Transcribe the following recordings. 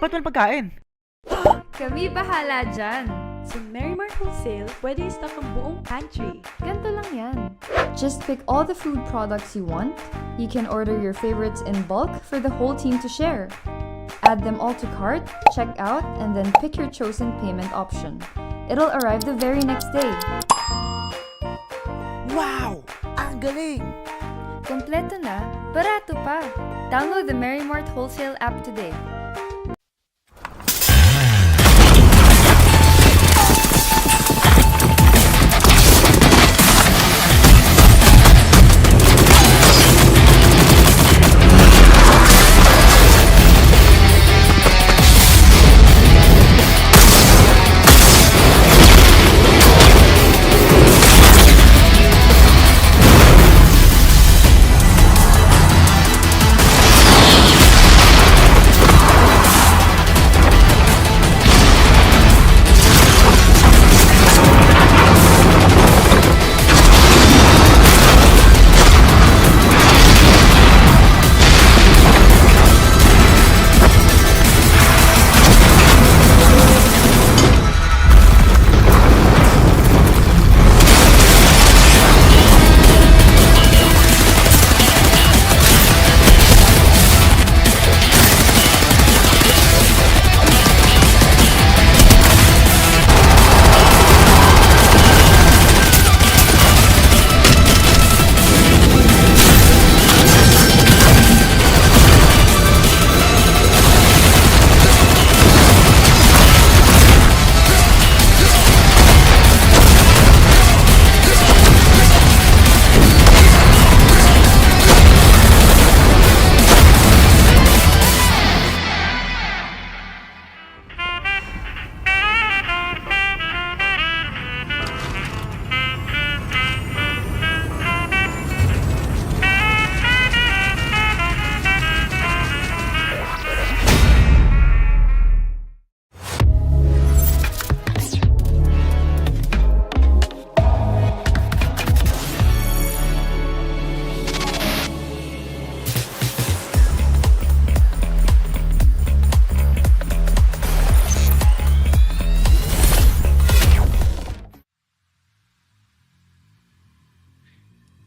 Ba't walang pagkain? Kami bahala dyan. Sa Merrimart Wholesale, pwede i-stock ang buong pantry. Ganto lang yan. Just pick all the food products you want. You can order your favorites in bulk for the whole team to share. Add them all to cart, check out, and then pick your chosen payment option. It'll arrive the very next day. Wow! Ang galing! Kompleto na, barato pa. Download the Merrimart Wholesale app today.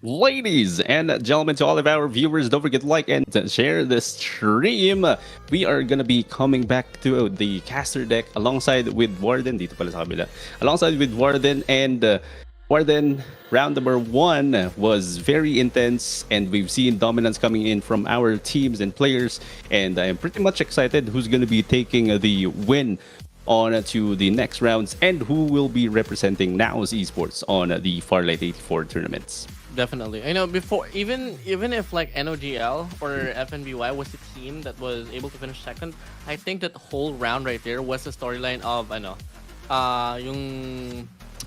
Ladies and gentlemen, to all of our viewers, don't forget to like and to share this stream. We are gonna be coming back to the caster deck alongside with Warden. Dito pala sa kabila. Alongside with Warden, and Warden round number 1 was very intense, and we've seen dominance coming in from our teams and players. And I am pretty much excited who's gonna be taking the win on to the next rounds and who will be representing NAOS Esports on the Farlight 84 tournaments. Definitely. I know before, even if like NOGL or FNBY was the team that was able to finish second, I think that whole round right there was the storyline of yung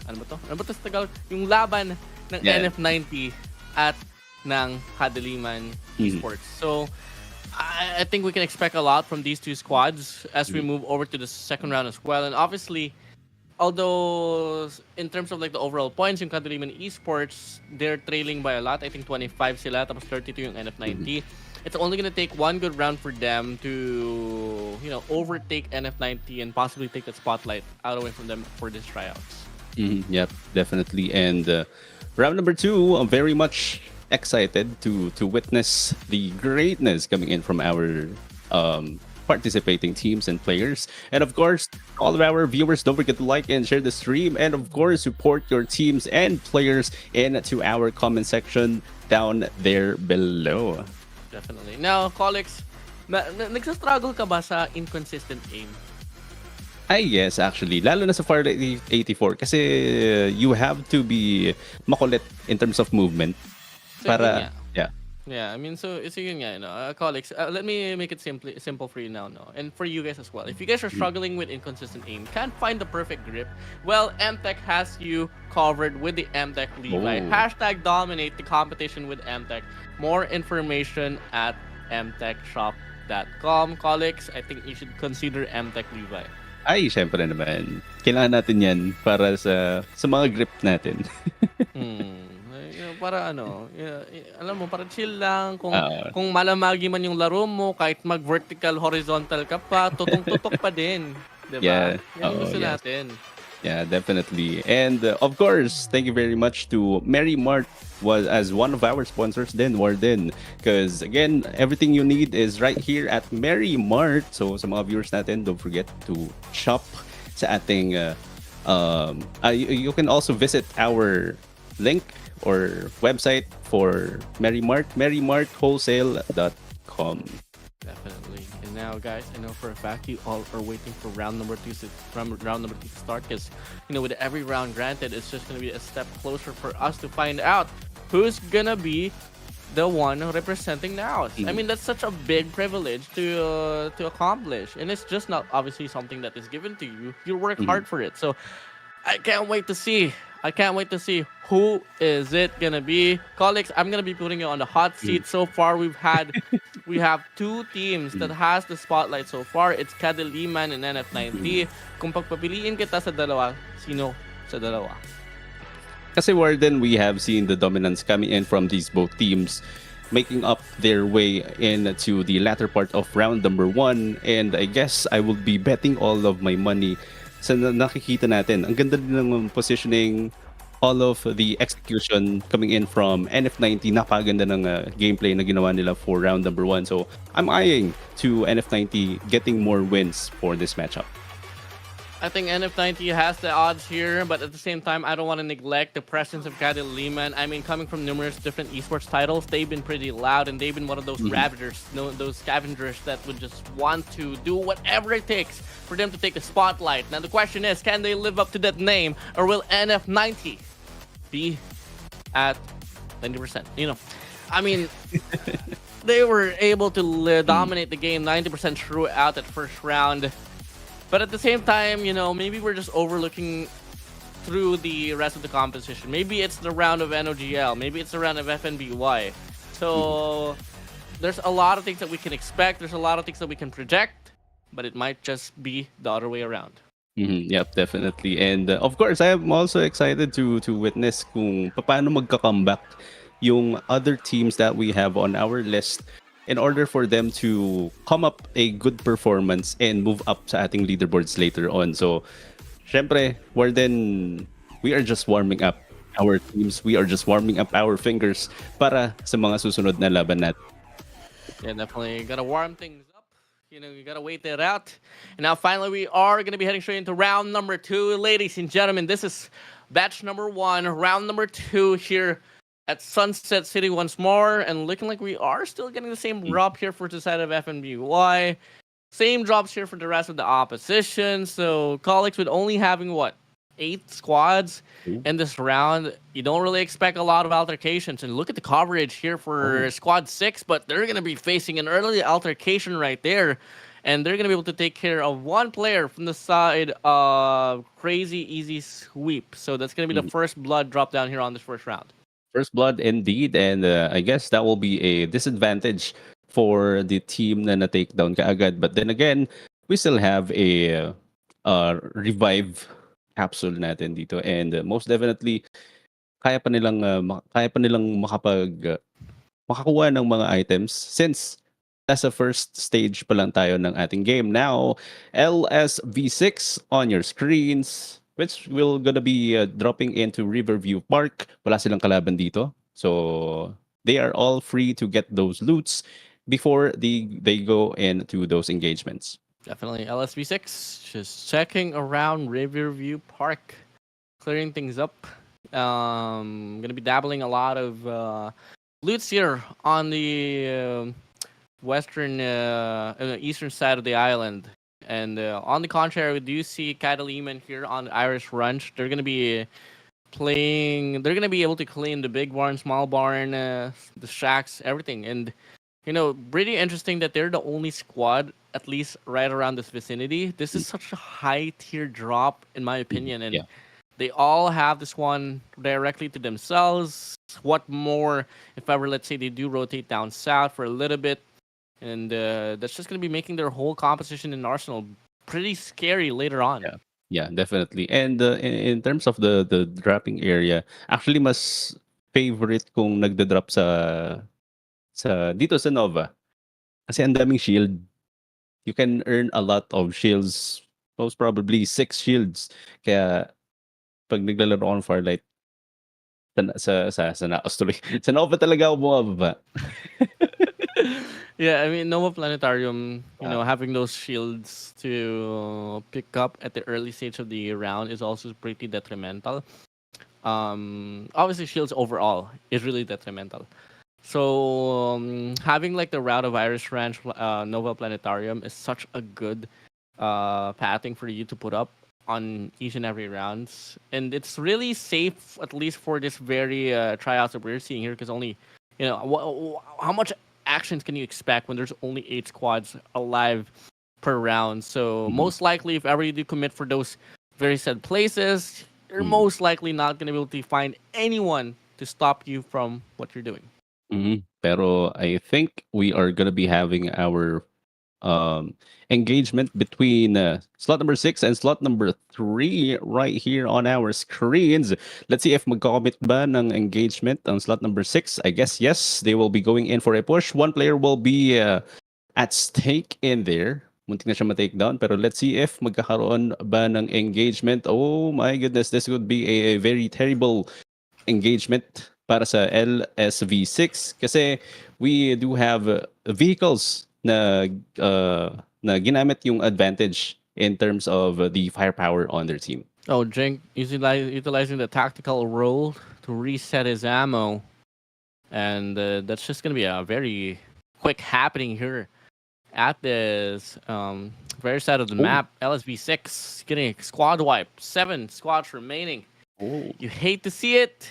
ano ba to? Ano ba to sa Tagalog? Yung laban ng NF90 at ng Kadaliman Esports. So I think we can expect a lot from these two squads as we move over to the second round as well. And obviously, although in terms of like the overall points, yung Kadaliman Esports, they're trailing by a lot. I think 25 sila, tapos 32 yung NF90. It's only gonna take one good round for them to, overtake NF90 and possibly take that spotlight out away from them for these tryouts. Yep, definitely. And round number 2, I'm very much excited to witness the greatness coming in from our participating teams and players. And of course, all of our viewers, don't forget to like and share the stream, and of course support your teams and players into our comment section down there below. Definitely. Now, Colix, nagsastruggle ka ba sa inconsistent aim? Ay, yes, actually. Lalo na sa Farlight 84 kasi you have to be makulit in terms of movement. So, para, Yeah, I mean, so yun nga, colleagues, let me make it simple for you now, and for you guys as well. If you guys are struggling with inconsistent aim, can't find the perfect grip, well, MTech has you covered with the MTech Levi. Hashtag dominate the competition with MTech. More information at mtechshop.com. Colleagues, I think you should consider MTech Levi. Ay, syempre naman. Kailangan natin yan para sa mga grip natin. para ano, alam mo, para chill lang. Uh, Kung malamagi man yung laro mo, kahit mag-vertical, horizontal ka pa, tutong-tutok pa din. 'Di ba? yeah. Yan yung gusto Yes. natin. Yeah, definitely. And of course, thank you very much to Mary Mart was as one of our sponsors then Warden, because again, everything you need is right here at Mary Mart. So sa mga viewers natin, don't forget to shop sa ating you can also visit our link or website for Mary Mart, marymartwholesale.com. Definitely. And now, guys, I know for a fact you all are waiting for round number two to start, because with every round granted, it's just gonna be a step closer for us to find out who's gonna be the one representing NAOS. I mean, that's such a big privilege to accomplish, and it's just not obviously something that is given to you. You work hard for it, so I can't wait to see. I can't wait to see who is it gonna be. Colleagues, I'm gonna be putting you on the hot seat. So far, we have two teams that has the spotlight so far. It's Kadiliman and NF90. Kung pagpapiliin kita sa dalawa, sino sa dalawa? Kasi Warden, we have seen the dominance coming in from these both teams, making up their way into the latter part of round number 1. And I guess I will be betting all of my money sa nakikita natin. Ang ganda din ng positioning, all of the execution coming in from NF90. Napakaganda ng gameplay na ginawa nila for round number 1. So I'm eyeing to NF90 getting more wins for this matchup. I think NF90 has the odds here, but at the same time, I don't want to neglect the presence of Kadil Lehman. I mean, coming from numerous different esports titles, they've been pretty loud, and they've been one of those ravagers, those scavengers that would just want to do whatever it takes for them to take the spotlight. Now, the question is, can they live up to that name, or will NF90 be at 90%? I mean, they were able to dominate the game 90% throughout that first round. But at the same time, maybe we're just overlooking through the rest of the competition. Maybe it's the round of NOGL. Maybe it's the round of FNBY. So there's a lot of things that we can expect. There's a lot of things that we can project. But it might just be the other way around. Yep, definitely. And of course, I am also excited to witness kung paano magka-comeback yung other teams that we have on our list, in order for them to come up a good performance and move up sa ating leaderboards later on. So, syempre, Warden, we are just warming up our teams. We are just warming up our fingers para sa mga susunod na laban natin. Yeah, definitely. Gotta warm things up. You gotta wait that out. And now, finally, we are gonna be heading straight into round number 2. Ladies and gentlemen, this is batch number 1, round number 2 here at Sunset City once more, and looking like we are still getting the same drop here for the side of FNBY. Same drops here for the rest of the opposition. So, colleagues, with only having 8 squads in this round, you don't really expect a lot of altercations. And look at the coverage here for Squad 6, but they're going to be facing an early altercation right there. And they're going to be able to take care of one player from the side of Crazy Easy Sweep. So that's going to be the first blood drop down here on this first round. First blood indeed, and I guess that will be a disadvantage for the team na na-take down kaagad. But then again, we still have a revive capsule natin dito, and most definitely kaya pa nilang makakuha ng mga items, since nasa first stage pa lang tayo ng ating game. Now, LSV6 on your screens, which will gonna be dropping into Riverview Park. Wala silang kalaban dito. So, they are all free to get those loots before they go into those engagements. Definitely. LSV6 just checking around Riverview Park, clearing things up. Gonna be dabbling a lot of loots here on the western eastern side of the island. And on the contrary, we do see Cataleman here on Irish Ranch. They're gonna be playing. They're gonna be able to clean the big barn, small barn, the shacks, everything. And pretty interesting that they're the only squad, at least right around this vicinity. This is such a high tier drop, in my opinion, and they all have this one directly to themselves. What more if ever, let's say, they do rotate down south for a little bit. And that's just going to be making their whole composition in Arsenal pretty scary later on. Yeah, definitely. And in terms of the dropping area, actually, mas favorite kong nagda-drop sa dito sa Nova. Kasi ang daming shield. You can earn a lot of shields. Most probably 6 shields. Kaya pag naglalaro ako ng Farlight, sa NAOS tuloy. Sa Nova talaga ako bumababa. Yeah, I mean, Nova Planetarium, having those shields to pick up at the early stage of the round is also pretty detrimental. Obviously, shields overall is really detrimental. So having like the Route of Irish Ranch Nova Planetarium is such a good pathing for you to put up on each and every rounds, and it's really safe at least for this very tryouts that we're seeing here, because only how much actions can you expect when there's only 8 squads alive per round? So most likely, if ever you do commit for those very set places, you're most likely not going to be able to find anyone to stop you from what you're doing. Pero I think we are gonna be having our engagement between slot number 6 and slot number 3 right here on our screens. Let's see if mag-commit ba ng engagement ang slot number 6. I guess yes, they will be going in for a push. One player will be at stake in there. Muntik na siya ma-take down, pero let's see if magkakaroon ba ng engagement. Oh my goodness, this would be a very terrible engagement para sa LSV6 kasi we do have vehicles na ginamit yung advantage in terms of the firepower on their team. Oh, Jink utilizing the tactical role to reset his ammo, and that's just going to be a very quick happening here at this very side of the map. LSV6 getting a squad wipe. 7 squads remaining. You hate to see it,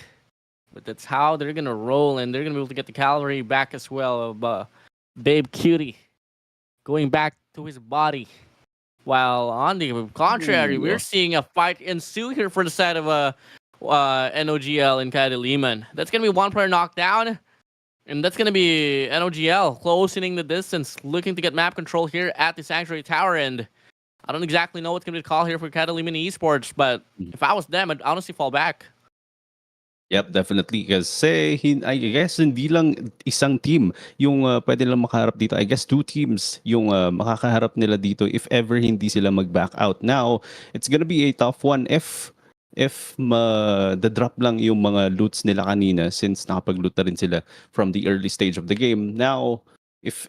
but that's how they're going to roll, and they're going to be able to get the cavalry back as well of Babe Cutie going back to his body. While on the contrary, we're seeing a fight ensue here for the side of NOGL and Kadiliman. That's going to be one player knocked down, and that's going to be NOGL closing the distance, looking to get map control here at the Sanctuary Tower. And I don't exactly know what's going to be the call here for Kadiliman Esports, but if I was them, I'd honestly fall back. Yep, definitely. Kasi I guess hindi lang isang team yung pwede lang makaharap dito. I guess 2 teams yung makakaharap nila dito if ever hindi sila mag-back out. Now, it's gonna be a tough one if the-drop lang yung mga loots nila kanina, since nakapag-loot na rin sila from the early stage of the game. Now, if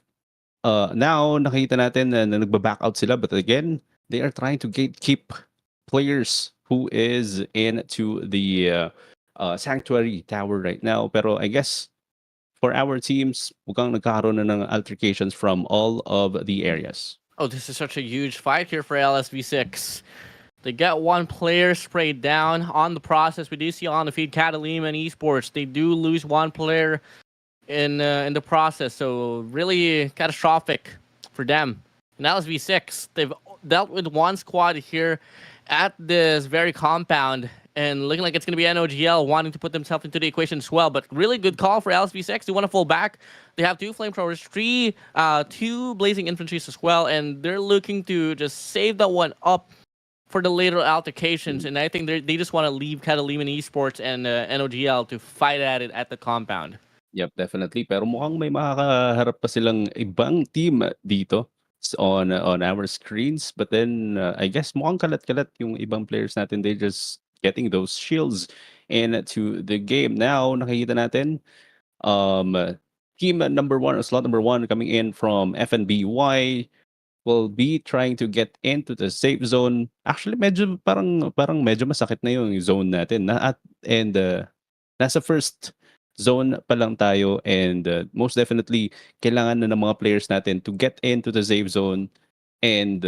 now nakita natin na nagba-back out sila, but again, they are trying to gatekeep players who is into the Sanctuary Tower right now. Pero I guess for our teams, mukhang nagkakaroon na ng altercations from all of the areas. Oh, this is such a huge fight here for LSV6. They get 1 player sprayed down. On the process, we do see on the feed Catalina and Esports. They do lose 1 player in the process, so really catastrophic for them. And LSV6, they've dealt with 1 squad here at this very compound, and looking like it's going to be NOGL wanting to put themselves into the equation as well. But really good call for LSV6. They want to fall back. They have 2 flamethrowers, 2 blazing infantries as well, and they're looking to just save that one up for the later altercations. And I think they just want to leave Catalina Esports and NOGL to fight at it at the compound. Yep, definitely. Pero mukhang may makakaharap pa silang ibang team dito on our screens. But then, I guess mukhang kalat-kalat yung ibang players natin. They just getting those shields into the game. Now, nakikita natin, team number 1 or slot number 1 coming in from FNBY will be trying to get into the safe zone. Actually, medyo parang medyo masakit na yung zone natin. Nasa first zone pa lang tayo, and most definitely kailangan na ng mga players natin to get into the safe zone and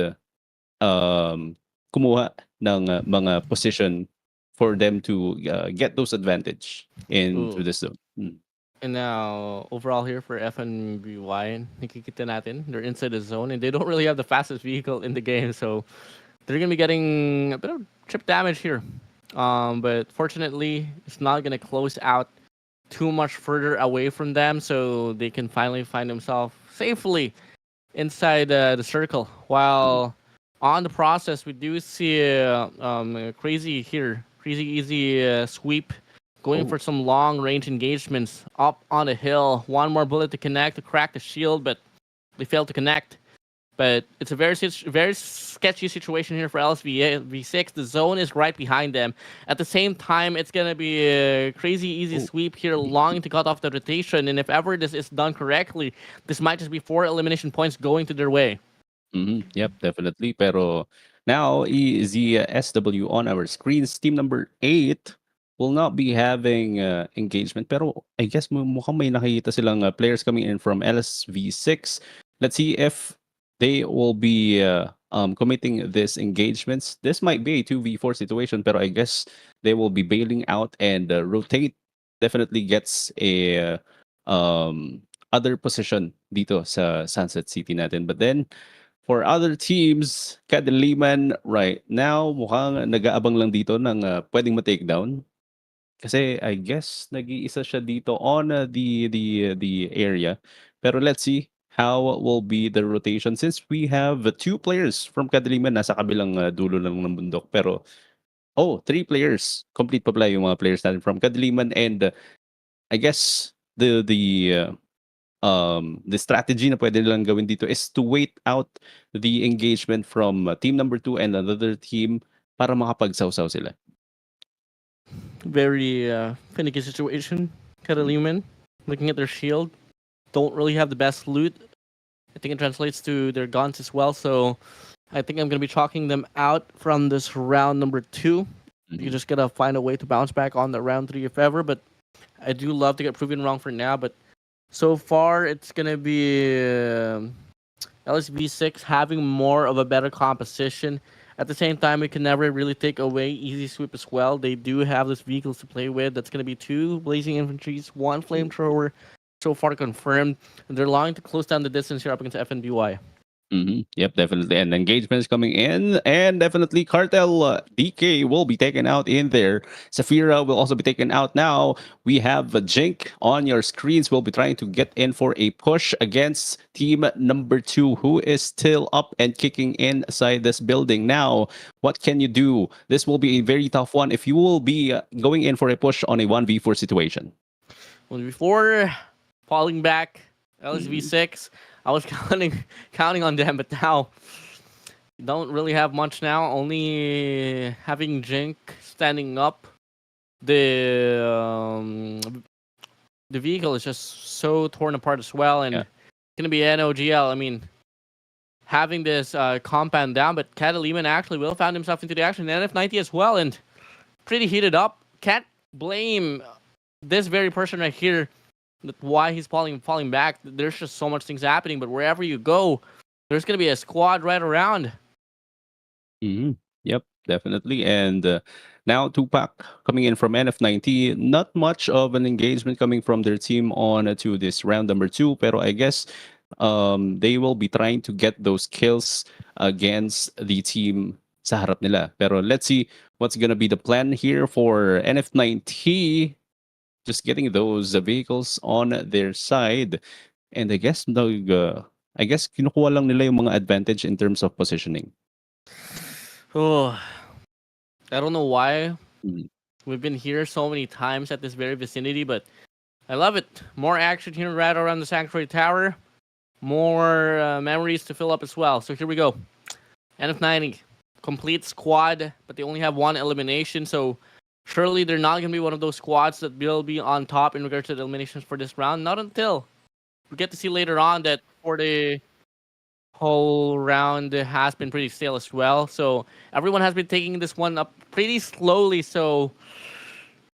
kumuha ng mga position for them to get those advantage into the zone. And now, overall here for FNBY, nakikita natin, they're inside the zone, and they don't really have the fastest vehicle in the game, so they're going to be getting a bit of trip damage here. But fortunately, it's not going to close out too much further away from them, so they can finally find themselves safely inside the circle. While on the process, we do see a crazy easy sweep going for some long range engagements up on the hill. One more bullet to connect to crack the shield, but they failed to connect. But it's a very sketchy situation here for LSV6. The zone is right behind them. At the same time, it's going to be a crazy easy sweep here, longing to cut off the rotation. And if ever this is done correctly, this might just be 4 elimination points going to their way. Yep, definitely. Pero now, the SW on our screens, team number 8 will not be having engagement. Pero I guess mukhang may nakikita silang players coming in from LSV6. Let's see if they will be committing these engagements. This might be a 2v4 situation, pero I guess they will be bailing out and rotate. Definitely gets a other position dito sa Sunset City natin. But then, for other teams, Kadiliman right now mukhang nag-aabang lang dito ng pwedeng ma-takedown. Kasi I guess nag-iisa siya dito on the area. Pero let's see how will be the rotation since we have 2 players from Kadiliman nasa kabilang dulo lang ng bundok. Pero 3 players. Complete pa pala yung mga players natin from Kadiliman and I guess the strategy na pwede nilang gawin dito is to wait out the engagement from team number 2 and another team para makapagsawsaw sila. Very finicky situation. Kadiliman, looking at their shield, don't really have the best loot. I think it translates to their guns as well. So I think I'm going to be chalking them out from this round number 2. You just got to find a way to bounce back on the round 3 if ever. But I do love to get proven wrong for now. But so far, it's going to be LSV6 having more of a better composition. At the same time, we can never really take away Easy Sweep as well. They do have this vehicles to play with. That's going to be 2 Blazing Infantries, 1 Flamethrower, so far confirmed. And they're longing to close down the distance here up against FNBY. Yep, definitely. And engagements coming in. And definitely Cartel DK will be taken out in there. Safira will also be taken out now. We have Jink on your screens. We'll be trying to get in for a push against team number 2, who is still up and kicking inside this building. Now, what can you do? This will be a very tough one if you will be going in for a push on a 1v4 situation. Well, before falling back, LSV6... I was counting on them, but now don't really have much now. Only having Jink standing up. The vehicle is just so torn apart as well, and it's gonna be NOGL. I mean, having this compound down, but Kadiliman actually will found himself into the action. NF90 as well, and pretty heated up. Can't blame this very person right here. Why he's falling back. There's just so much things happening, but wherever you go, there's going to be a squad right around. Yep, definitely. And now Tupac coming in from NF90. Not much of an engagement coming from their team on to this round number 2, pero I guess they will be trying to get those kills against the team sa harap nila. Pero let's see what's going to be the plan here for NF90. Just getting those vehicles on their side. And I guess kinukuha lang nila yung mga advantage in terms of positioning. Oh, I don't know why we've been here so many times at this very vicinity, but I love it. More action here right around the Sanctuary Tower. More memories to fill up as well. So here we go. NF90, complete squad, but they only have 1 elimination, so surely they're not going to be one of those squads that will be on top in regards to the eliminations for this round. Not until we get to see later on that for the whole round has been pretty stale as well. So everyone has been taking this one up pretty slowly. So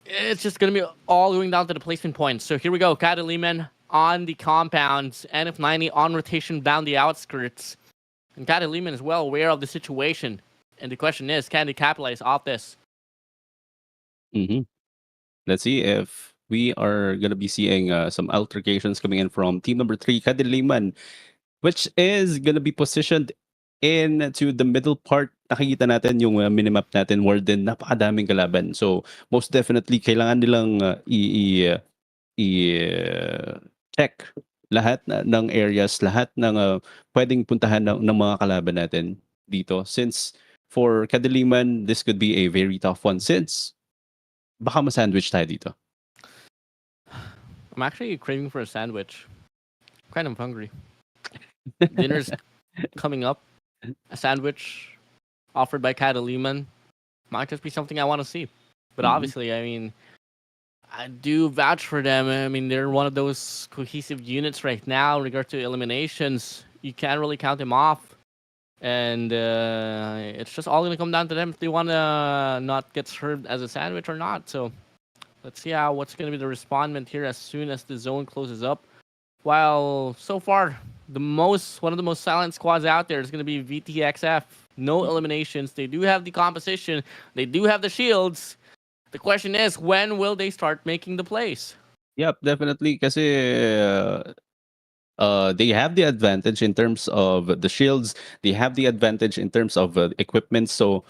it's just going to be all going down to the placement points. So here we go. Kadiliman on the compounds. NF90 on rotation down the outskirts. And Kadiliman is well aware of the situation. And the question is, can they capitalize off this? Let's see if we are going to be seeing some altercations coming in from team number 3, Kadiliman, which is going to be positioned into the middle part. Nakikita natin yung minimap natin where din napakadaming kalaban. So most definitely kailangan nilang check lahat ng areas, lahat ng pwedeng puntahan ng mga kalaban natin dito. Since for Kadiliman, this could be a very tough one since baka ma-sandwich tayo dito. I'm actually craving for a sandwich. Kind of hungry. Dinner's coming up. A sandwich offered by Catalina might just be something I want to see. But obviously, I mean, I do vouch for them. I mean, they're one of those cohesive units right now in regard to eliminations. You can't really count them off. And it's just all going to come down to them if they want to not get served as a sandwich or not. So let's see what's going to be the respondent here as soon as the zone closes up. While so far, one of the most silent squads out there is going to be VTXF. No eliminations. They do have the composition. They do have the shields. The question is, when will they start making the plays? Yep, definitely. Kasi they have the advantage in terms of the shields. They have the advantage in terms of equipment. So,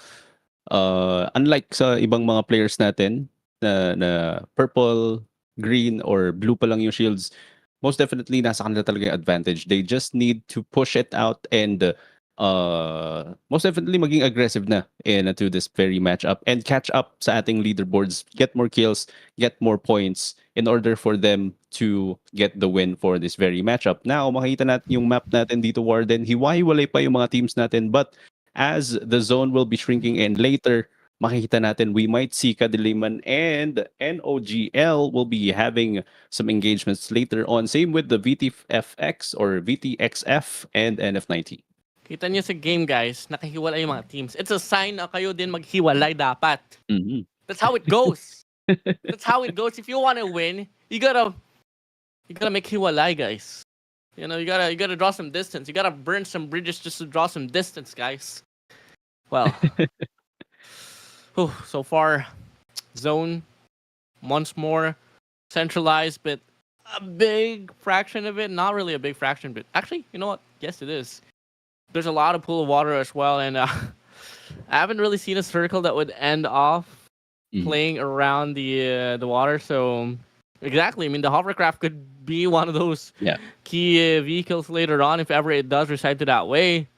unlike sa ibang mga players natin na purple, green, or blue pa lang yung shields, most definitely nasa kanila talaga yung advantage. They just need to push it out and most definitely maging aggressive na into this very matchup and catch up sa ating leaderboards, get more kills, get more points in order for them to get the win for this very matchup. Now, makita natin yung map natin dito, Warden. Hiwa-hiwalay pa yung mga teams natin, but as the zone will be shrinking and later, makikita natin we might see Kadiliman and NOGL will be having some engagements later on. Same with the VTFX or VTXF and NF90. Kita niyo sa game, guys, nakahiwalay yung mga teams. It's a sign na kayo din maghiwalay dapat. That's how it goes. That's how it goes. If you want to win, you gotta make hiwalay, guys. You know, you gotta draw some distance. You gotta burn some bridges just to draw some distance, guys. Well, so far, zone once more centralized, but a big fraction of it. Not really a big fraction, but actually, you know what? Yes, it is. There's a lot of pool of water as well, and I haven't really seen a circle that would end off playing around the water. So exactly, I mean, the hovercraft could be one of those key vehicles later on if ever it does reside to that way.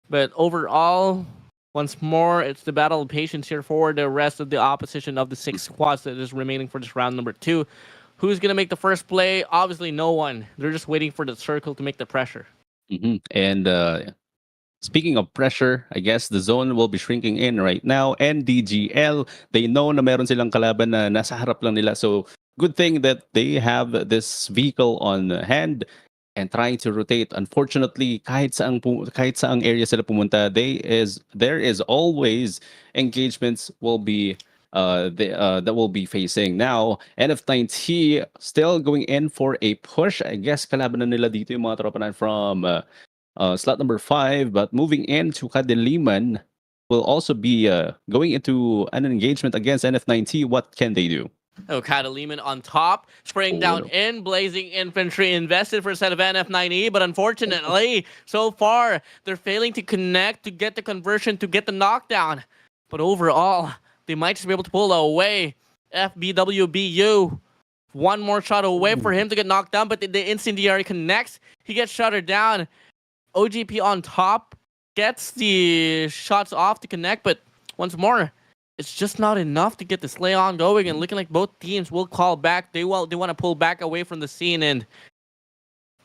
But overall, once more, it's the battle of patience here for the rest of the opposition of the 6 squads that is remaining for this round number 2. Who's gonna make the first play? Obviously, no one. They're just waiting for the circle to make the pressure. And speaking of pressure, I guess the zone will be shrinking in right now. NDGL, they know na meron silang kalaban na nasa harap lang nila. So, good thing that they have this vehicle on hand and trying to rotate. Unfortunately, kahit saang area sila pumunta, there is always engagements will be that will be facing. Now, NF90 still going in for a push. I guess kalaban na nila dito yung mga tropa na from slot number 5, but moving into Kadiliman will also be going into an engagement against NF90. What can they do? Oh, Catalina on top, spraying down in blazing infantry, invested for a set of NF90, but unfortunately, so far, they're failing to connect to get the conversion, to get the knockdown. But overall, they might just be able to pull away. FBWBU, one more shot away for him to get knocked down, but the incendiary connects. He gets shuttered down. OGP on top gets the shots off to connect, but once more, it's just not enough to get the slay on going, and looking like both teams will call back. They want to pull back away from the scene, and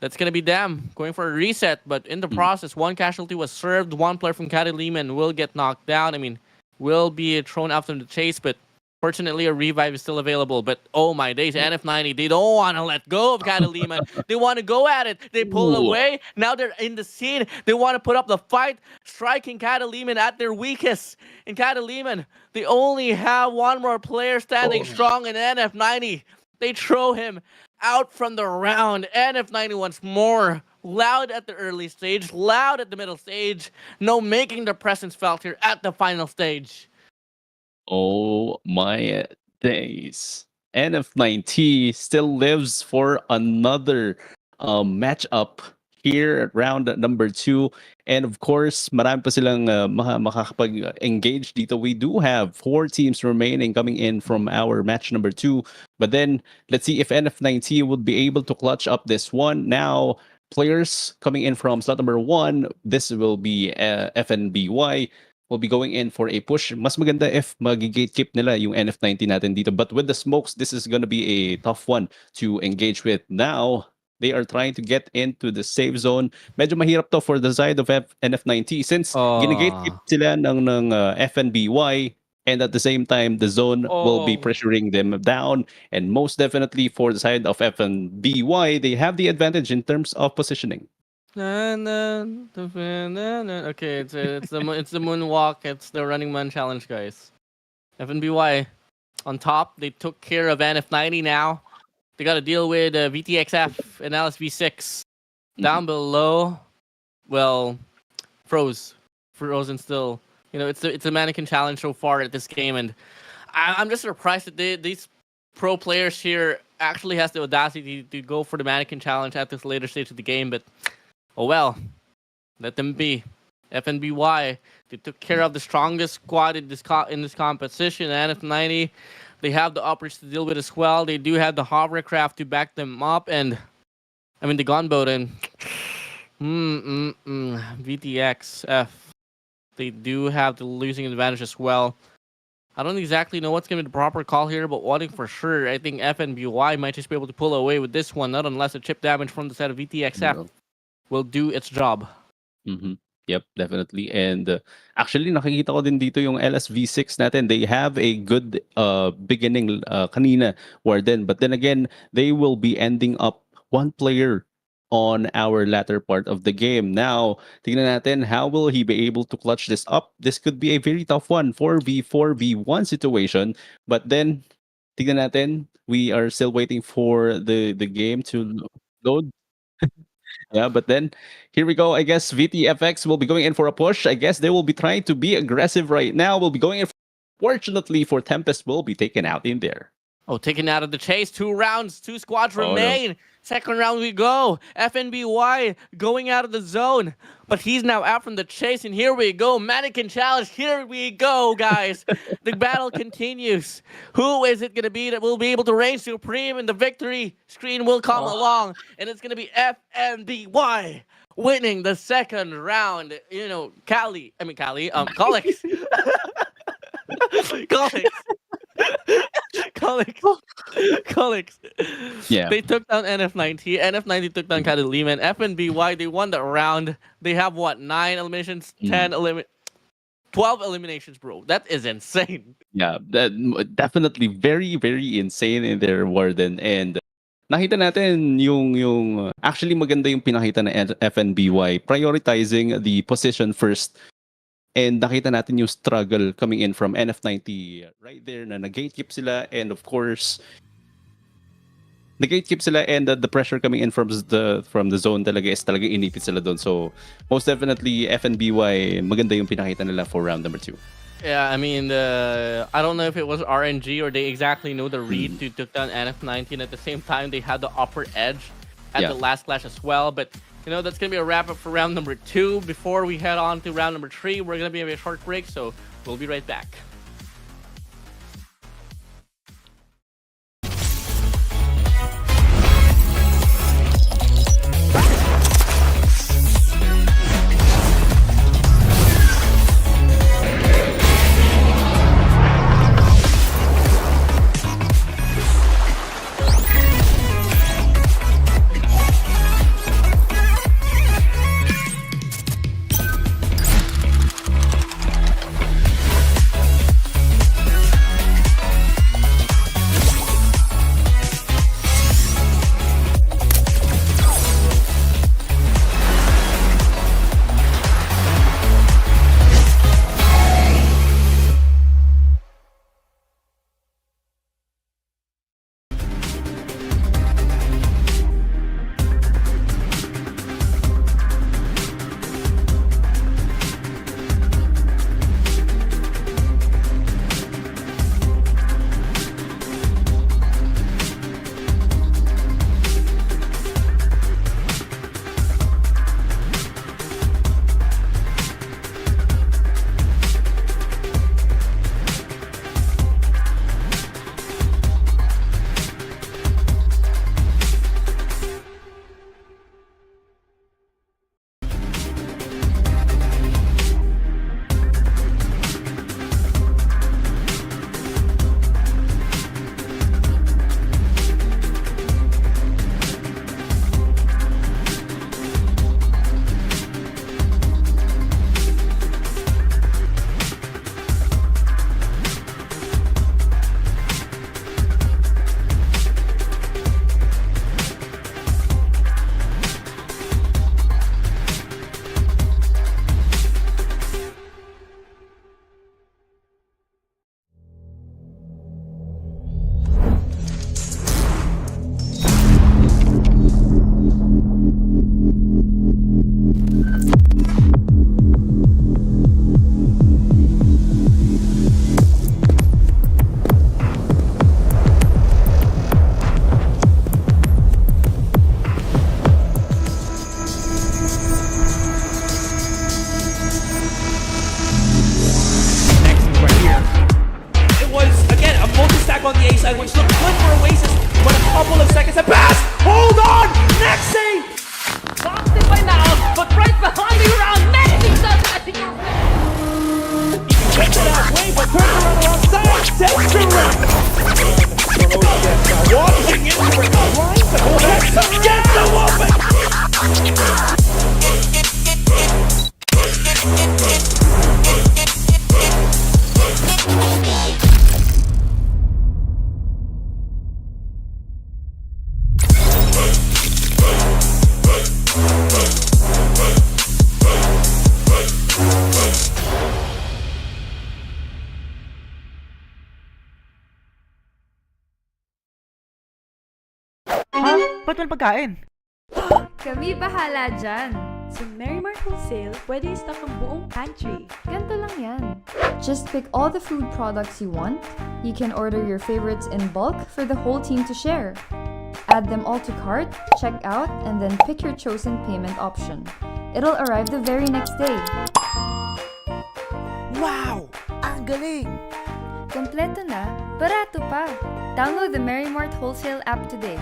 that's going to be them going for a reset. But in the process, one casualty was served. One player from Catalina will get knocked down. I mean, will be thrown after the chase, but fortunately, a revive is still available. But oh my days, NF90, they don't want to let go of Catalina. They want to go at it. They pull away. Now they're in the scene. They want to put up the fight, striking Catalina at their weakest. In Catalina, they only have one more player standing strong in NF90. They throw him out from the round. NF90 once more. Loud at the early stage, loud at the middle stage. No making their presence felt here at the final stage. Oh my days. NF90 still lives for another matchup here at round number 2. And of course, marami pa silang makakapag-engage dito. We do have 4 teams remaining coming in from our match number 2. But then, let's see if NF90 would be able to clutch up this one. Now, players coming in from slot number 1, this will be FNBY. will be going in for a push. Mas maganda if mag-gatekeep nila yung NF90 natin dito. But with the smokes, this is gonna be a tough one to engage with. Now, they are trying to get into the safe zone. Medyo mahirap to for the side of NF90 since gina-gatekeep sila ng FNBY, and at the same time, the zone will be pressuring them down. And most definitely for the side of FNBY, they have the advantage in terms of positioning. Okay, it's the moonwalk. It's the running man challenge, guys. FNBY on top. They took care of NF90 now. They got to deal with VTXF and LSV6 down below. Well, frozen still. You know, it's a mannequin challenge so far at this game, and I'm just surprised that these pro players here actually has the audacity to go for the mannequin challenge at this later stage of the game. But oh well, let them be. FNBY, they took care of the strongest squad in this competition. NF90, they have the uppers to deal with as well. They do have the hovercraft to back them up, and I mean the gunboat and VTXF. They do have the losing advantage as well. I don't exactly know what's going to be the proper call here, but one thing for sure, I think FNBY might just be able to pull away with this one, not unless a chip damage from the side of VTXF will do its job. Yep, definitely. And actually, nakikita ko din dito yung LSV6 natin. They have a good beginning kanina, Warden. But then again, they will be ending up one player on our latter part of the game. Now, tingnan natin, how will he be able to clutch this up? This could be a very tough one, 4v1 situation. But then, tingnan natin, we are still waiting for the game to load. Yeah, but then, here we go. I guess VTFX will be going in for a push. I guess they will be trying to be aggressive right now. Will be going in. Fortunately for Tempest, will be taken out in there. Oh, taken out of the chase. 2 rounds, 2 squads remain. No. Second round we go. FNBY going out of the zone. But he's now out from the chase, and here we go. Mannequin challenge. Here we go, guys. The battle continues. Who is it going to be that will be able to reign supreme, and the victory screen will come along, and it's going to be FNBY winning the second round. You know, Calix. Calix. Yeah. They took down NF90. NF90 took down Kadaliman. FNBY, they won the round. They have what? 9 eliminations, 12 eliminations, bro. That is insane. Yeah, that definitely very, very insane in their Warden. And nakita natin yung actually maganda yung pinakita na FNBY, prioritizing the position first. And nakita natin yung struggle coming in from NF90 right there na nag-gatekeep sila, and of course nag-gatekeep sila, and the pressure coming in from the zone talaga is talaga inipit sila doon. So most definitely FNBY, maganda yung pinakita nila for round number 2. Yeah, I mean, I don't know if it was RNG or they exactly know the read to took down NF90, and at the same time they had the upper edge at the last clash as well. But you know, that's going to be a wrap up for round number 2. Before we head on to round number 3, we're going to be having a short break, so we'll be right back. back on the A side, which looked good for Oasis, but a couple of seconds have passed. Hold on! Next save! Boxed it by NAOS, but right behind the round, Messi does it. I think Gets it halfway, but turns around alongside. Sets to run. Now walking into it, trying to hold it. Gets the open! Ha? Ba't may pagkain? Kami bahala dyan. Sa Mary Mart Wholesale, pwede i-stock ang buong pantry. Ganto lang yan. Just pick all the food products you want. You can order your favorites in bulk for the whole team to share. Add them all to cart, check out, and then pick your chosen payment option. It'll arrive the very next day. Wow! Ang galing! Kompleto na, barato pa. Download the Mary Mart Wholesale app today.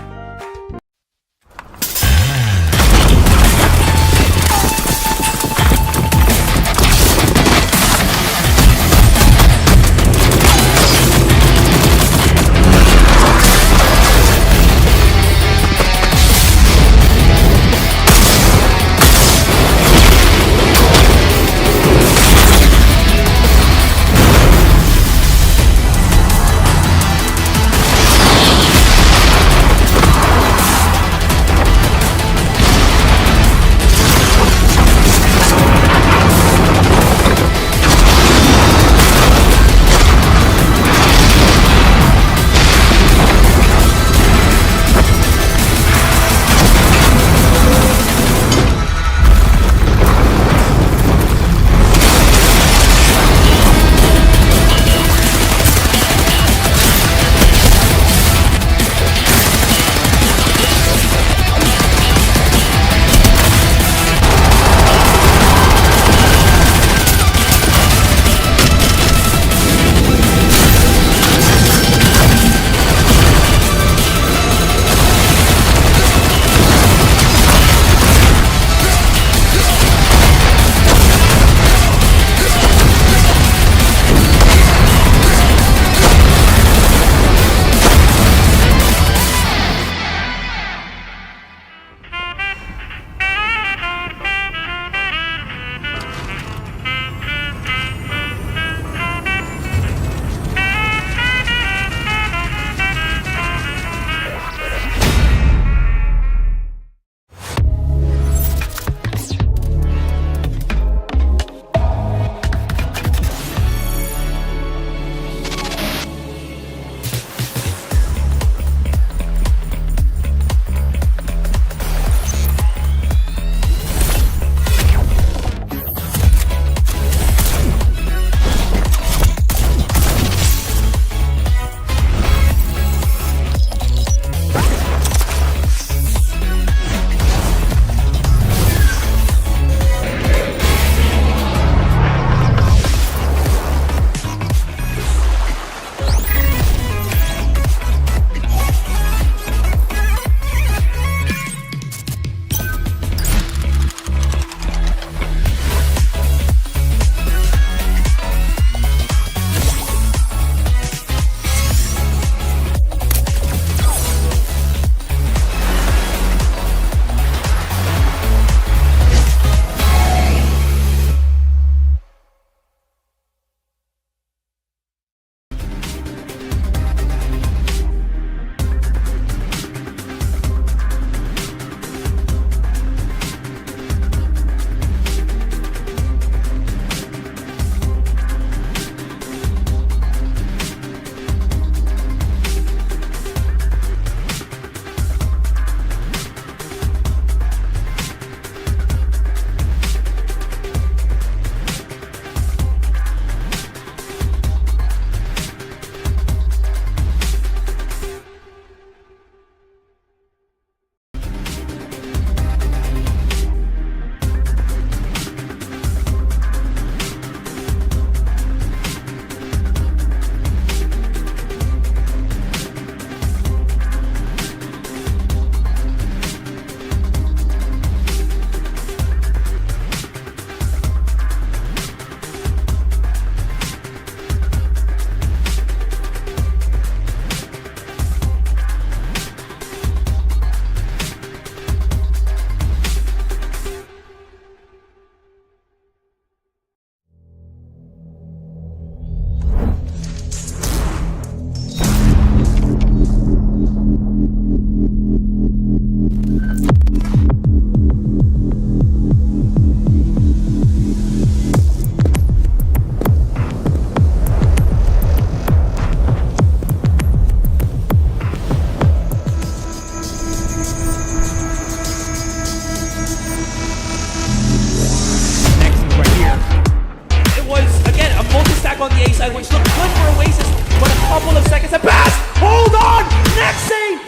seconds to pass. Hold on. Next save.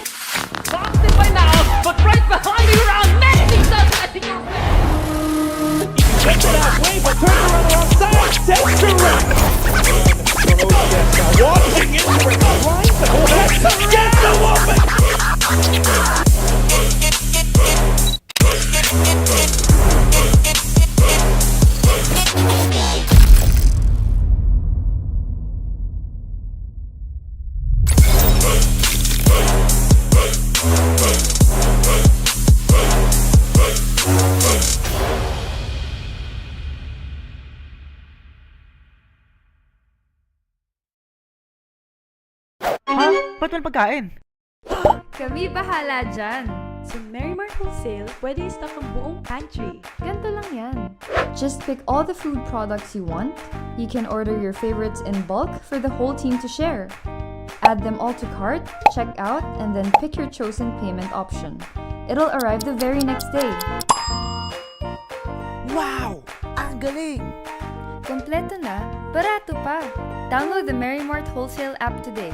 Boxed in by NAOS, but right behind the round, Messi does it in your face. Gets it halfway, but turns around the wrong side. Takes the run. Walking into it. Get the woman. Ha? Ba't walang pagkain? Kami bahala dyan. Sa Mary Mart Wholesale, pwede i-stock ang buong pantry. Ganto lang yan. Just pick all the food products you want. You can order your favorites in bulk for the whole team to share. Add them all to cart, check out, and then pick your chosen payment option. It'll arrive the very next day. Wow! Ang galing! Kompleto na, barato pa. Download the Mary Mart Wholesale app today.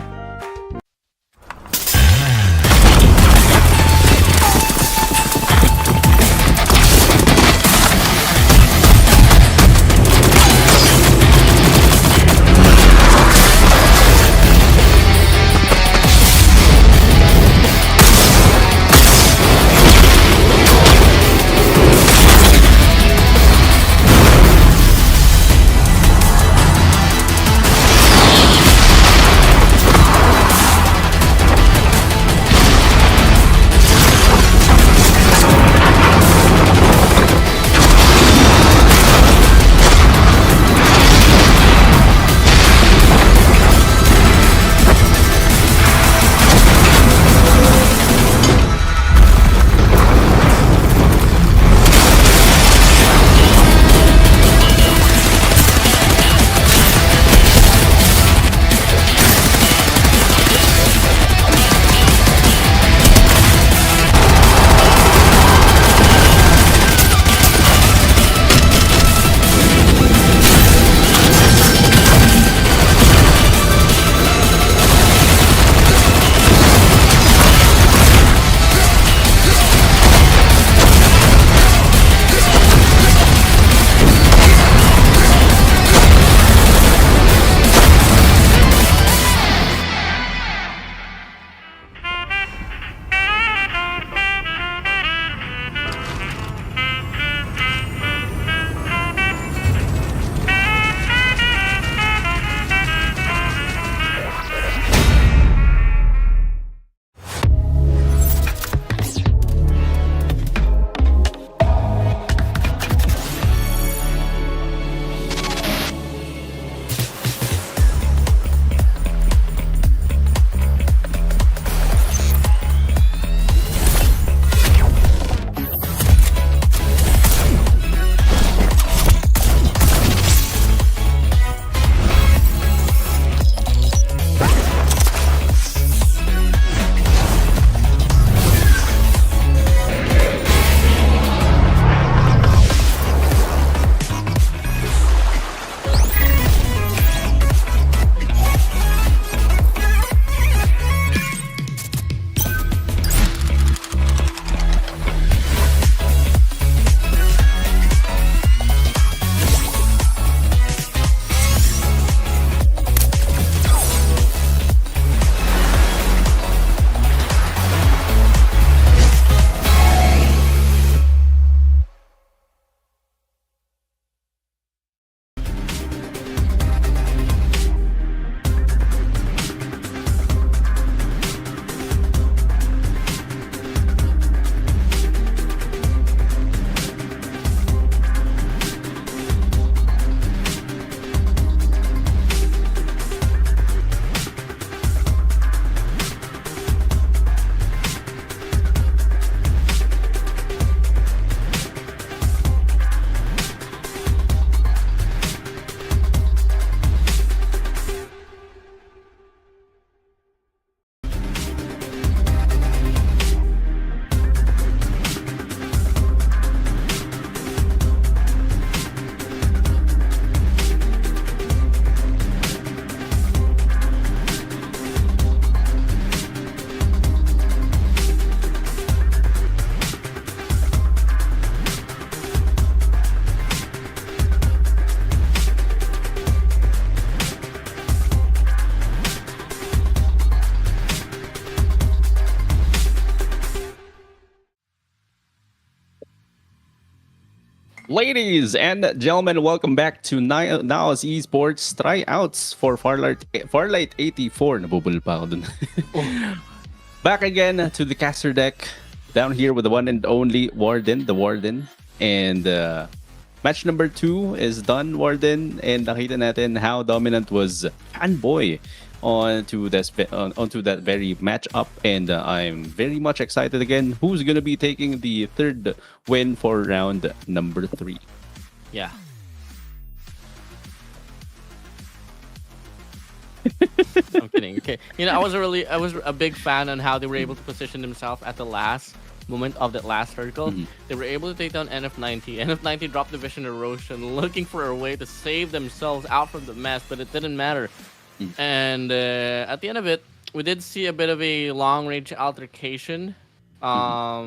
Ladies and gentlemen, welcome back to NAOS Esports Tryouts for Farlight 84. Nabubul pa ako dun. Back again to the caster deck. Down here with the one and only Warden, the Warden. And match number 2 is done, Warden. And nakita natin how dominant was Fanboy onto that very matchup, and I'm very much excited again. Who's gonna be taking the third win for round number 3? Yeah. I'm kidding. Okay, I was a big fan on how they were able to position themselves at the last moment of that last circle. They were able to take down NF90. NF90 dropped the Vision Erosion, looking for a way to save themselves out from the mess, but it didn't matter. And at the end of it, we did see a bit of a long-range altercation. I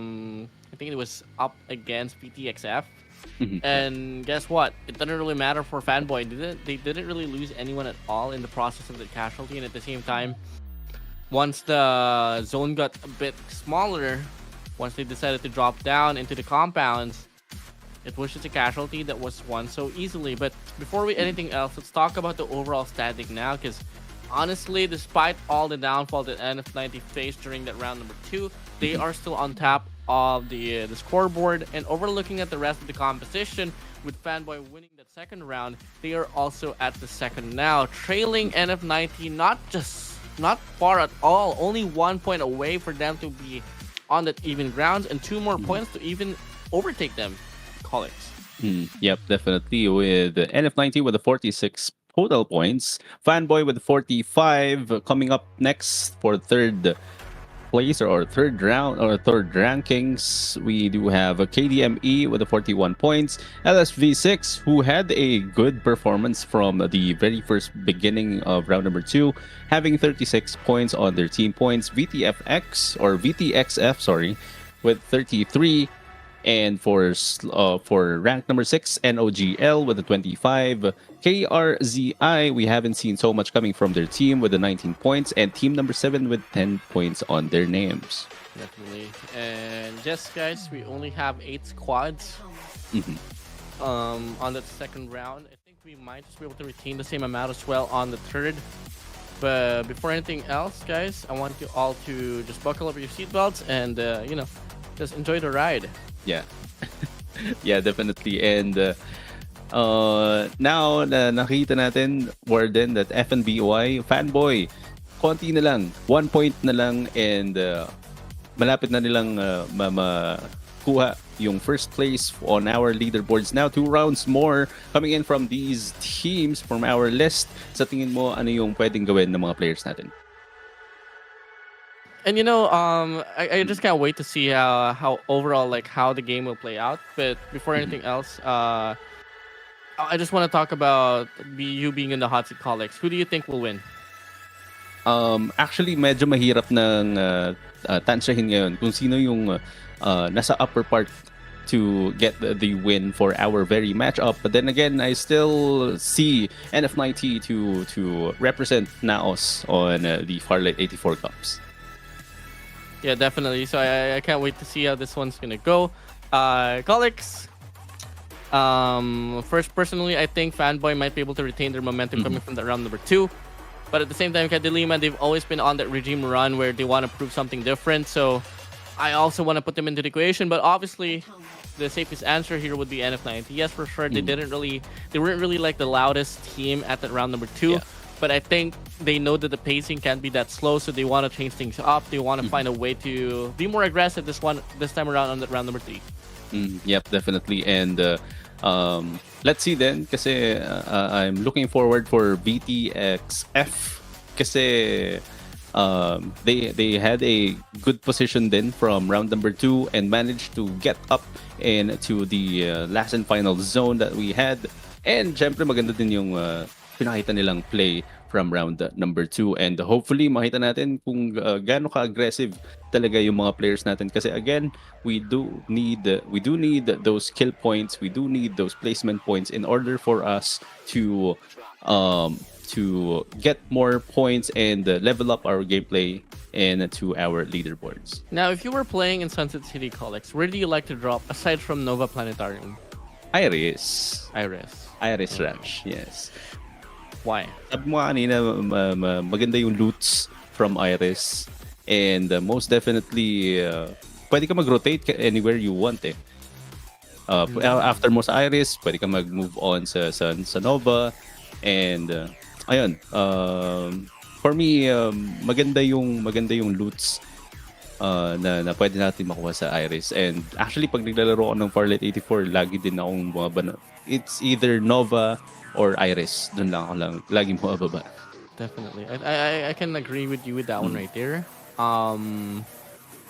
think it was up against PTXF. And guess what? It didn't really matter for Fanboy. They didn't really lose anyone at all in the process of the casualty. And at the same time, once the zone got a bit smaller, once they decided to drop down into the compounds, it was just a casualty that was won so easily. But before we anything else, let's talk about the overall static now, because honestly, despite all the downfall that NF90 faced during that round number 2, they are still on top of the scoreboard. And overlooking at the rest of the composition, with Fanboy winning that second round, they are also at the second now, trailing NF90 not far at all, only 1 point away for them to be on that even grounds, and 2 more points to even overtake them. Yep, definitely. With NF90 with the 46 total points, Fanboy with 45. Coming up next for third place or third round or third rankings, we do have a KDME with the 41 points, LSV6, who had a good performance from the very first beginning of round number 2, having 36 points on their team points, VTXF, sorry, with 33. And for rank number 6, NOGL with the 25. KRZI, we haven't seen so much coming from their team with the 19 points. And team number 7 with 10 points on their names. Definitely. And yes, guys, we only have 8 squads on that second round. I think we might just be able to retain the same amount as well on the third. But before anything else, guys, I want you all to just buckle up your seatbelts and, just enjoy the ride. Yeah. Yeah, definitely. And now na nakita natin, Warden, that FNBY, Fanboy, konti na lang, 1 point na lang, and malapit na nilang makuha yung first place on our leaderboards. Now, 2 rounds more coming in from these teams from our list. Sa tingin mo, ano yung pwedeng gawin ng mga players natin? And I just can't wait to see how overall how the game will play out. But before anything else, I just want to talk about you being in the hot seat, Colex. Who do you think will win? Actually, medyo mahirap ng tansyahin ngayon kung sino yung nasa upper part to get the win for our very matchup. But then again, I still see NF90 to represent NAOS on the Farlight 84 Cups. Yeah, definitely. So I can't wait to see how this one's gonna go. Colex, first, personally, I think Fanboy might be able to retain their momentum coming from that round number 2. But at the same time, Cadilima, they've always been on that regime run where they want to prove something different. So I also want to put them into the equation. But obviously, the safest answer here would be NF90. Yes, for sure, they weren't really like the loudest team at that round number 2. Yeah. But I think they know that the pacing can't be that slow, so they want to change things up. They want to find a way to be more aggressive this time around on that round number 3. Yep, definitely. And let's see then, kasi I'm looking forward for VTXF kasi they had a good position then from round number 2 and managed to get up into the last and final zone that we had. And syempre maganda din yung pinakita nilang play from round number 2, and hopefully makita natin kung gaano ka-aggressive talaga yung mga players natin, kasi again, we do need those kill points, we do need those placement points in order for us to get more points and level up our gameplay and to our leaderboards. Now, if you were playing in Sunset City, Colex, where do you like to drop aside from Nova Planetarium? Iris. Iris. Iris Okay. Ranch, yes. Why? Sabi mo kanina, maganda yung loots from Iris. And most definitely, pwede ka mag-rotate anywhere you want eh. After mo sa Iris, pwede ka mag-move on sa Nova. And ayun, for me, maganda yung loots na pwede natin makuha sa Iris. And actually, pag naglalaro ako ng Farlight 84, lagi din akong bumaba. It's either Nova or Iris. Doon lang ako laging bumababa. Definitely. I can agree with you with that one right there.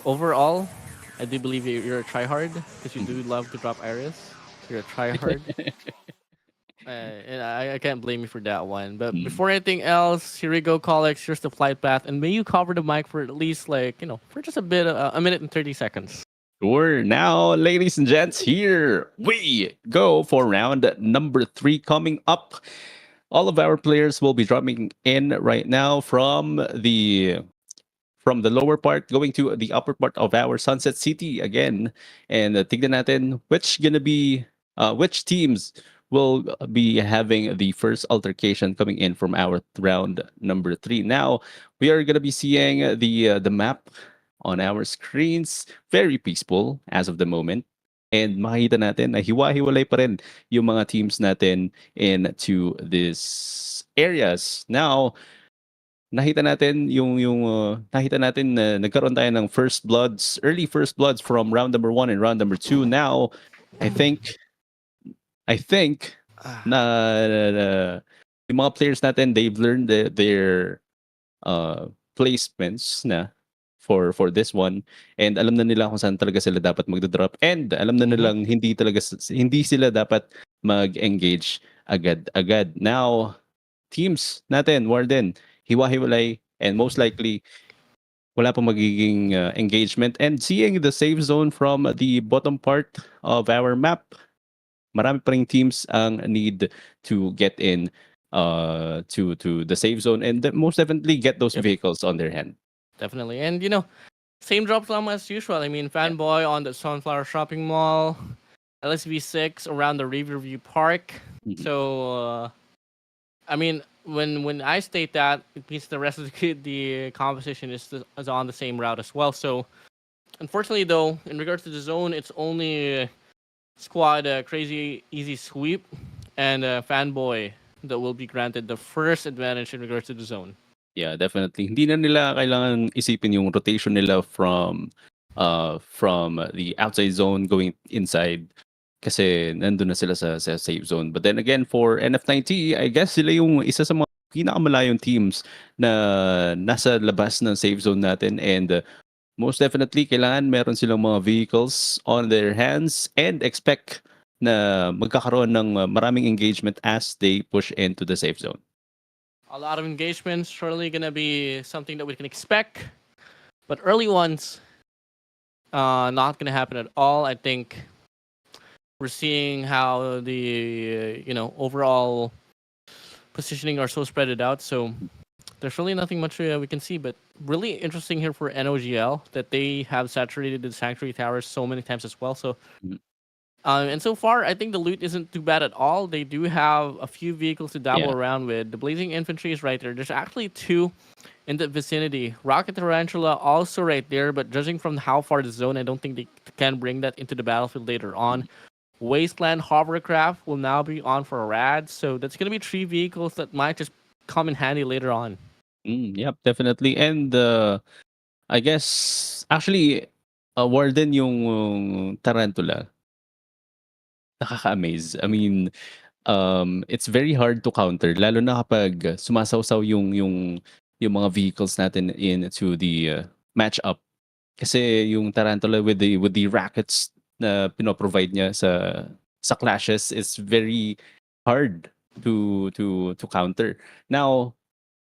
Overall, I do believe you're a tryhard because you do love to drop Iris. You're a tryhard. And I can't blame you for that one. But before anything else, here we go, Colex. Here's the flight path. And may you cover the mic for at least, like, for just a bit, a minute and 30 seconds. Sure. Now, ladies and gents, here we go for round number 3 coming up. All of our players will be dropping in right now from the lower part going to the upper part of our Sunset City again. And tignan natin which teams will be having the first altercation coming in from our round number 3. Now, we are going to be seeing the map on our screens. Very peaceful as of the moment. And makita natin na hiwa-hiwalay pa rin yung mga teams natin into these areas. Now, nakita natin nakita natin na nagkaroon tayo ng early first bloods from round number 1 and round number 2. Now, I think na yung mga players natin, they've learned their placements na for this one, and alam na nila kung saan talaga sila dapat magdo-drop, and alam na nilang hindi sila dapat mag-engage agad-agad. Now, teams natin, Warden, hiwa-hiwalay, and most likely wala pa magiging engagement. And seeing the safe zone from the bottom part of our map, marami pa ring teams ang need to get in to the safe zone and most definitely get those vehicles on their hand. Definitely. And, same drop llama as usual. I mean, Fanboy on the Sunflower Shopping Mall, LSV6 around the Riverview Park. So, I mean, when I state that, it means the rest of the composition is on the same route as well. So, unfortunately, though, in regards to the zone, it's only squad Crazy Easy Sweep and Fanboy that will be granted the first advantage in regards to the zone. Yeah, definitely. Hindi na nila kailangan isipin yung rotation nila from the outside zone going inside kasi nandun na sila sa safe zone. But then again, for NF90, I guess sila yung isa sa mga pinakamalayong teams na nasa labas ng safe zone natin, and most definitely kailangan meron silang mga vehicles on their hands and expect na magkakaroon ng maraming engagement as they push into the safe zone. A lot of engagements, surely gonna be something that we can expect, but early ones, not gonna happen at all. I think we're seeing how the overall positioning are so spread out. So there's really nothing much we can see, but really interesting here for NOGL that they have saturated the Sanctuary Towers so many times as well. So. And so far, I think the loot isn't too bad at all. They do have a few vehicles to dabble around with. The Blazing Infantry is right there. There's actually 2 in the vicinity. Rocket Tarantula also right there, but judging from how far the zone, I don't think they can bring that into the battlefield later on. Wasteland Hovercraft will now be on for a rad, so that's going to be 3 vehicles that might just come in handy later on. Yep, definitely. And I guess, actually, Warden yung Tarantula. Nakaka-amaze. I mean, it's very hard to counter, lalo na kapag sumasawsaw yung mga vehicles natin into the matchup. Kasi yung Tarantula with the rackets na pinoprovide niya sa clashes is very hard to counter. Now,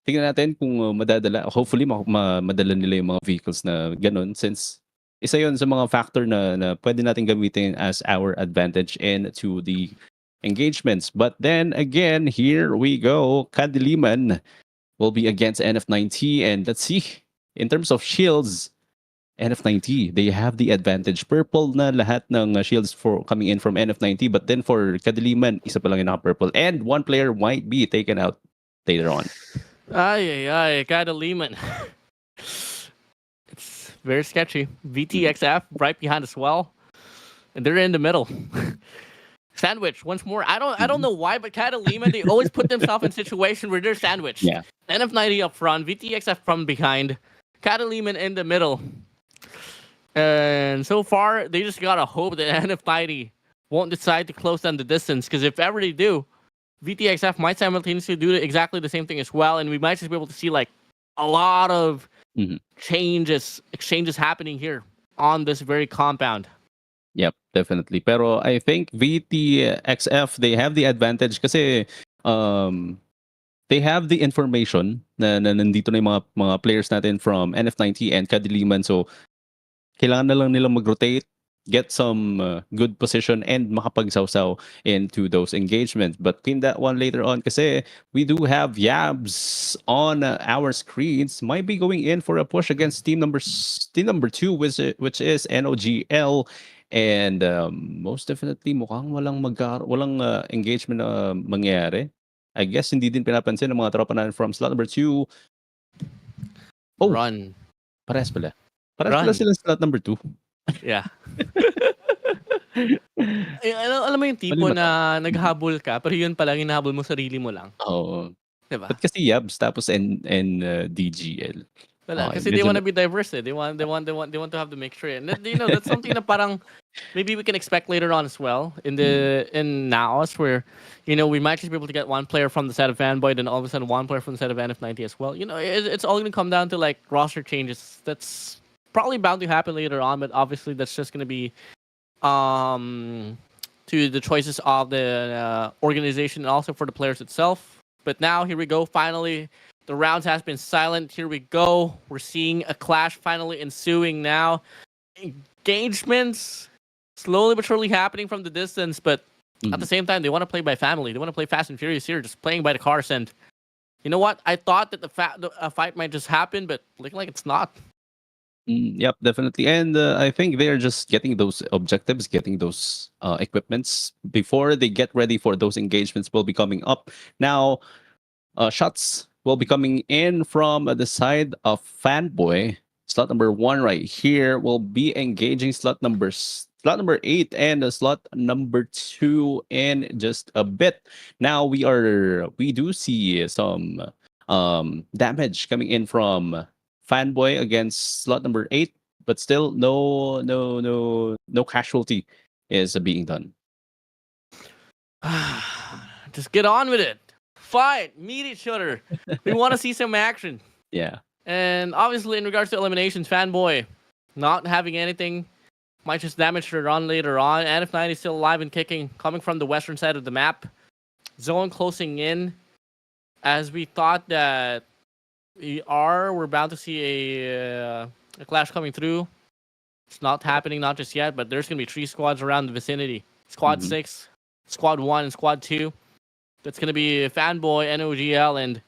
tingnan natin kung madadala. Hopefully, madala nila yung mga vehicles na ganun, since isa yun sa mga factor na pwede natin gamitin as our advantage into the engagements. But then again, here we go. Kadiliman will be against NF90, and let's see, in terms of shields NF90, they have the advantage. Purple na lahat ng shields for coming in from NF90, but then for Kadiliman, isa pa lang yung naka-purple. And one player might be taken out later on. Ay, Kada Lehman. It's very sketchy. VTXF right behind as well. And they're in the middle. Sandwich once more. I don't know why, but Kada Lehman, they always put themselves in situation where they're sandwiched. Yeah. NF90 up front, VTXF from behind, Kada Lehman in the middle. And so far, they just gotta hope that NF90 won't decide to close down the distance. Because if ever they do, VTXF might simultaneously do exactly the same thing as well, and we might just be able to see like a lot of exchanges happening here on this very compound. Yep, definitely. Pero I think VTXF, they have the advantage kasi they have the information na nandito na yung mga players natin from NF90 and Kadiliman. So, kailangan na lang nilang mag-rotate, get some good position, and makapagsawsaw into those engagements. But in that one later on, kasi we do have Yabs on our screens, might be going in for a push against team number 2, which is NOGL. And most definitely, mukhang walang engagement na mangyayari. I guess hindi din pinapansin ng mga tropa natin from slot number 2. Oh, Run. Parehas pala sila slot number 2. Yeah. Alam mo yung tipo na naghabol ka, pero yun pala, hinahabol mo sarili mo lang. Oo. Diba? But kasi Yabs tapos and DGL. Wala, kasi they want to be diverse. They want to have the mixture. And that's something na parang maybe we can expect later on as well in NAOS, where we might just be able to get one player from the side of Fanboy, then all of a sudden one player from the side of NF90 as well. It's all going to come down to like roster changes. That's probably bound to happen later on, but obviously that's just going to be to the choices of the organization and also for the players itself. But now here we go. Finally, the rounds has been silent. Here we go. We're seeing a clash finally ensuing now. Engagements slowly but surely happening from the distance, but at the same time, they want to play by family. They want to play Fast and Furious here, just playing by the cars. And you know what? I thought that the fight might just happen, but looking like it's not. Yep, definitely. And I think they're just getting those objectives, getting those equipments before they get ready for those engagements will be coming up. Now, shots will be coming in from the side of Fanboy. Slot number 1 right here will be engaging slot number 8 and slot number 2 in just a bit. Now we do see some damage coming in from Fanboy against slot number 8, but still no casualty is being done. Just get on with it. Fight, meet each other. We want to see some action. Yeah. And obviously, in regards to eliminations, Fanboy not having anything might just damage their run later on. NF90 is still alive and kicking, coming from the western side of the map. Zone closing in. As we thought that we're bound to see a clash coming through. It's not happening, not just yet, but there's going to be 3 squads around the vicinity. Squad 6, Squad 1, and Squad 2. That's going to be Fanboy, NOGL, and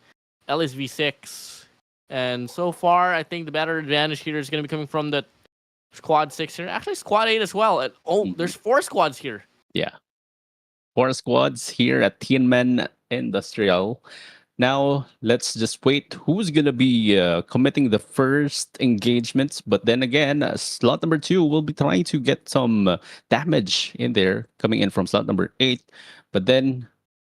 LSV6. And so far, I think the better advantage here is going to be coming from the Squad 6 here. Actually, Squad 8 as well. And, there's 4 squads here. Yeah. 4 squads here at Tianmen Industrial. Now, let's just wait who's going to be committing the first engagements. But then again, slot number 2 will be trying to get some damage in there, coming in from slot number 8. But then,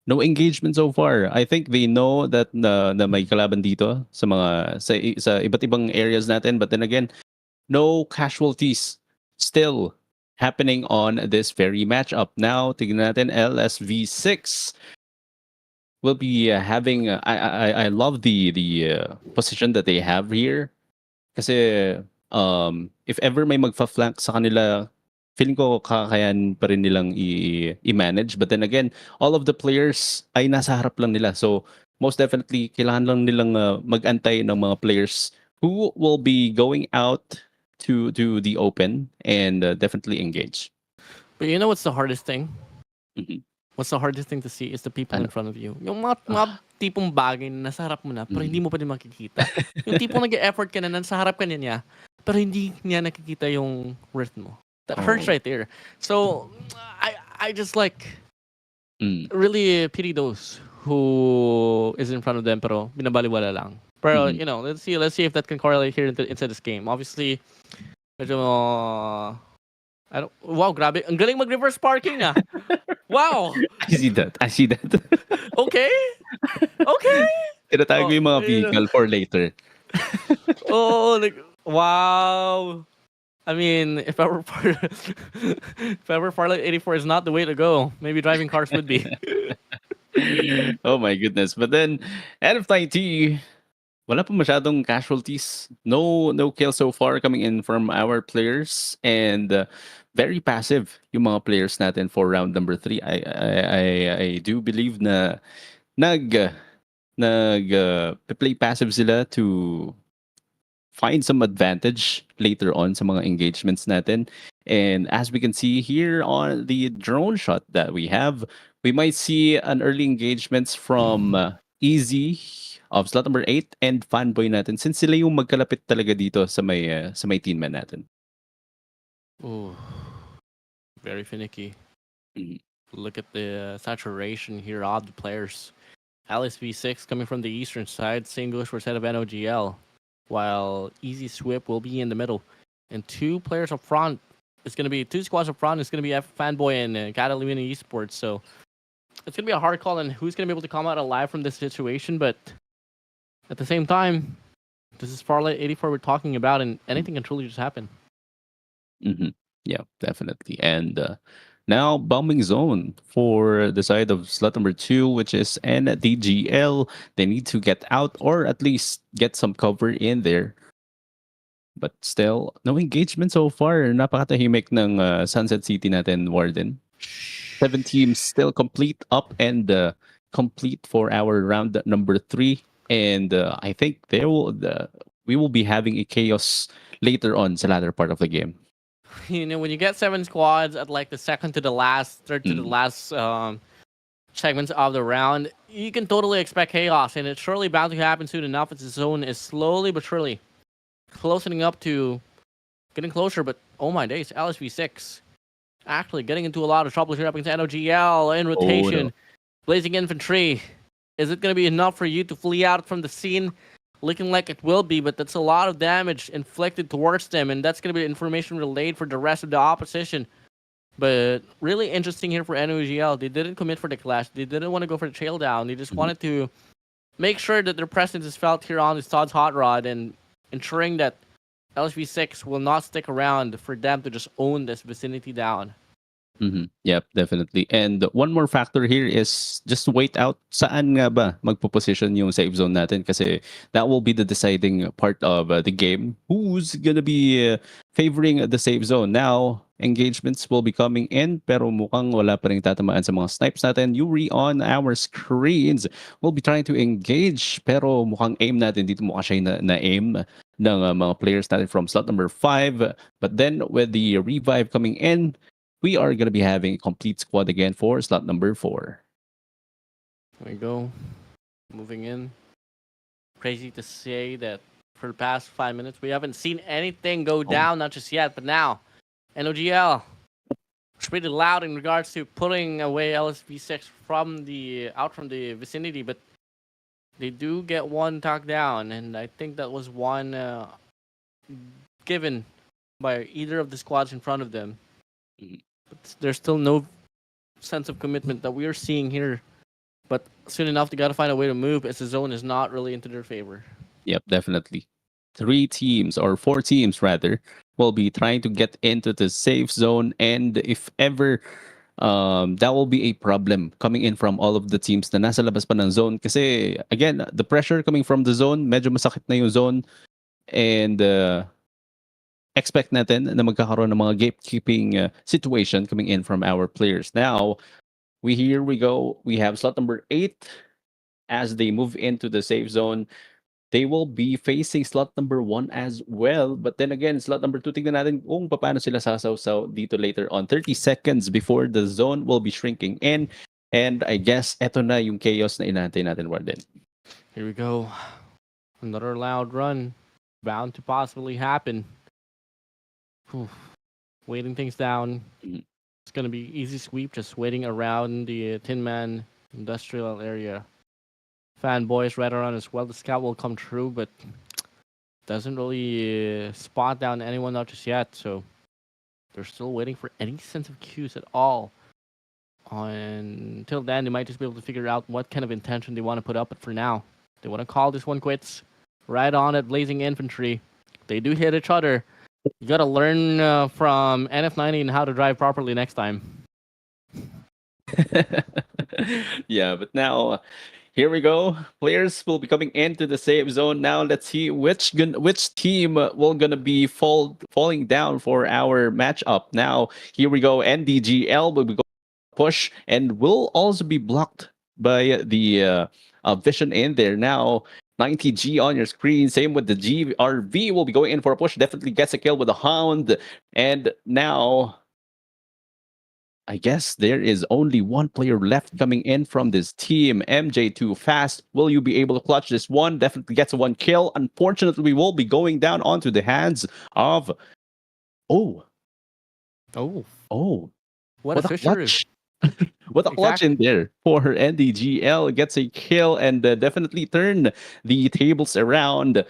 no engagement so far. I think they know that na may kalaban dito sa iba't ibang areas natin. But then again, no casualties still happening on this very matchup. Now, tignan natin, LSV6 will be having. I love the position that they have here. Kasi if ever may magfa-flank sa kanila, feeling ko kakayahan pa rin nilang i-manage. But then again, all of the players ay nasa harap lang nila. So, most definitely, kailangan lang nilang mag-antay ng mga players who will be going out to the open and definitely engage. But you know what's the hardest thing? Mhm. What's the hardest thing to see is the people in front of you. Yung mga tipong bagay na nasa harap mo na, pero hindi mo pa din makikita. Yung tipong nag-effort ka na nasa harap ka niya, pero hindi niya nakikita yung worth mo. That hurts right there. So I just like really pity those who is in front of them pero binabaliwala lang. Pero you know, let's see if that can correlate here inside this game. Obviously, medyo I don't, wow, grabe. Ang galing mag-reverse parking ah. Wow. I see that. Okay. Okay. Tinatago yung mga you know. vehicle for later. Oh, like wow. I mean, if ever Farlight 84 is not the way to go, maybe driving cars would be. Oh my goodness. But then, NF90, wala pa masyadong casualties. No kills so far coming in from our players. And very passive yung mga players natin for round number 3. I do believe na play passive sila to find some advantage later on sa mga engagements natin. And as we can see here on the drone shot that we have, we might see an early engagements from Easy of slot number 8 and Fanboy natin since sila yung magkalapit talaga dito sa may team man natin. Ooh, very finicky. Mhm. Look at the saturation here of the players. LSV6 coming from the eastern side, same goes for set of NOGL, while Easy Swip will be in the middle. And two players up front, it's going to be two squads up front, it's going to be Fanboy and Catalina Esports, so it's going to be a hard call on who's going to be able to come out alive from this situation, but at the same time, this is Farlight 84 we're talking about, and anything can truly just happen. Yeah, definitely. And now bombing zone for the side of slot number 2, which is NDGL. They need to get out or at least get some cover in there. But still, no engagement so far. Napakatahimik ng Sunset City natin, Warden. 7 teams still complete up and complete for our round number 3. And I think we will be having a chaos later on sa latter part of the game. You know, when you get 7 squads at like the second to the last, third to the last segments of the round, you can totally expect chaos, and it's surely bound to happen soon enough as the zone is slowly but surely closing up to getting closer. But oh my days, LSV6 actually getting into a lot of trouble here up against NOGL in rotation. no. Blazing infantry. Is it going to be enough for you to flee out from the scene? Looking like it will be, but that's a lot of damage inflicted towards them, and that's going to be information relayed for the rest of the opposition. But really interesting here for NOGL. They didn't commit for the clash. They didn't want to go for the trail down. They just wanted to make sure that their presence is felt here on the Stod's Hot Rod and ensuring that LSV6 will not stick around for them to just own this vicinity down. Yep, definitely. And one more factor here is just wait out saan nga ba magpo-position yung safe zone natin kasi that will be the deciding part of the game. Who's gonna be favoring the safe zone? Now, engagements will be coming in pero mukhang wala pa rin tatamaan sa mga snipes natin. Yuri on our screens will be trying to engage pero mukhang aim natin dito mukha siya na aim ng mga players natin from slot number 5. But then with the revive coming in, we are going to be having a complete squad again for slot number 4. There we go. Moving in. Crazy to say that for the past 5 minutes, we haven't seen anything go down, not just yet, but now. NOGL. It's pretty loud in regards to putting away LSV6 out from the vicinity, but they do get one talk down, and I think that was one given by either of the squads in front of them. But there's still no sense of commitment that we are seeing here. But soon enough, they got to find a way to move as the zone is not really into their favor. Yep, definitely. 3 teams or 4 teams rather will be trying to get into the safe zone, and if ever that will be a problem coming in from all of the teams na nasa labas pa ng zone kasi again, the pressure coming from the zone, medyo masakit na yung zone, and expect natin na magkakaroon ng mga gatekeeping situation coming in from our players. Now, here we go. We have slot number 8 as they move into the safe zone. They will be facing slot number 1 as well. But then again, slot number 2, tignan natin kung paano sila sasawsaw dito later on. 30 seconds before the zone will be shrinking in. And I guess eto na yung chaos na inaantay natin, Warden. Here we go. Another loud run. Bound to possibly happen. Oof. Waiting things down. Mhm. It's gonna be easy sweep, just waiting around the Tin Man industrial area. Fanboys right around as well. The scout will come through, but doesn't really spot down anyone out just yet. So they're still waiting for any sense of cues at all. Until then, they might just be able to figure out what kind of intention they want to put up. But for now, they want to call this one quits. Right on at Blazing Infantry. They do hit each other. You gotta learn from NF90 and how to drive properly next time. Yeah, but now here we go. Players will be coming into the safe zone now. Let's see which team will gonna be falling down for our matchup. Now here we go. NDGL will be going push and will also be blocked by the vision in there. Now 90G on your screen. Same with the GRV will be going in for a push. Definitely gets a kill with the Hound. And now I guess there is only one player left coming in from this team. MJ2 Fast. Will you be able to clutch this one? Definitely gets a one kill. Unfortunately, we will be going down onto the hands of. Oh, Oh, what a what a fisher! clutch. What a clutch in there for NDGL. Gets a kill and definitely turn the tables around.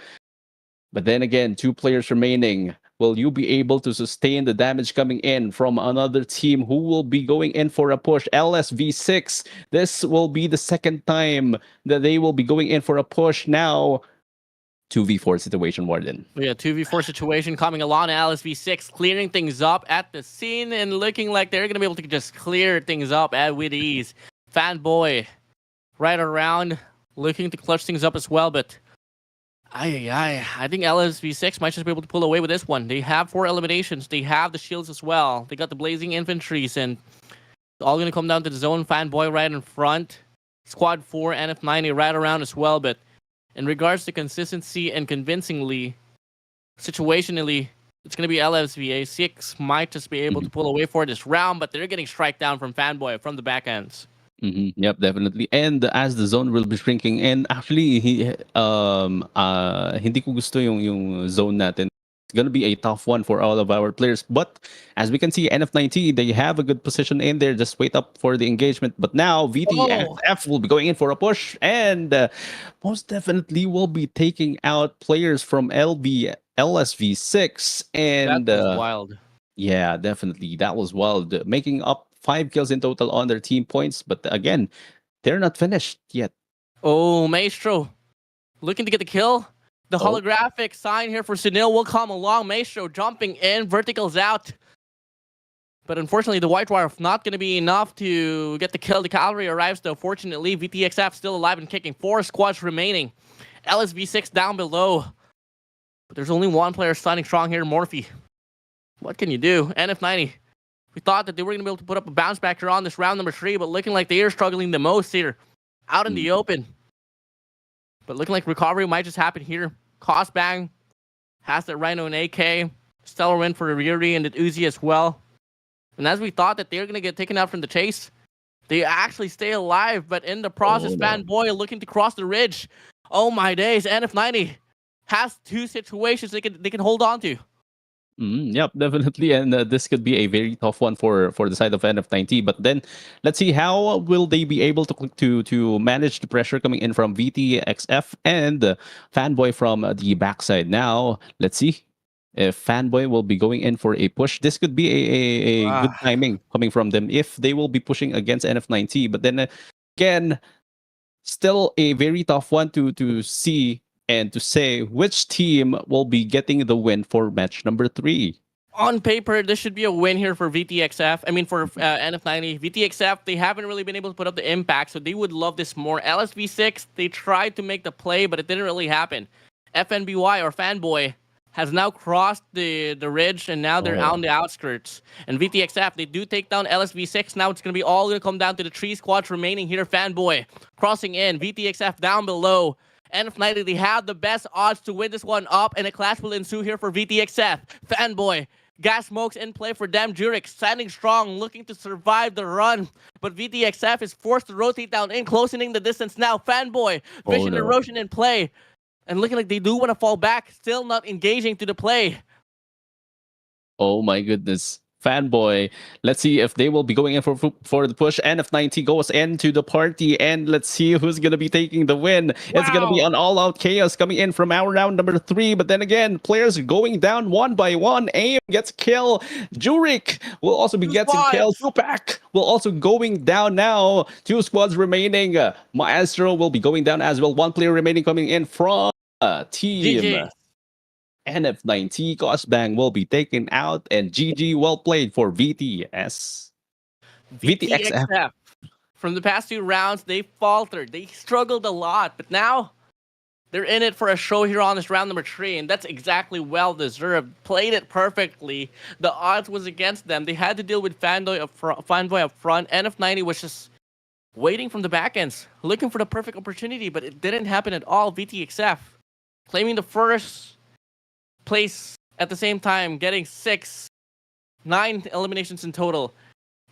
But then again, 2 players remaining. Will you be able to sustain the damage coming in from another team who will be going in for a push? LSV6. This will be the second time that they will be going in for a push. Now, 2v4 situation, Warden. Yeah, 2v4 situation coming along. LSV6 clearing things up at the scene and looking like they're going to be able to just clear things up with ease. Fanboy right around looking to clutch things up as well, but I think LSV6 might just be able to pull away with this one. They have 4 eliminations. They have the shields as well. They got the blazing infantries, and it's all going to come down to the zone. Fanboy right in front. Squad 4, NF90 right around as well, but in regards to consistency and convincingly, situationally, it's going to be LSVA6 might just be able to pull away for this round, but they're getting strike down from Fanboy from the back ends. Yep, definitely. And as the zone will be shrinking, and actually, hindi ko gusto yung zone natin. It's gonna be a tough one for all of our players. But as we can see, NF90, they have a good position in there. Just wait up for the engagement. But now VTFF will be going in for a push, and most definitely will be taking out players from LSV6. And That was wild. yeah, definitely. That was wild. Making up 5 kills in total on their team points. But again, they're not finished yet. Oh, Maestro looking to get the kill. The holographic sign here for Sunil will come along. Maestro jumping in, verticals out. But unfortunately, the white wire not going to be enough to get the kill. The cavalry arrives, though. Fortunately, VTXF still alive and kicking. 4 squads remaining. LSV6 down below. But there's only one player standing strong here, Morphe. What can you do? NF90. We thought that they were going to be able to put up a bounce back here on this round number 3, but looking like they are struggling the most here. Out in the open. But looking like recovery might just happen here. Cosbang has the Rhino and AK. Stellar win for Ryuri and the Uzi as well. And as we thought that they were going to get taken out from the chase, they actually stay alive. But in the process, Fanboy looking to cross the ridge. Oh my days, NF90 has 2 situations they can hold on to. Yep, definitely, and this could be a very tough one for the side of NF90. But then, let's see how will they be able to manage the pressure coming in from VTXF and Fanboy from the backside. Now, let's see if Fanboy will be going in for a push. This could be a good timing coming from them if they will be pushing against NF90. But then again, still a very tough one to see and to say which team will be getting the win for match number 3. On paper, this should be a win here for VTXF. I mean, for NF90. VTXF, they haven't really been able to put up the impact, so they would love this more. LSV6, they tried to make the play, but it didn't really happen. FNBY or Fanboy has now crossed the ridge, and now they're out on the outskirts. And VTXF, they do take down LSV6. Now it's going to be all going to come down to the 3 squads remaining here. Fanboy crossing in. VTXF down below. NF90, they have the best odds to win this one up, and a clash will ensue here for VTXF. Fanboy, gas smokes in play for them. Jurek standing strong, looking to survive the run. But VTXF is forced to rotate down in, closing the distance now. Fanboy, vision erosion in play. And looking like they do want to fall back, still not engaging to the play. Oh my goodness. Fanboy. Let's see if they will be going in for the push. NF90 goes into the party, and let's see who's going to be taking the win. It's going to be Wow. an all-out chaos coming in from our round number 3. But then again, players going down one by one. Aim gets kill. Jurik will also be Two getting squads. killed. Tupac will also going down now. 2 squads remaining. Maestro will be going down as well. 1 player remaining coming in from team. GG. NF90 Cosbang will be taken out, and GG well played for VTS. VTXF. VTXF. From the past 2 rounds, they faltered. They struggled a lot, but now they're in it for a show here on this round number 3, and that's exactly well deserved. Played it perfectly. The odds was against them. They had to deal with Fanboy up front. NF90 was just waiting from the back ends, looking for the perfect opportunity, but it didn't happen at all. VTXF claiming the first place at the same time, getting 9 eliminations in total.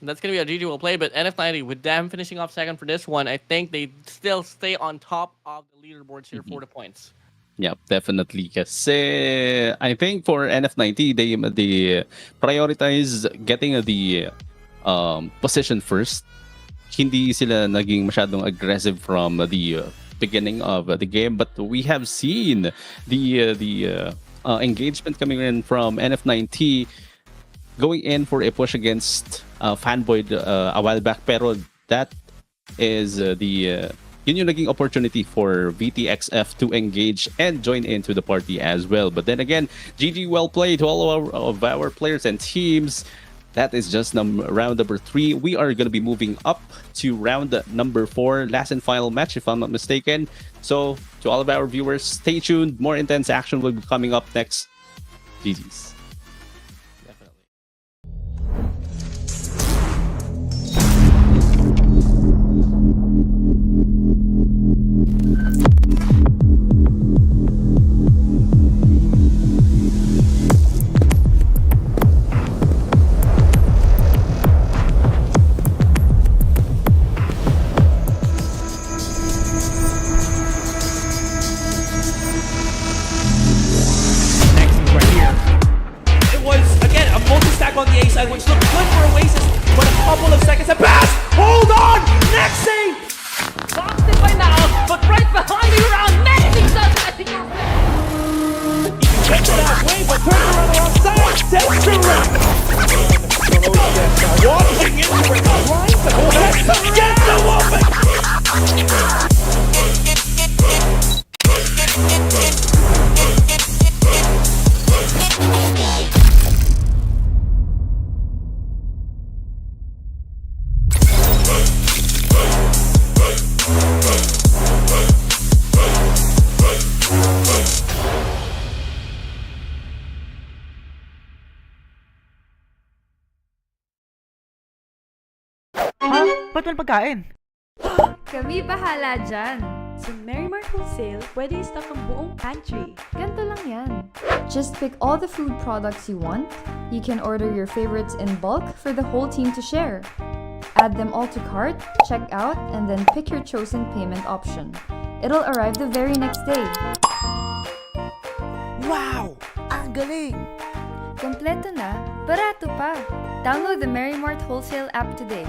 That's going to be a GG well play, but NF90 with them finishing off second for this one, I think they still stay on top of the leaderboards here for the points. Yeah, definitely. Kasi I think for NF90, they prioritize getting the position first. Hindi sila naging masyadong aggressive from the beginning of the game, but we have seen the engagement coming in from NF90 going in for a push against Fanboy a while back, pero that is yun yung naging opportunity for VTXF to engage and join into the party as well. But then again, GG well played to all of our players and teams. That is just round number 3. We are going to be moving up to round number 4, last and final match, if I'm not mistaken. So, to all of our viewers, stay tuned. More intense action will be coming up next. GG's. Definitely. Next is right here. It was, again, a multi-stack on the A side, which looked good for Oasis, but a couple of seconds have passed. Hold on! Next save! Boxed it by NAOS, but right behind the round, amazing stuff at your Went that way, but turned around the wrong side. Sets direct. Walking into it, trying to hold it. Get the woman! Ha? Ba't walang pagkain? Kami bahala dyan. Sa Merrimart Wholesale, pwede stock ang buong pantry. Ganto lang yan. Just pick all the food products you want. You can order your favorites in bulk for the whole team to share. Add them all to cart, check out, and then pick your chosen payment option. It'll arrive the very next day. Wow! Ang galing! Kompleto na, barato pa. Download the Merrimart Wholesale app today.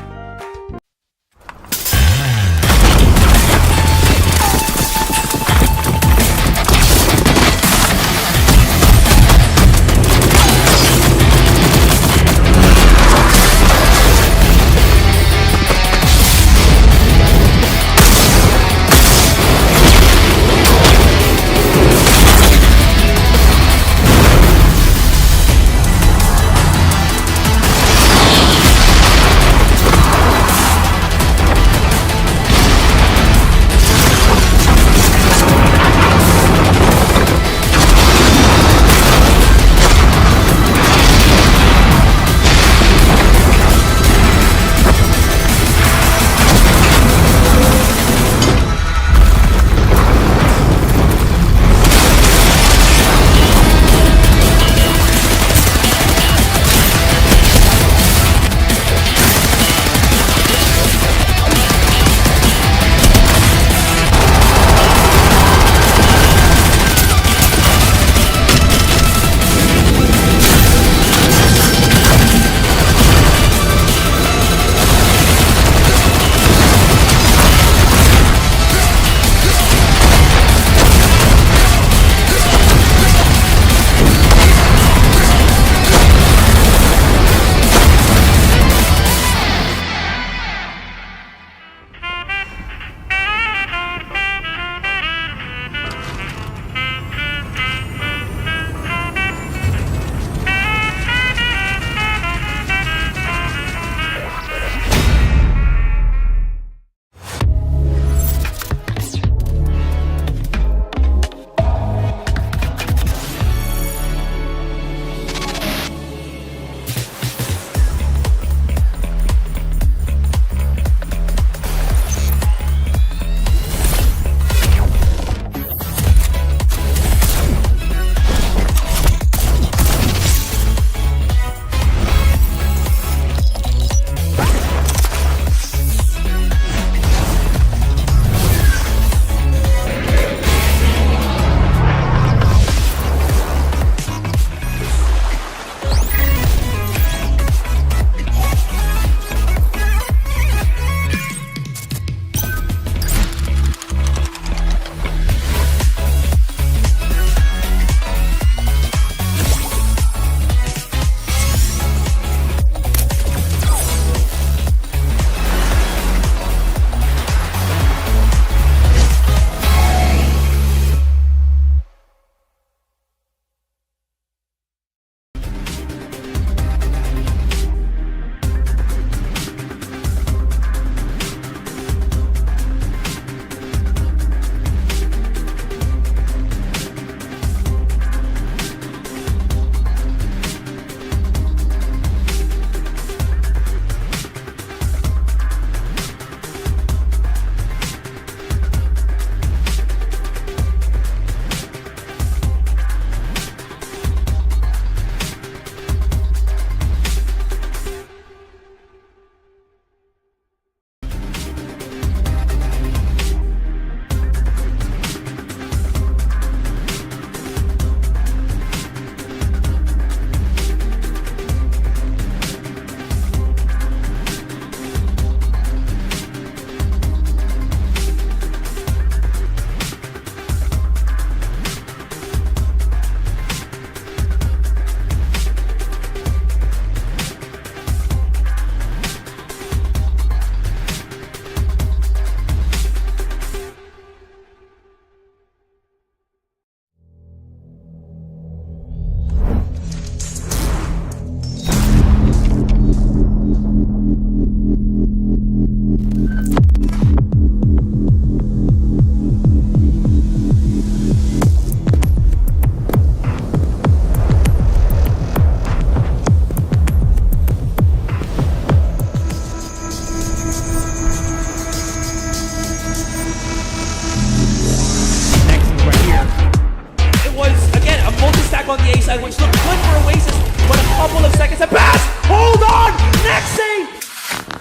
couple of seconds. A pass! Hold on! Next save!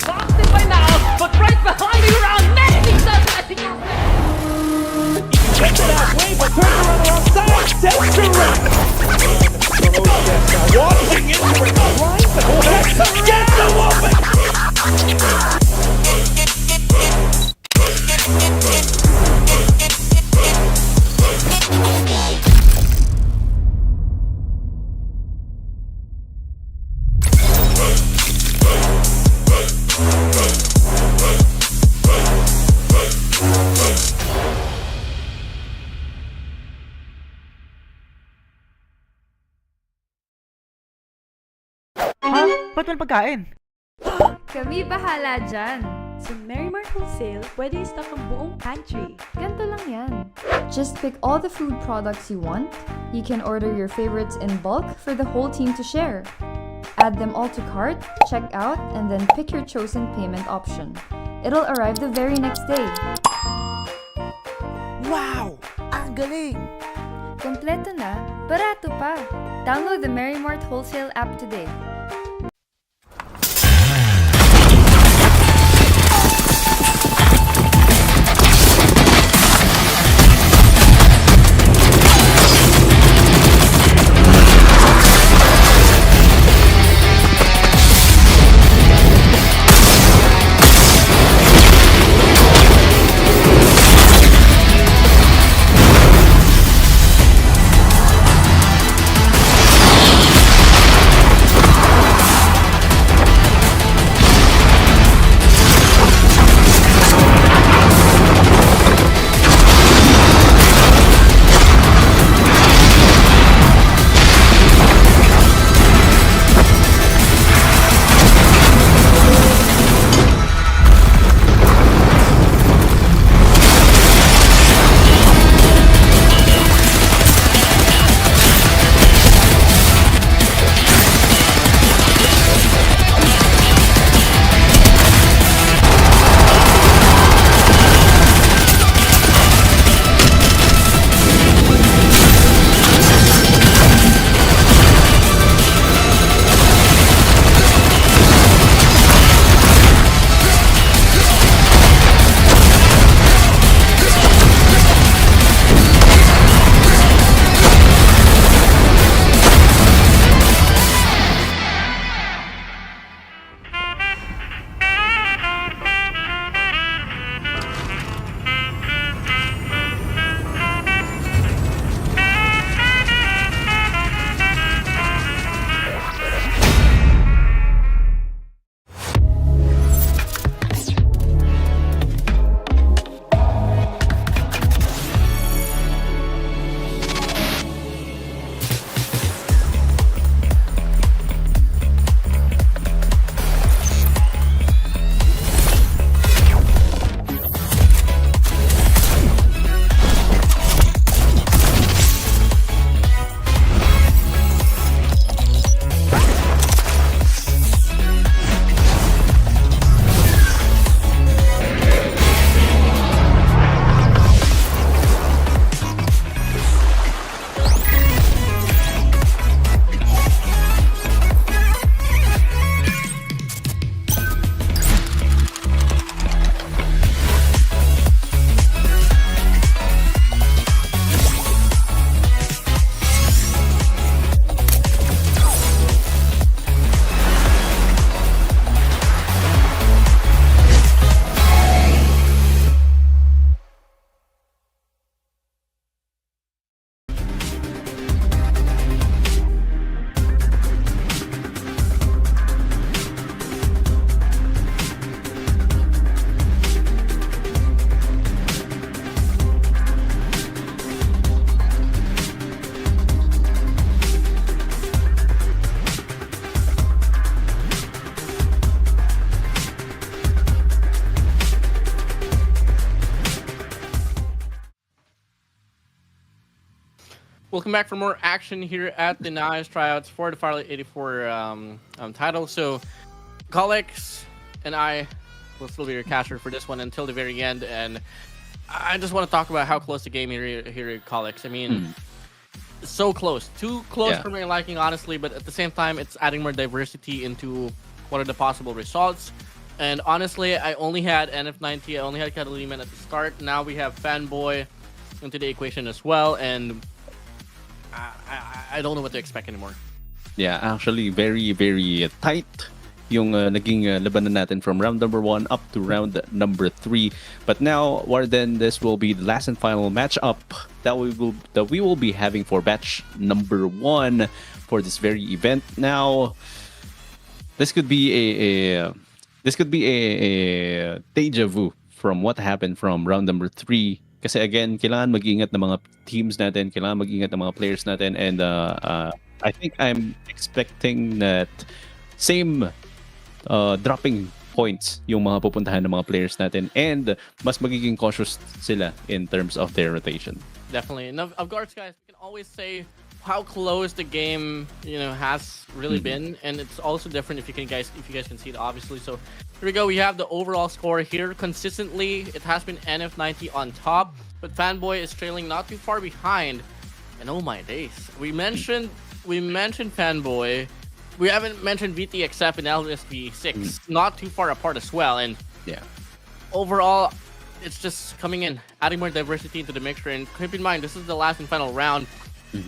Busted by NAOS, but right behind the ground, Messi does it. I think Gets it halfway, but turns around alongside. Sets to right. Now walking into it. Right, but gets the whooping! Ha? Ba't walang pagkain? Kami bahala dyan. Sa Merrimart Wholesale, pwede i-stock ang buong pantry. Ganto lang yan. Just pick all the food products you want. You can order your favorites in bulk for the whole team to share. Add them all to cart, check out, and then pick your chosen payment option. It'll arrive the very next day. Wow! Ang galing! Kompleto na, barato pa. Download the Merrimart Wholesale app today. Welcome back for more action here at the NAOS tryouts for the Farlight 84 title. So, Colex and I will still be your caster for this one until the very end. And I just want to talk about how close the game here at Colex. I mean, so close. Too close Yeah. for my liking, honestly, but at the same time, it's adding more diversity into what are the possible results. And honestly, I only had NF90, I only had Catalina at the start. Now we have Fanboy into the equation as well, and I don't know what to expect anymore. Yeah, actually, very, very tight yung naging labanan natin from round number 1 up to round number 3. But now, Warden, this will be the last and final matchup that we will be having for batch number 1 for this very event. Now, this could be a deja vu from what happened from round number 3. Kasi again, kailangan mag-ingat ng mga teams natin, kailangan mag-ingat ng mga players natin, and I think I'm expecting that same dropping points yung mga pupuntahan ng mga players natin, and mas magiging cautious sila in terms of their rotation. Definitely. And of course, guys, we can always say how close the game, has really been, and it's also different if you guys can see it, obviously. So here we go. We have the overall score here. Consistently, it has been NF90 on top, but Fanboy is trailing not too far behind. And oh my days, we mentioned Fanboy. We haven't mentioned VTXF and LSV6, not too far apart as well. And Yeah. overall, it's just coming in, adding more diversity into the mixture. And keep in mind, this is the last and final round.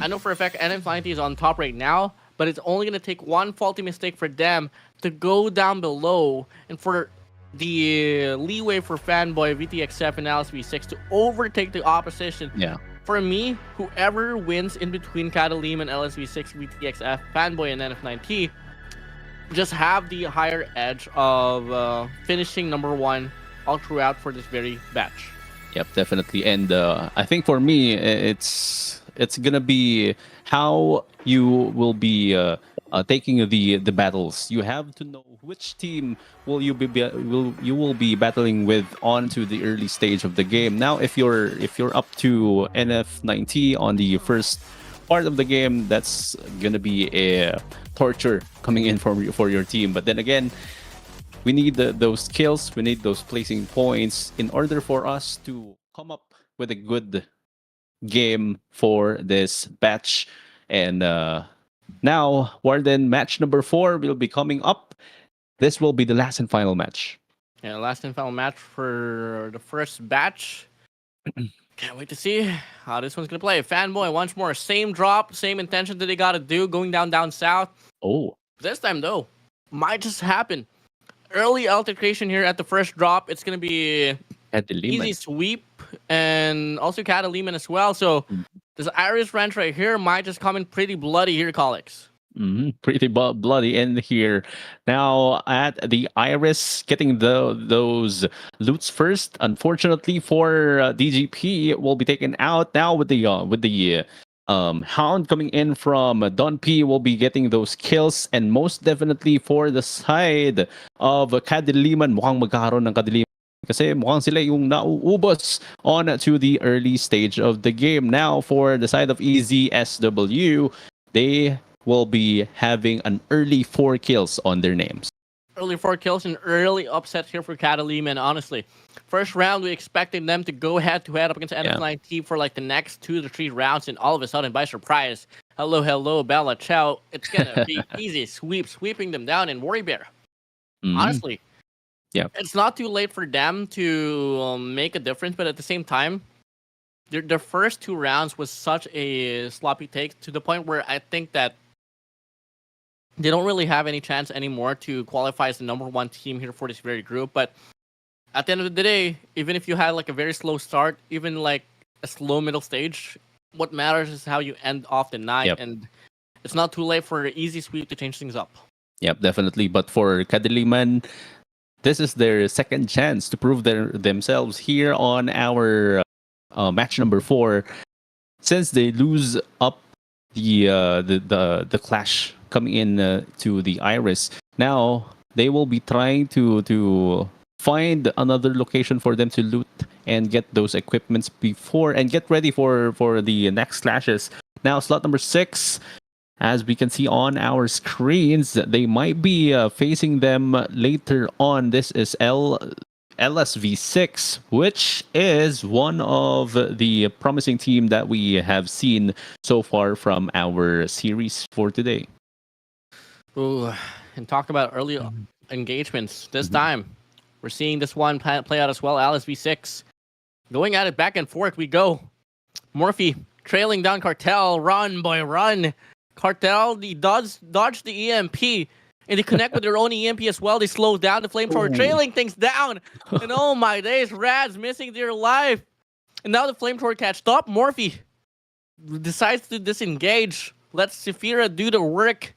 I know for a fact NF90 is on top right now, but it's only going to take one faulty mistake for them to go down below, and for the leeway for Fanboy, VTXF, and LSV6 to overtake the opposition. Yeah. For me, whoever wins in between Catalina and LSV6, VTXF, Fanboy, and NF90 just have the higher edge of finishing number 1 all throughout for this very batch. Yep, definitely. And I think for me, it's gonna be how you will be taking the battles. You have to know which team will you be battling with on to the early stage of the game. Now, if you're up to NF90 on the first part of the game, that's gonna be a torture coming in for your team. But then again, we need those kills, we need those placing points in order for us to come up with a good game for this batch. And now, Warden, match number 4 will be coming up. This will be the last and final match. Yeah, last and final match for the first batch. Can't wait to see how this one's gonna play. Fanboy once more, same drop, same intention that they gotta do, going down south. Oh, This time though, might just happen. Early altercation here at the first drop. It's gonna be easy sweep, and also Catalina as well. So this Iris Ranch right here might just come in pretty bloody here, colleagues. Pretty bloody in here. Now at the Iris, getting those loots first. Unfortunately for DGP, it will be taken out now with the Hound coming in from Don P. Will be getting those kills, and most definitely for the side of Kadiliman, mukhang magkakaroon ng Kadiliman kasi mukhang sila yung nauubos on to the early stage of the game. Now for the side of EZSW, they will be having an early 4 kills on their names. Early 4 kills and early upset here for Catalina. And honestly, first round we expected them to go head to head up against NF90 for like the next 2 to 3 rounds, and all of a sudden, by surprise, hello, Bella Chow, it's gonna be easy sweeping them down in Worry Bear. Honestly, yeah, it's not too late for them to make a difference, but at the same time, their first 2 rounds was such a sloppy take to the point where I think that they don't really have any chance anymore to qualify as the number 1 team here for this very group. But at the end of the day, even if you had like a very slow start, even like a slow middle stage, what matters is how you end off the night. And it's not too late for an easy sweep to change things up. Yep, definitely. But for Kadiliman, this is their second chance to prove themselves here on our match number 4. Since they lose up the clash coming in to the Iris, now they will be trying to find another location for them to loot and get those equipments before and get ready for the next clashes. Now slot number 6, as we can see on our screens, they might be facing them later on. This is LSV6, which is one of the promising team that we have seen so far from our series for today. Ooh, and talk about early engagements. This time, we're seeing this one play out as well. LSV6 going at it back and forth. We go. Morphe trailing down Cartel. Run, boy, run. Cartel, he dodge the EMP. And they connect with their own EMP as well. They slow down the flamethrower, trailing things down. And oh my days, Rad's missing their life. And now the flamethrower catched up. Morphe decides to disengage. Lets Sephira do the work.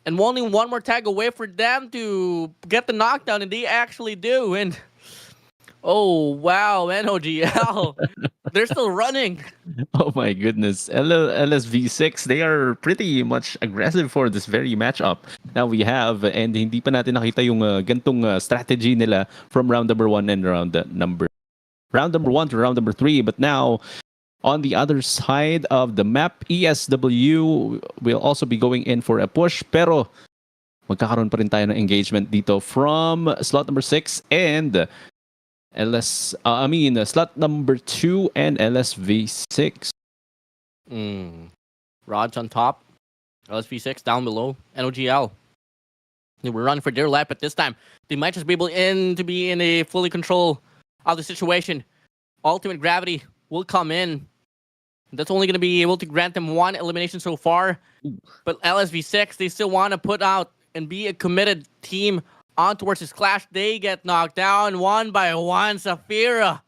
And only one more tag away for them to get the knockdown. And they actually do. And oh, wow, NOGL. They're still running. Oh my goodness. LSV6, they are pretty much aggressive for this very matchup. Now we have, and hindi pa natin nakita yung gantong strategy nila from round number 1 and round number 1 to round number 3. But now, on the other side of the map, ESW will also be going in for a push. Pero magkakaroon pa rin tayo ng engagement dito from slot number 6 and slot number 2 and LSV6. Rods on top. LSV6 down below. NOGL. They were running for dear life, but this time they might just be able to be in a fully control of the situation. Ultimate Gravity will come in. That's only going to be able to grant them one elimination so far. But LSV6, they still want to put out and be a committed team on towards this clash. They get knocked down one by one. Sephira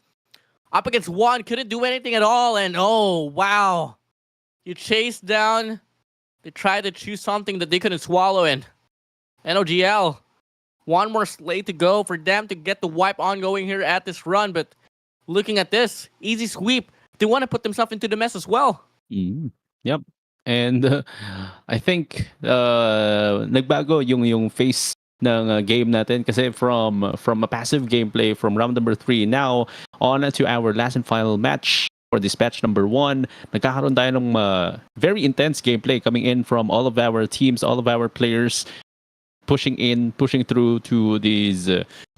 up against one, couldn't do anything at all. And oh, wow. You chase down. They tried to choose something that they couldn't swallow in. NOGL. One more slate to go for them to get the wipe ongoing here at this run. But looking at this, easy sweep. They want to put themselves into the mess as well. Yep. And I think nagbago yung face ng game natin kasi from a passive gameplay from round number 3 now on to our last and final match for this patch number 1. Nagkakaroon tayo ng very intense gameplay coming in from all of our teams, all of our players pushing through to these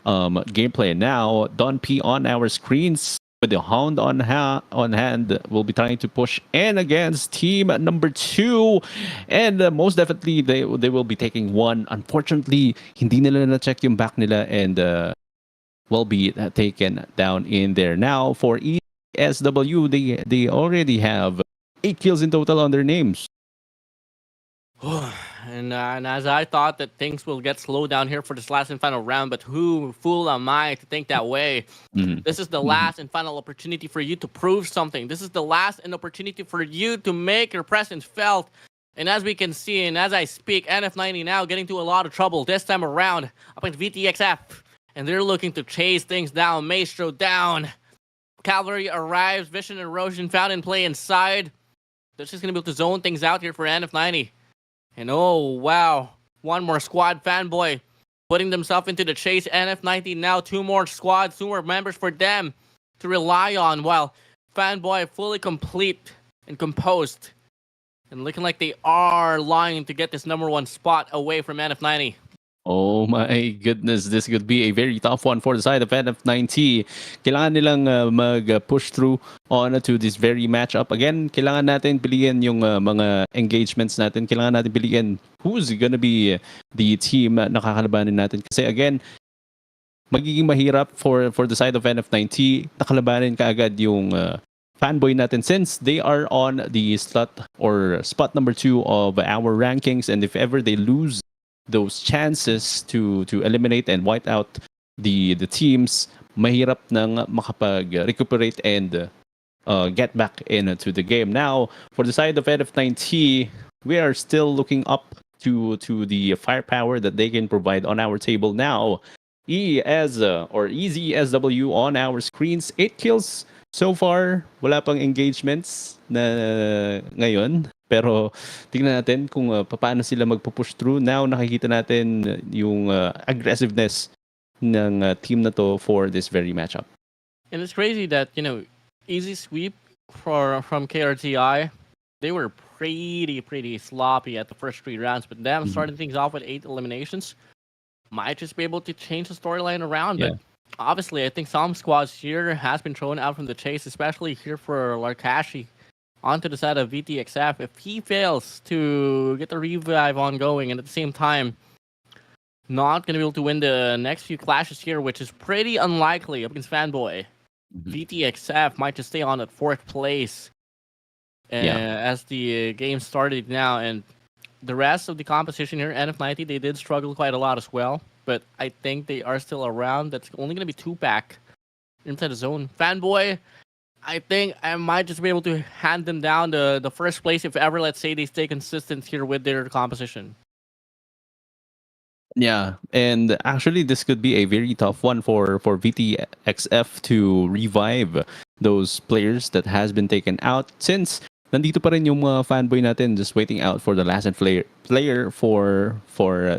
gameplay. Now, Don P on our screens with the Hound on hand will be trying to push in against team number 2, and most definitely they will be taking one. Unfortunately, hindi nila na-check yung back nila and will be taken down in there. Now for ESW, they already have 8 kills in total on their names. And as I thought that things will get slowed down here for this last and final round, but who fool am I to think that way? This is the last and final opportunity for you to prove something. This is the last and opportunity for you to make your presence felt. And as we can see, and as I speak, NF90 now getting into a lot of trouble this time around up against VTXF. And they're looking to chase things down. Maestro down. Cavalry arrives. Vision Erosion found in play inside. They're just going to be able to zone things out here for NF90. And oh, wow. One more squad. Fanboy putting themselves into the chase. NF90 now 2 more squads, 2 more members for them to rely on. While Fanboy fully complete and composed. And looking like they are lying to get this number 1 spot away from NF90. Oh my goodness, this could be a very tough one for the side of NF90. Kailangan nilang mag-push through on to this very matchup. Again, kailangan natin piliin yung mga engagements natin. Kailangan natin piliin who's gonna be the team na kakalabanin natin. Kasi again, magiging mahirap for the side of NF90. Nakalabanin kaagad yung Fanboy natin since they are on the slot or spot number 2 of our rankings. And if ever they lose those chances to eliminate and wipe out the teams, mahirap nang makapag-recuperate and get back into the game. Now, for the side of NF90, we are still looking up to the firepower that they can provide on our table now. EZSW on our screens, 8 kills so far. Wala pang engagements na ngayon. Pero tingnan natin kung paano sila magpo-push through. Now nakikita natin yung aggressiveness ng team na to for this very matchup. And it's crazy that, easy sweep from KRTI. They were pretty sloppy at the first 3 rounds, but them starting things off with 8 eliminations might just be able to change the storyline around. Yeah. But Obviously, I think some squads here has been thrown out from the chase, especially here for Larkashi onto the side of VTXF. If he fails to get the revive ongoing and at the same time not going to be able to win the next few clashes here, which is pretty unlikely up against Fanboy, VTXF might just stay on at 4th place as the game started now. And the rest of the competition here, NF90, they did struggle quite a lot as well. But I think they are still around. That's only going to be 2-pack inside the zone. Fanboy, I think I might just be able to hand them down the first place if ever, let's say, they stay consistent here with their composition. Yeah, and actually, this could be a very tough one for VTXF to revive those players that has been taken out, since nandito pa rin yung mga fanboy natin just waiting out for the last player for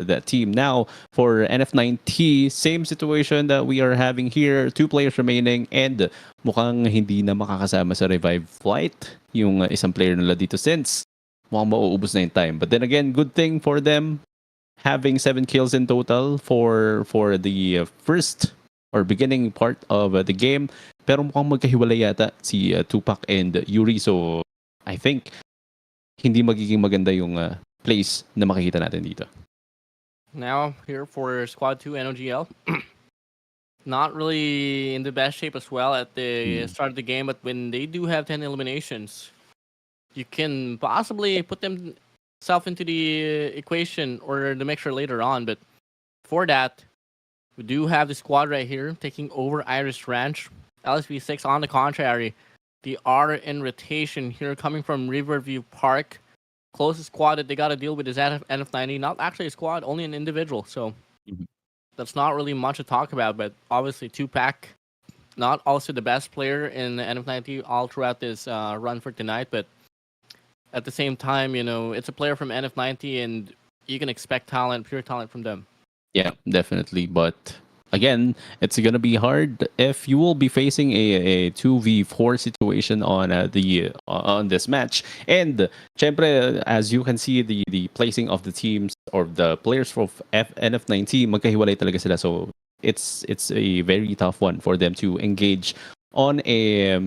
that team. Now, for NF90, same situation that we are having here. 2 players remaining and mukhang hindi na makakasama sa revive flight yung isang player nila dito, since mukhang mauubos na yung time. But then again, good thing for them having 7 kills in total for the first or beginning part of the game. Pero mukhang magkahiwalay yata si Tupac and Yuri. So I think hindi magiging maganda yung place na makikita natin dito. Now, here for Squad 2 NOGL. Not really in the best shape as well at the start of the game, but when they do have 10 eliminations, you can possibly put themselves into the equation or the mixture later on. But for that, we do have the squad right here taking over Iris Ranch. LSV6, on the contrary, they are in rotation here coming from Riverview Park. Closest squad that they got to deal with is NF90. Not actually a squad, only an individual. So that's not really much to talk about. But obviously, 2-pack, not also the best player in the NF90 all throughout this run for tonight. But at the same time, you know, it's a player from NF90 and you can expect talent, pure talent from them. Yeah, definitely. But again, it's gonna be hard if you will be facing a 2v4 situation on on this match. And syempre, as you can see, the placing of the teams or the players from NF90, magkahiwalay talaga sila. So it's a very tough one for them to engage on a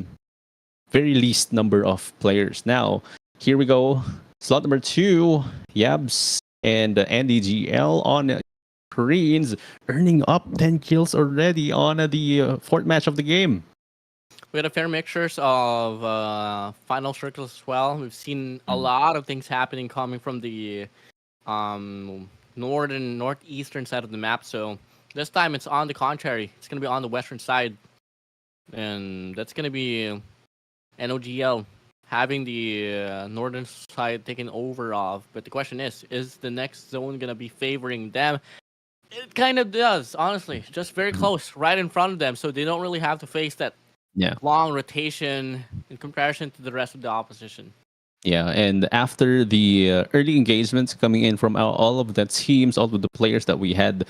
very least number of players. Now, here we go. Slot number 2, Yabs and NDGL on Koreans, earning up 10 kills already on the 4th match of the game. We had a fair mixtures of final circles as well. We've seen a lot of things happening coming from the northeastern side of the map. So this time it's on the contrary. It's going to be on the western side. And that's going to be NOGL having the northern side taken over of. But the question is the next zone going to be favoring them? It kind of does, honestly. Just very close, right in front of them. So they don't really have to face that long rotation in comparison to the rest of the opposition. Yeah, and after the early engagements coming in from all of the teams, all of the players that we had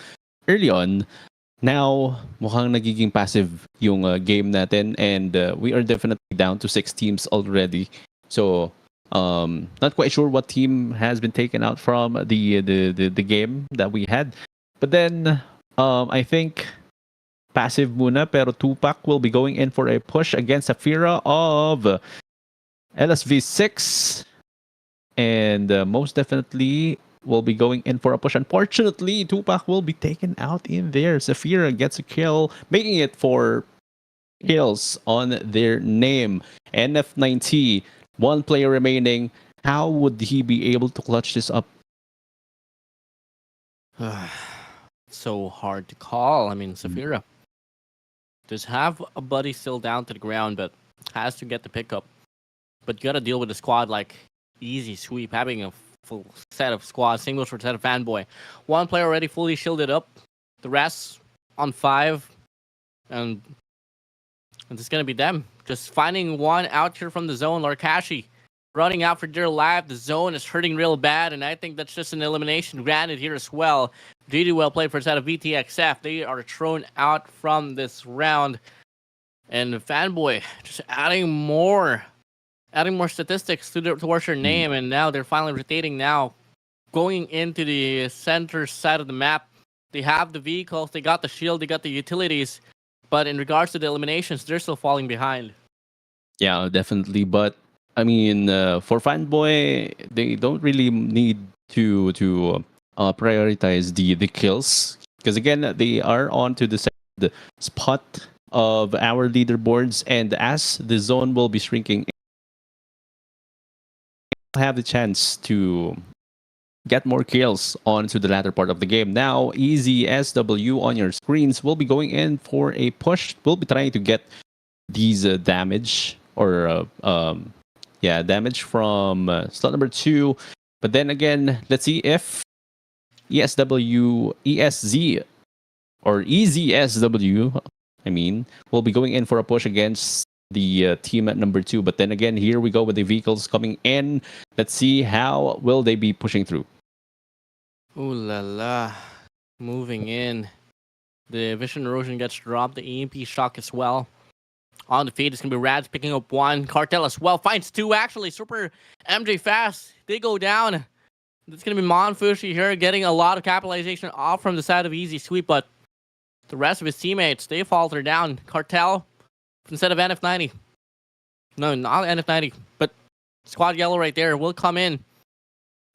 early on, now mukhang nagiging passive yung game natin, and we are definitely down to 6 teams already. So not quite sure what team has been taken out from the game that we had. But then, I think passive muna, pero Tupac will be going in for a push against Safira of LSV6. And most definitely will be going in for a push. Unfortunately, Tupac will be taken out in there. Safira gets a kill, making it 4 kills on their name. NF90, 1 player remaining. How would he be able to clutch this up? So hard to call. I mean, Safira does have a buddy still down to the ground, but has to get the pickup. But you got to deal with the squad like easy sweep, having a full set of squad, singles for set of Fanboy. 1 player already fully shielded up, the rest on 5, and it's gonna be them just finding one out here from the zone. Larkashi running out for dear life. The zone is hurting real bad, and I think that's just an elimination granted here as well. Really well played for a set of VTXF. They are thrown out from this round, and Fanboy just adding more statistics towards their name, and now they're finally rotating now, going into the center side of the map. They have the vehicles, they got the shield, they got the utilities. But in regards to the eliminations, they're still falling behind. Yeah, definitely. But I mean, for Fanboy, they don't really need to prioritize the kills because again, they are on to the second spot of our leaderboards, and as the zone will be shrinking, have the chance to get more kills onto the latter part of the game. Now, Easy SW on your screens will be going in for a push. We'll be trying to get these damage or damage from slot number 2. But then again, let's see if ESZ or EZSW, I mean, will be going in for a push against the team at number 2. But then again, here we go with the vehicles coming in. Let's see how will they be pushing through. Ooh la la. Moving in. The Vision Erosion gets dropped. The EMP shock as well. On the feed, it's going to be Rads picking up 1. Cartel as well. Finds 2, actually. Super MJ fast. They go down. It's going to be Monfushi here getting a lot of capitalization off from the side of Easy Sweep, but the rest of his teammates, they falter down. Cartel instead of NF90. No, not NF90, but Squad Yellow right there will come in.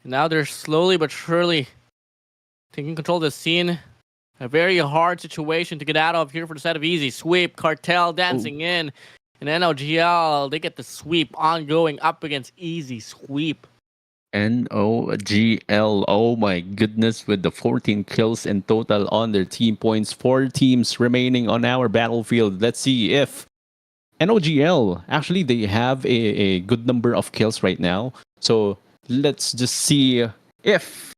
And now they're slowly but surely taking control of the scene. A very hard situation to get out of here for the side of Easy Sweep. Cartel dancing in. And NOGL, they get the sweep ongoing up against Easy Sweep. NOGL, oh my goodness, with the 14 kills in total on their team points. 4 teams remaining on our battlefield. Let's see if NOGL, actually, they have a good number of kills right now. So let's just see if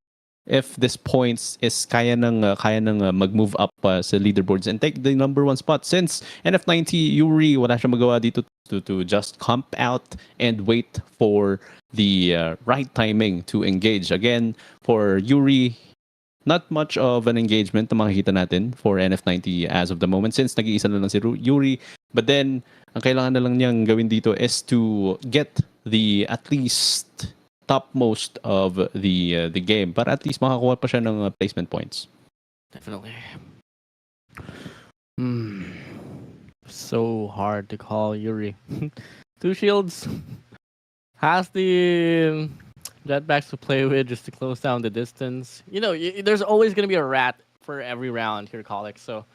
this points is kaya nang mag-move up sa leaderboards and take the number 1 spot, since NF90 Yuri wala siya magawa dito to just camp out and wait for the right timing to engage. Again, for Yuri, not much of an engagement na makikita natin for NF90 as of the moment, since nag-iisa na lang si Yuri. But then ang kailangan na lang niyang gawin dito is to get the at least topmost of the game para at least makakuha pa siya ng placement points. Definitely. So hard to call Yuri. 2 shields. Has the jetbacks to play with just to close down the distance. You know, there's always going to be a rat for every round here, Colic. So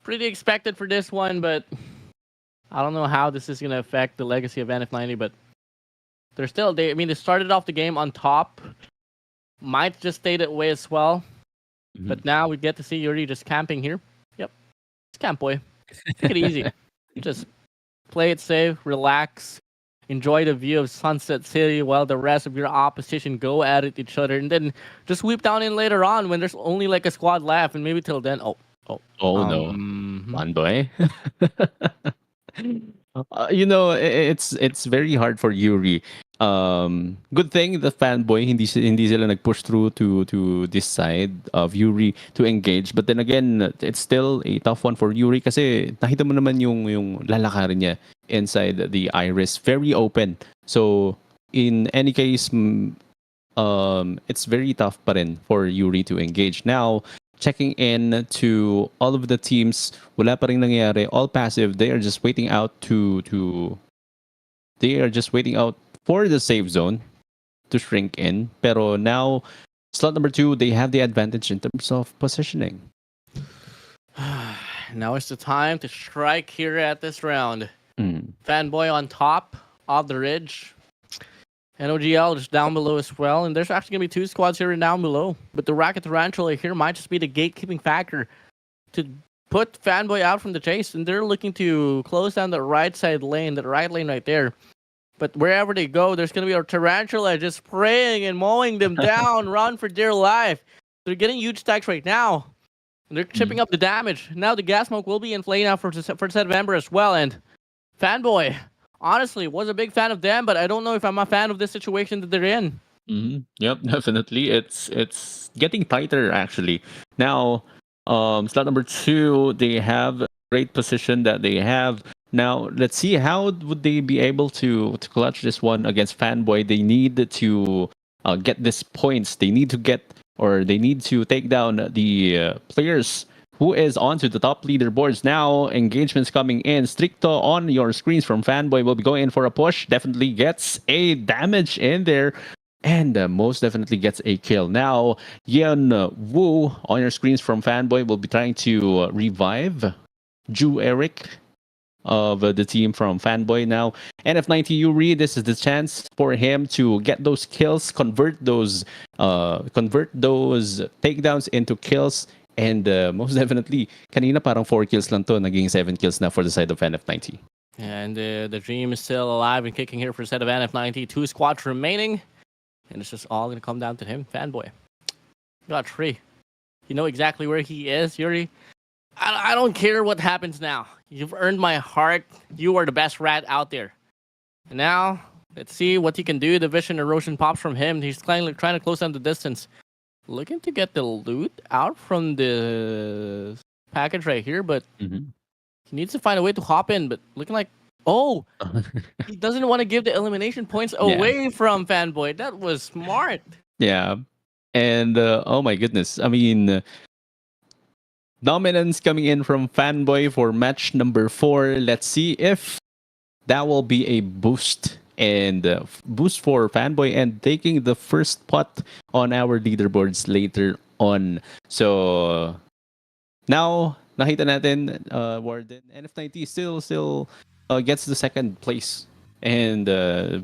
pretty expected for this one, but I don't know how this is going to affect the legacy of NF90, but they started off the game on top. Might just stay that way as well. Mm-hmm. But now we get to see Yuri just camping here. Yep. It's camp boy. Take it easy. Just play it safe, relax, enjoy the view of Sunset City while the rest of your opposition go at it each other, and then just sweep down in later on when there's only like a squad left, and maybe till then, no. Fanboy. You know, it's very hard for Yuri. Good thing the Fanboy hindi sila nag-push through to this side of Yuri to engage, but then again, it's still a tough one for Yuri kasi nakita mo naman yung lalakarin niya inside the iris, very open. So in any case, it's very tough pa rin for Yuri to engage. Now, checking in to all of the teams, wala pa rin nangyayari, all passive. They are just waiting out for the safe zone to shrink in. Pero now, slot number 2, they have the advantage in terms of positioning. Now is the time to strike here at this round. Fanboy on top of the ridge. NOGL just down below as well. And there's actually going to be 2 squads here and down below. But the Rocket Tarantula here might just be the gatekeeping factor to put Fanboy out from the chase. And they're looking to close down the right side lane, the right lane right there. But wherever they go, there's going to be a Tarantula just spraying and mowing them down, run for dear life. They're getting huge stacks right now. And they're chipping up the damage. Now the gas smoke will be in play now for the set of Ember as well. And Fanboy, honestly, was a big fan of them, but I don't know if I'm a fan of this situation that they're in. Yep, definitely. It's getting tighter, actually. Now, slot number 2, they have a great position that they have. Now, let's see how would they be able to clutch this one against Fanboy. They need to get these points. They need to take down the players who is onto the top leaderboards now. Engagements coming in. Stricto on your screens from Fanboy will be going in for a push. Definitely gets a damage in there. And most definitely gets a kill. Now, Yeon Woo on your screens from Fanboy will be trying to revive Ju Eric of the team from Fanboy now. NF90 Yuri, this is the chance for him to get those kills, convert those takedowns into kills, and most definitely, kanina parang 4 kills lang to, naging 7 kills na for the side of NF90. And the dream is still alive and kicking here for the set of NF90. 2 squads remaining. And it's just all going to come down to him, Fanboy. Got 3. You know exactly where he is, Yuri. I don't care what happens now. You've earned my heart. You are the best rat out there. And now, let's see what he can do. The vision erosion pops from him. He's trying to close down the distance. Looking to get the loot out from the package right here, but he needs to find a way to hop in. But looking like, he doesn't want to give the elimination points away from Fanboy. That was smart. Yeah. And oh my goodness. I mean, dominance coming in from Fanboy for match number 4. Let's see if that will be a boost and boost for Fanboy and taking the first spot on our leaderboards later on. So now nakita natin Warden NF90 still gets the second place. And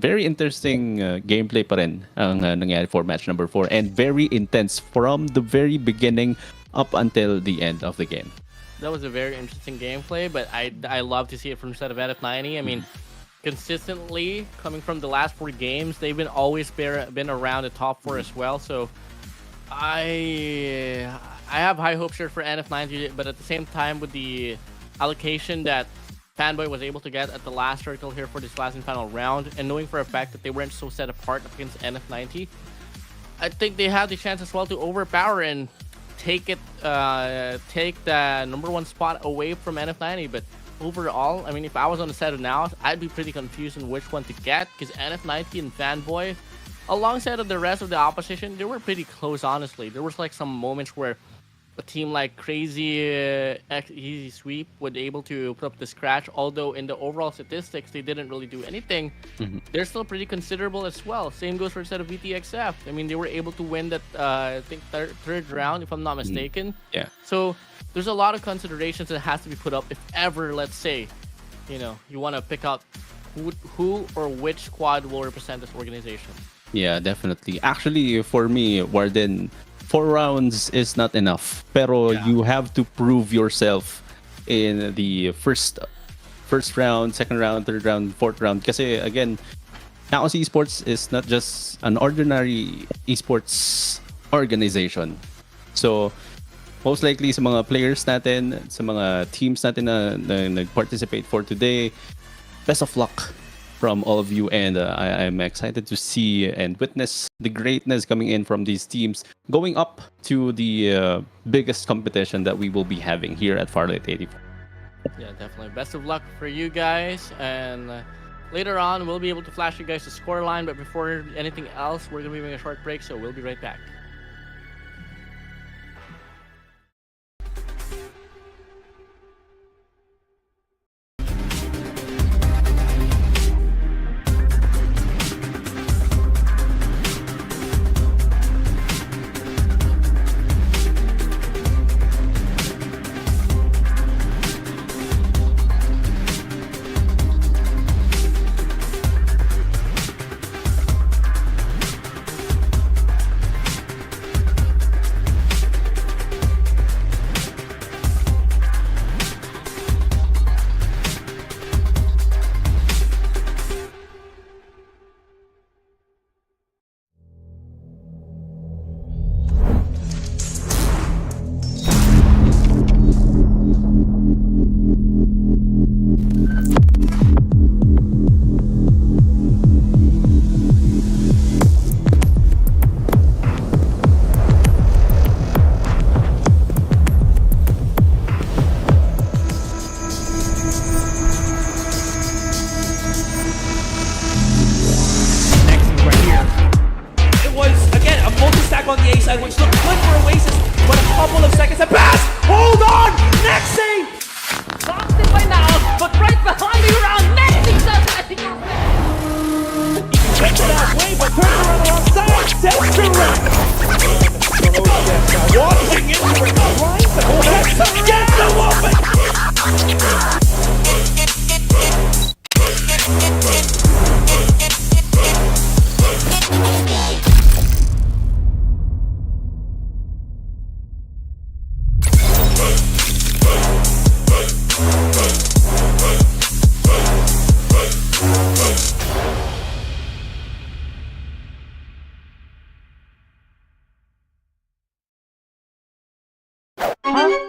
very interesting gameplay pa rin ang nangyari for match number 4 and very intense from the very beginning up until the end of the game. That was a very interesting gameplay, but I love to see it from the set of NF90. I mean, consistently coming from the last 4 games, they've been always been around the top 4 as well. So I have high hopes here for NF90, but at the same time, with the allocation that Fanboy was able to get at the last circle here for this last and final round, and knowing for a fact that they weren't so set apart against NF90, I think they have the chance as well to overpower and take the number 1 spot away from NF90. But overall, I mean, if I was on the set of NAOS, I'd be pretty confused on which one to get, because NF90 and Fanboy, alongside of the rest of the opposition, they were pretty close, honestly. There was like some moments where a team like Crazy Easy Sweep would able to put up the scratch, although in the overall statistics, they didn't really do anything. They're still pretty considerable as well. Same goes for the set of VTXF. I mean, they were able to win that, I think, third round, if I'm not mistaken. Yeah. So there's a lot of considerations that has to be put up if ever, let's say, you want to pick out who or which squad will represent this organization. Yeah, definitely. Actually, for me, Warden, 4 rounds is not enough. Pero you have to prove yourself in the first round, second round, third round, fourth round. Kasi again, NAOS Esports is not just an ordinary esports organization. So most likely sa mga players natin, sa mga teams natin na nag-participate for today, best of luck from all of you, and I'm excited to see and witness the greatness coming in from these teams going up to the biggest competition that we will be having here at Farlight 84. Yeah, definitely. Best of luck for you guys, and later on we'll be able to flash you guys the scoreline, but before anything else, we're going to be doing a short break, so we'll be right back.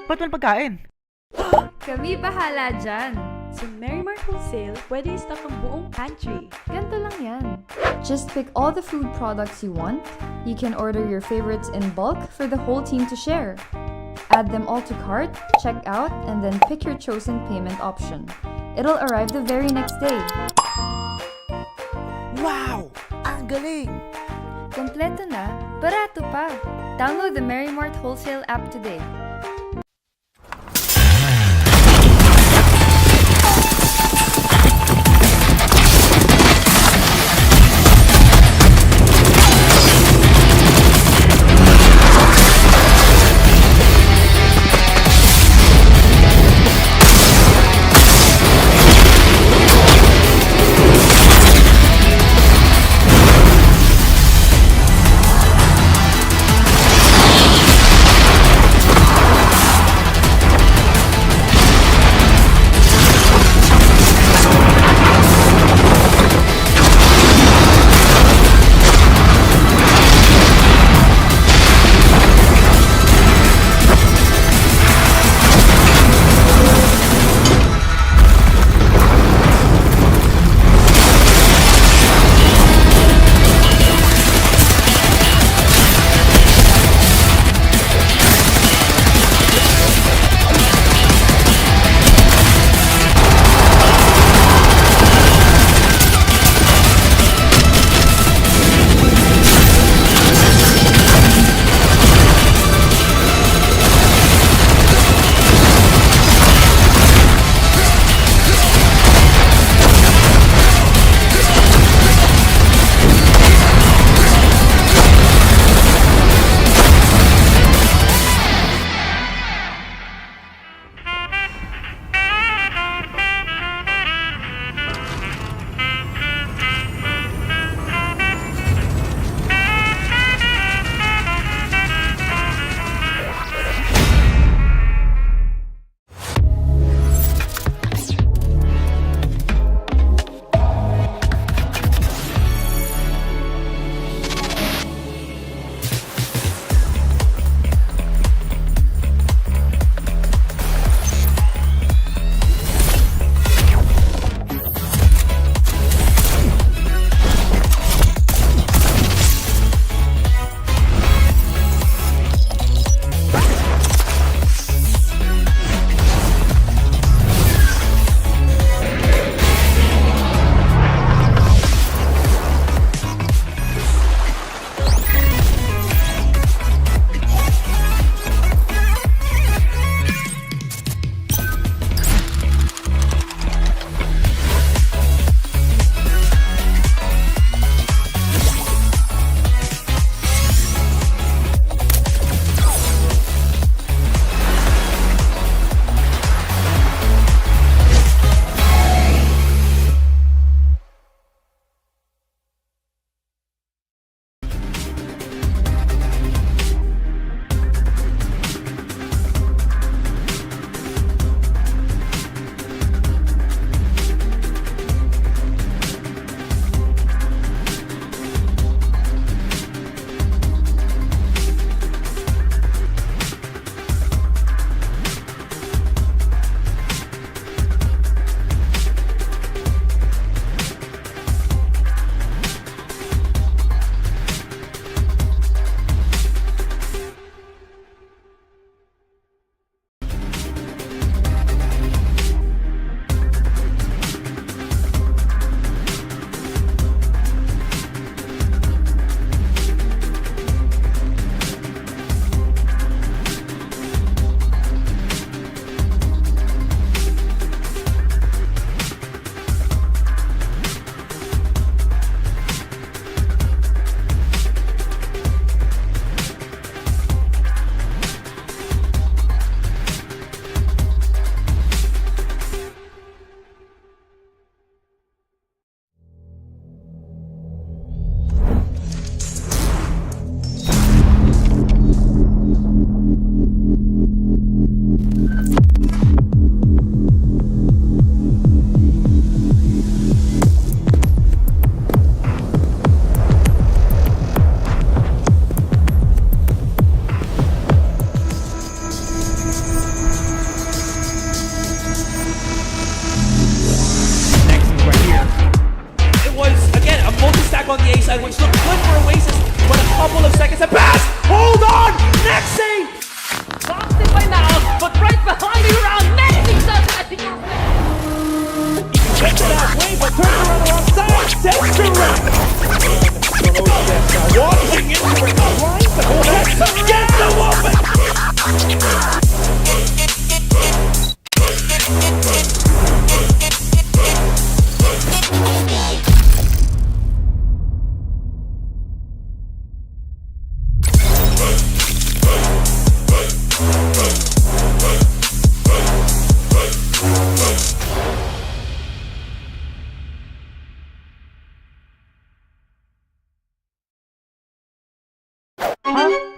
Ba't walang pagkain? Kami bahala dyan. Sa Merrimart Wholesale, pwede i-stock ang buong pantry. Ganto lang yan. Just pick all the food products you want. You can order your favorites in bulk for the whole team to share. Add them all to cart, check out, and then pick your chosen payment option. It'll arrive the very next day. Wow! Ang galing! Kompleto na, barato pa. Download the Merrimart Wholesale app today.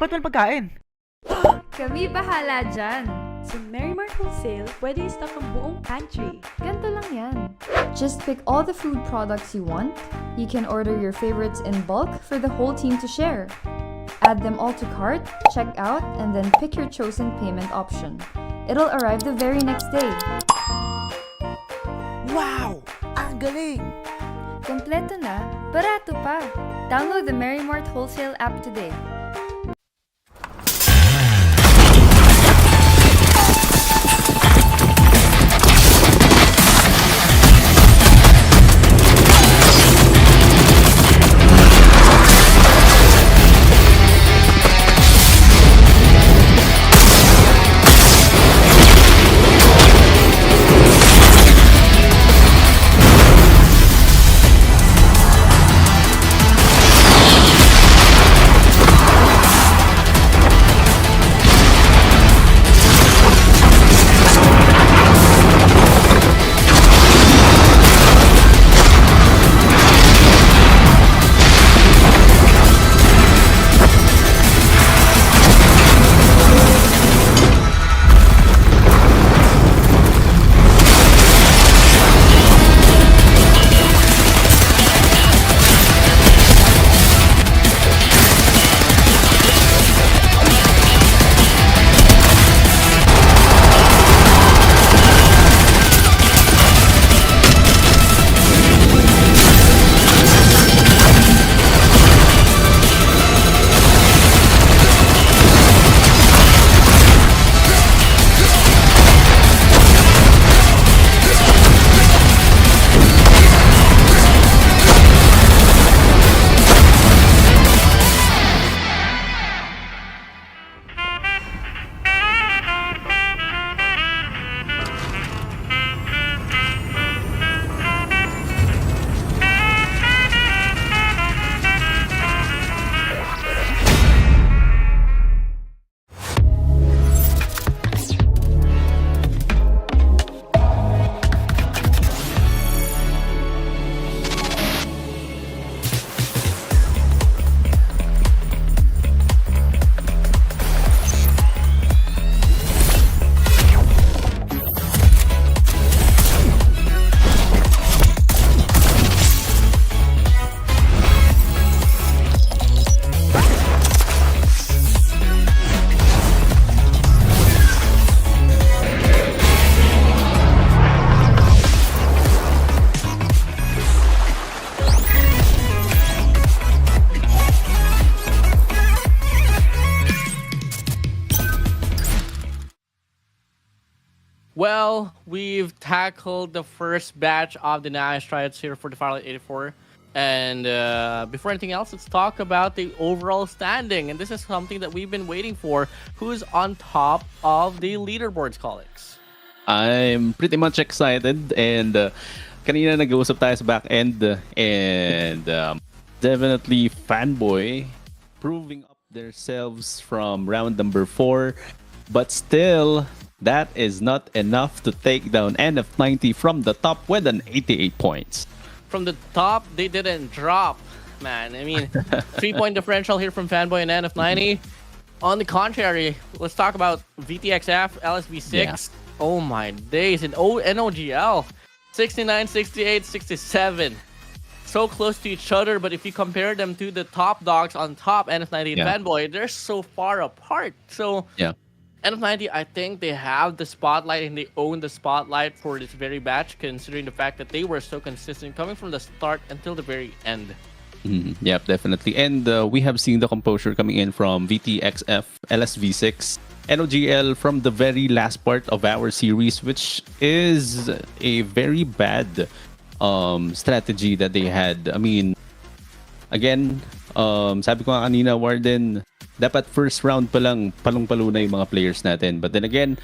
ba't walang pagkain? Kami bahala dyan. Sa Merrimart Wholesale, pwede i-stock ang buong pantry. Ganto lang yan. Just pick all the food products you want. You can order your favorites in bulk for the whole team to share. Add them all to cart, check out, and then pick your chosen payment option. It'll arrive the very next day. Wow! Ang galing! Kompleto na, barato pa. Download the Merrimart Wholesale app today. Well, we've tackled the first batch of the NAOS Tryouts here for the Farlight 84. And before anything else, let's talk about the overall standing. And this is something that we've been waiting for. Who's on top of the leaderboards, colleagues? I'm pretty much excited, and kanina nag-uusap tayo sa back end, and definitely Fanboy proving up themselves from round number 4, but still that is not enough to take down NF90 from the top with an 88 points. From the top, they didn't drop, man. I mean, 3-point differential here from Fanboy and NF90. On the contrary, let's talk about VTXF, LSV6. Yeah. Oh my days. And NOGL, 69, 68, 67. So close to each other, but if you compare them to the top dogs on top, NF90 and Fanboy, they're so far apart. So Yeah. NF90, I think they have the spotlight and they own the spotlight for this very batch, considering the fact that they were so consistent coming from the start until the very end. Yep, definitely. And we have seen the composure coming in from VTXF, LSV6, NOGL from the very last part of our series, which is a very bad strategy that they had. I mean, again, sabi ko nga kanina, Warden, dapat first round pa lang palong-palo na yung mga players natin. But then again,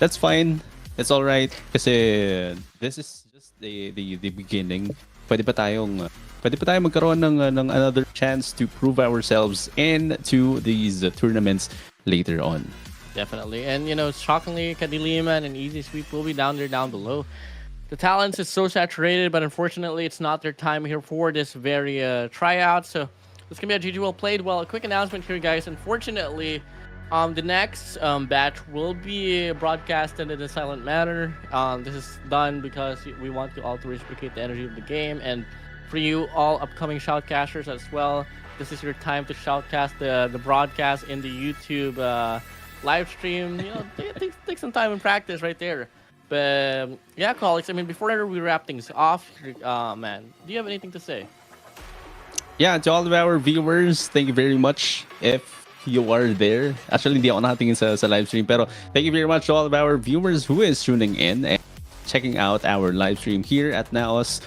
that's fine. It's all right kasi this is just the beginning. Pwede pa tayong magkaroon ng another chance to prove ourselves into these tournaments later on. Definitely. And, you know, shockingly, Kadiliman and Easy Sweep will be down below. The talents is so saturated, but unfortunately, it's not their time here for this very tryout. So It's gonna be a GG well played. Well, a quick announcement here, guys. Unfortunately, the next batch will be broadcasted in a silent manner. This is done because we want you all to reciprocate the energy of the game, and for you all upcoming shoutcasters as well, this is your time to shoutcast the broadcast in the YouTube live stream. You know, take some time and practice right there. But yeah, colleagues. I mean, before we wrap things off, man, do you have anything to say? Yeah, to all of our viewers, thank you very much if you are there. Actually, hindi ako nakatingin sa live stream, pero thank you very much to all of our viewers who is tuning in and checking out our live stream here at NAOS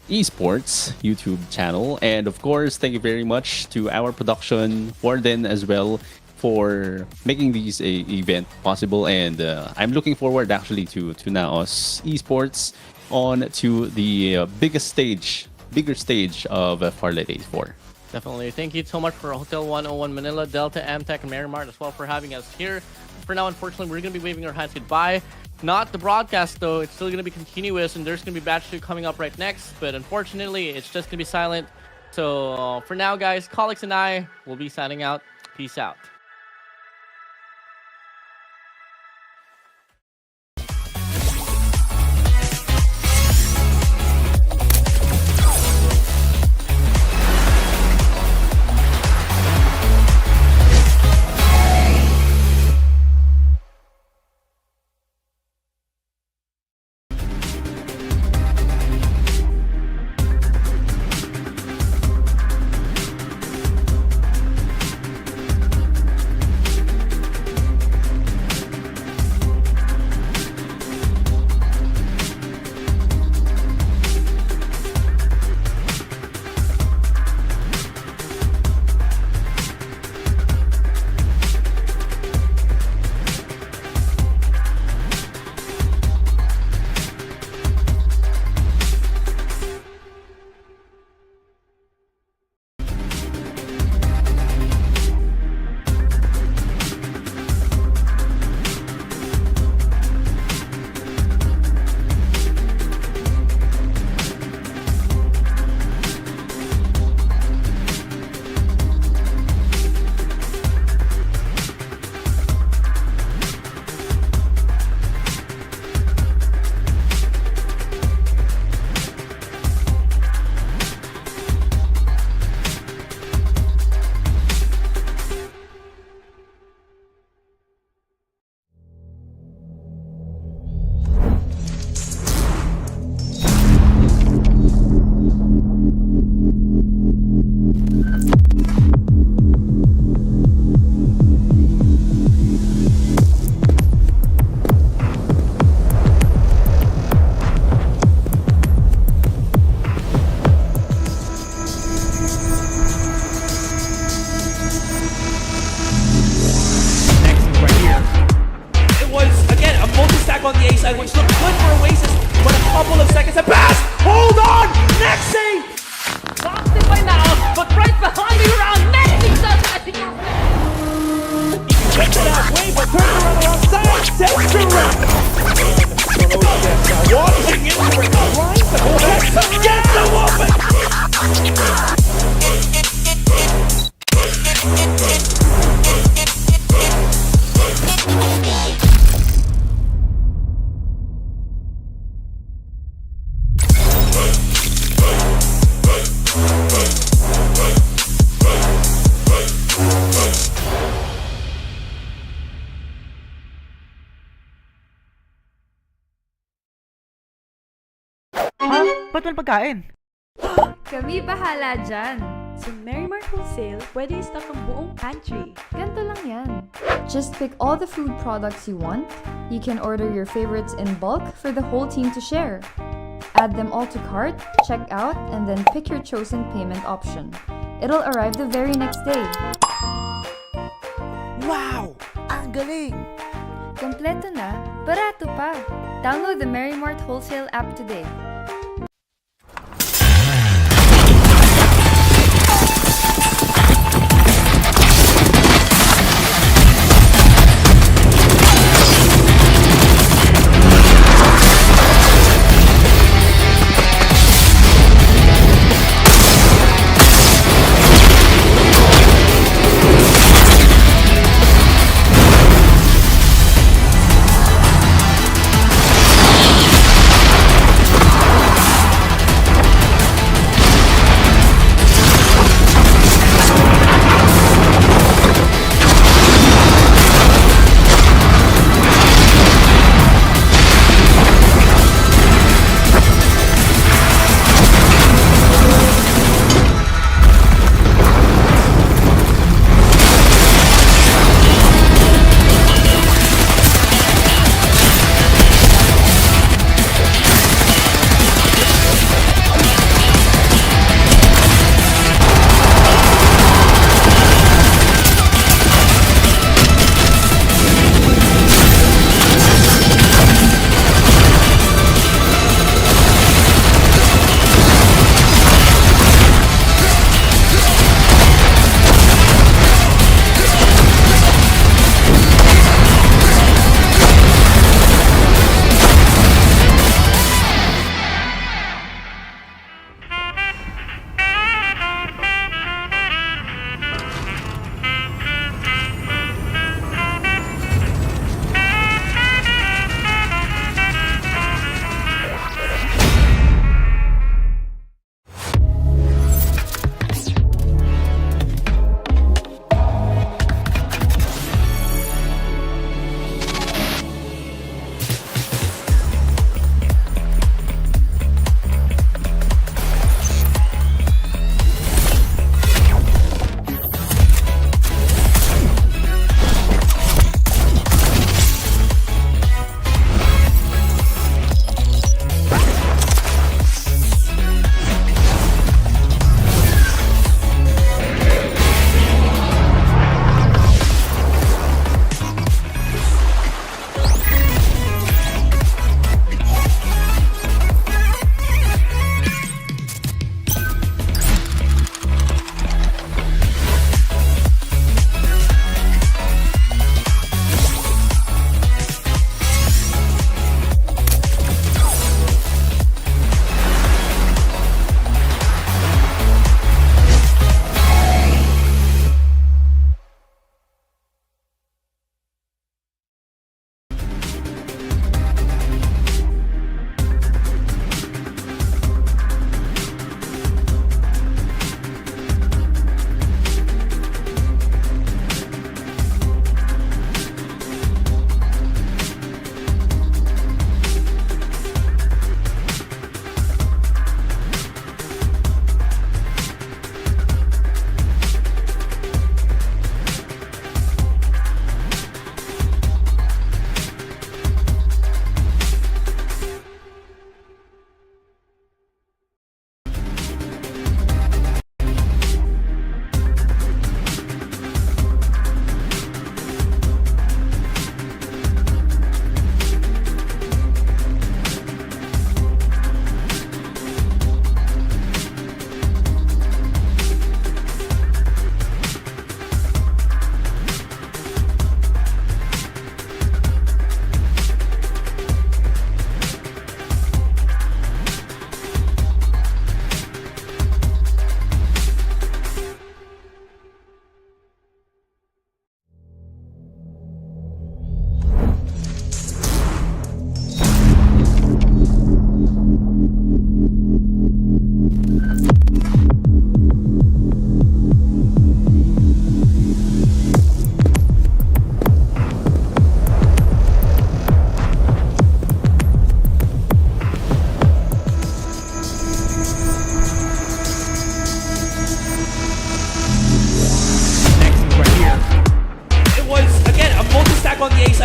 Esports YouTube channel. And of course, thank you very much to our production Warden as well for making this event possible. And I'm looking forward actually to NAOS Esports on to the bigger stage of Farlight A4. Definitely. Thank you so much for Hotel 101 Manila, Delta, Amtech, and Marimart as well for having us here. For now, unfortunately, we're going to be waving our hands goodbye. Not the broadcast, though. It's still going to be continuous, and there's going to be batch 2 coming up right next. But unfortunately, it's just going to be silent. So for now, guys, colleagues and I will be signing out. Peace out. on the A side, which looked good for Oasis, but a couple of seconds and pass! Hold on! Next save! Lost it by now, but right behind me around Messi does it in your Gets it halfway, but turns around alongside, sends to run. Walking into it, trying to hold on, gets the woman! Ha? Ba't walang pagkain? Kami bahala dyan. Sa Marimart Wholesale, pwede i-stock ang buong pantry. Ganto lang yan. Just pick all the food products you want. You can order your favorites in bulk for the whole team to share. Add them all to cart, check out, and then pick your chosen payment option. It'll arrive the very next day. Wow! Ang galing! Kompleto na, barato pa. Download the Marimart Wholesale app today.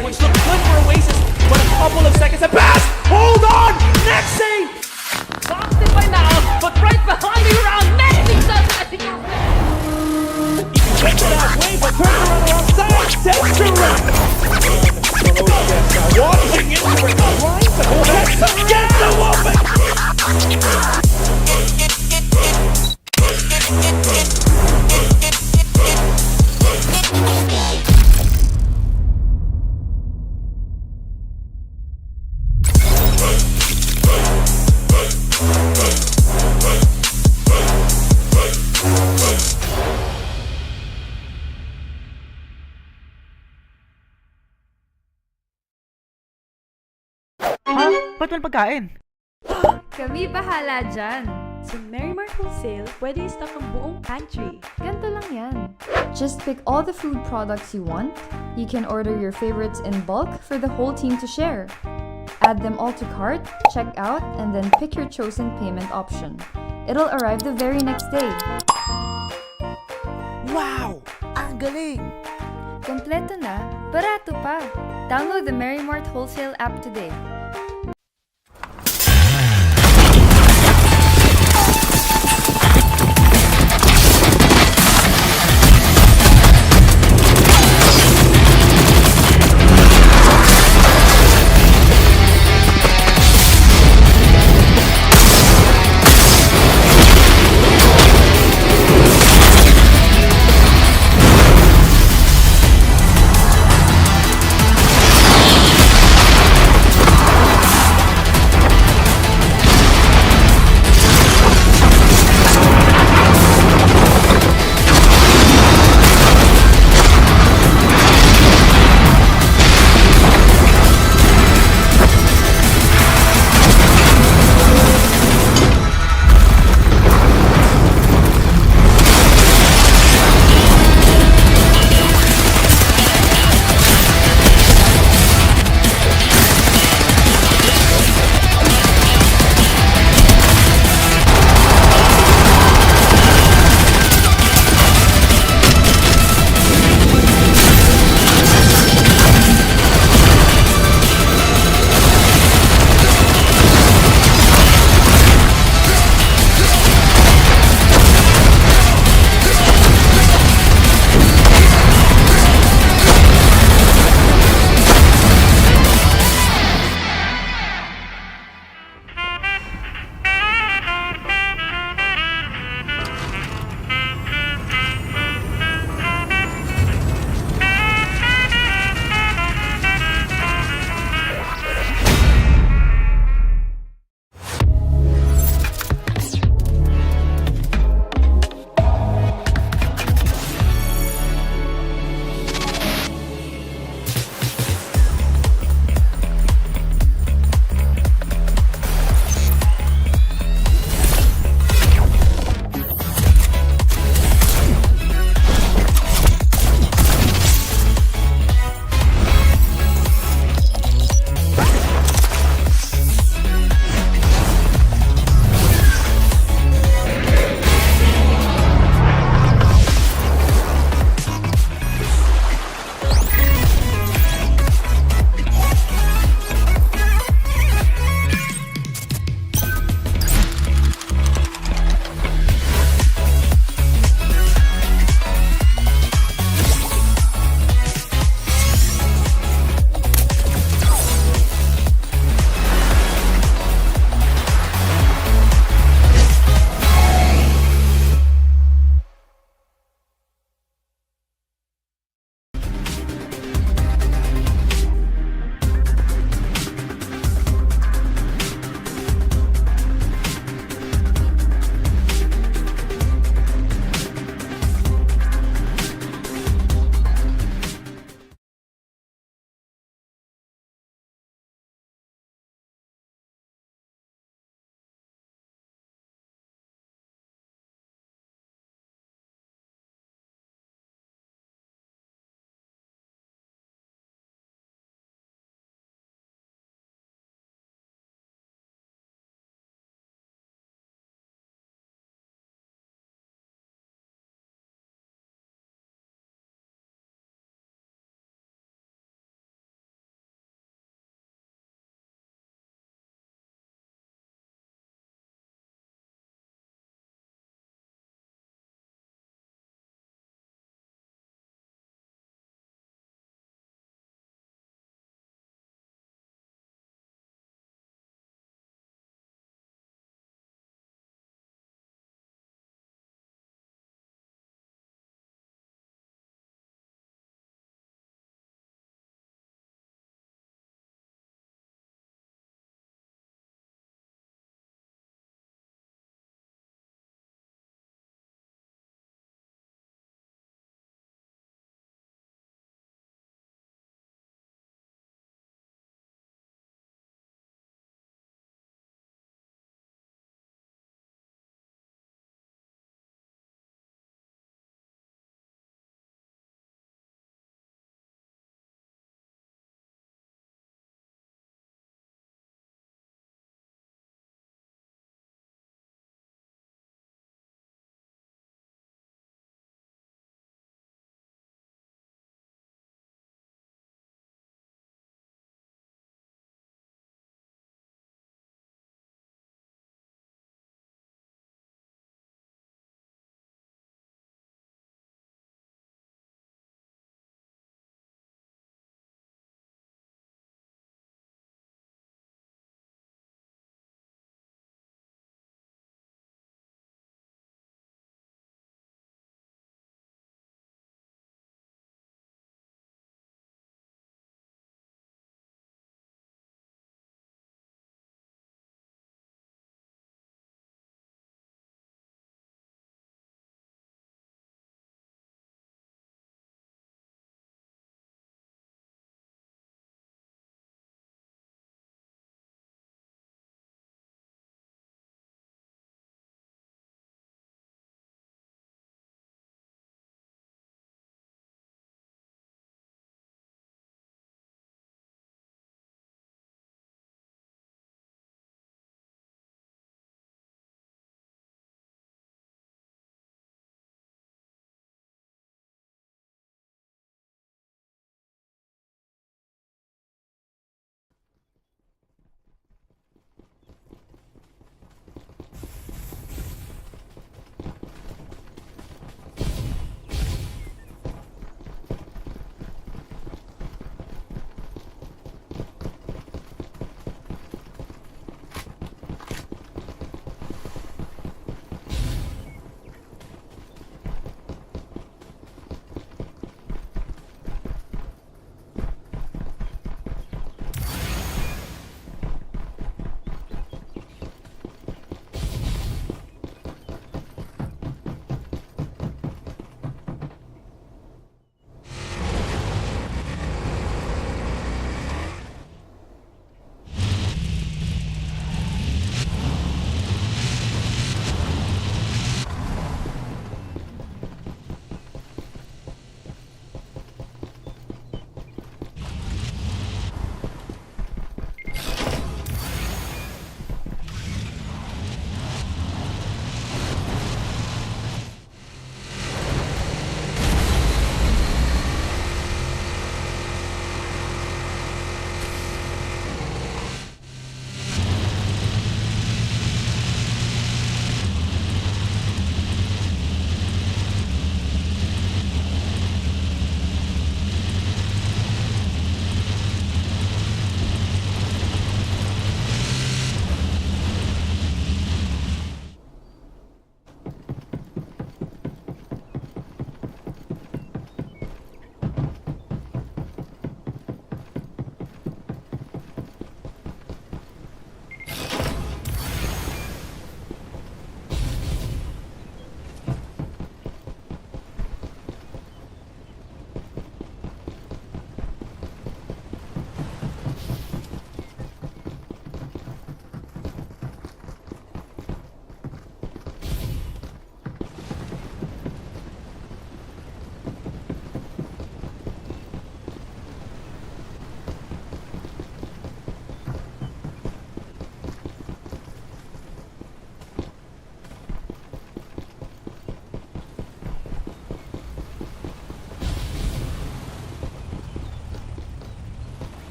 side, which looked good for Oasis, but a couple of seconds and pass! Hold on! Next save! Boxed it by NAOS, but right behind the round, amazing stuff as he goes Gets it halfway, but turns around alongside, sets to run! Watching into it, trying to hold it, gets the woman! Ha? Ba't walang pagkain? Kami bahala dyan. Sa Mary Mart Wholesale, pwede i-stock ang buong pantry. Ganto lang yan. Just pick all the food products you want. You can order your favorites in bulk for the whole team to share. Add them all to cart, check out, and then pick your chosen payment option. It'll arrive the very next day. Wow! Ang galing! Kompleto na, barato pa. Download the Mary Mart Wholesale app today.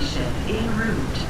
ship en route.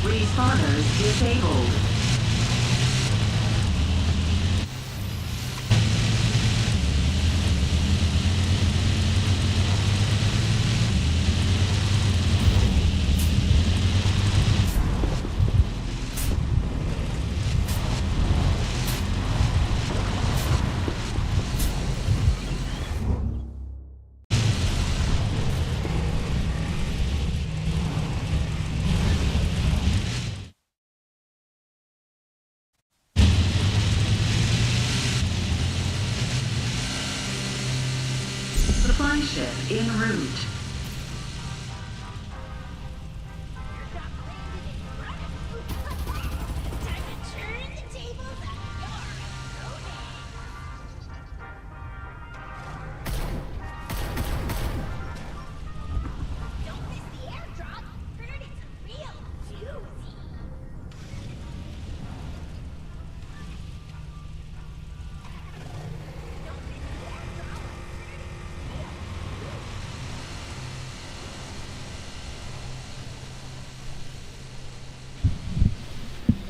Respawners disabled. Supply ship en route.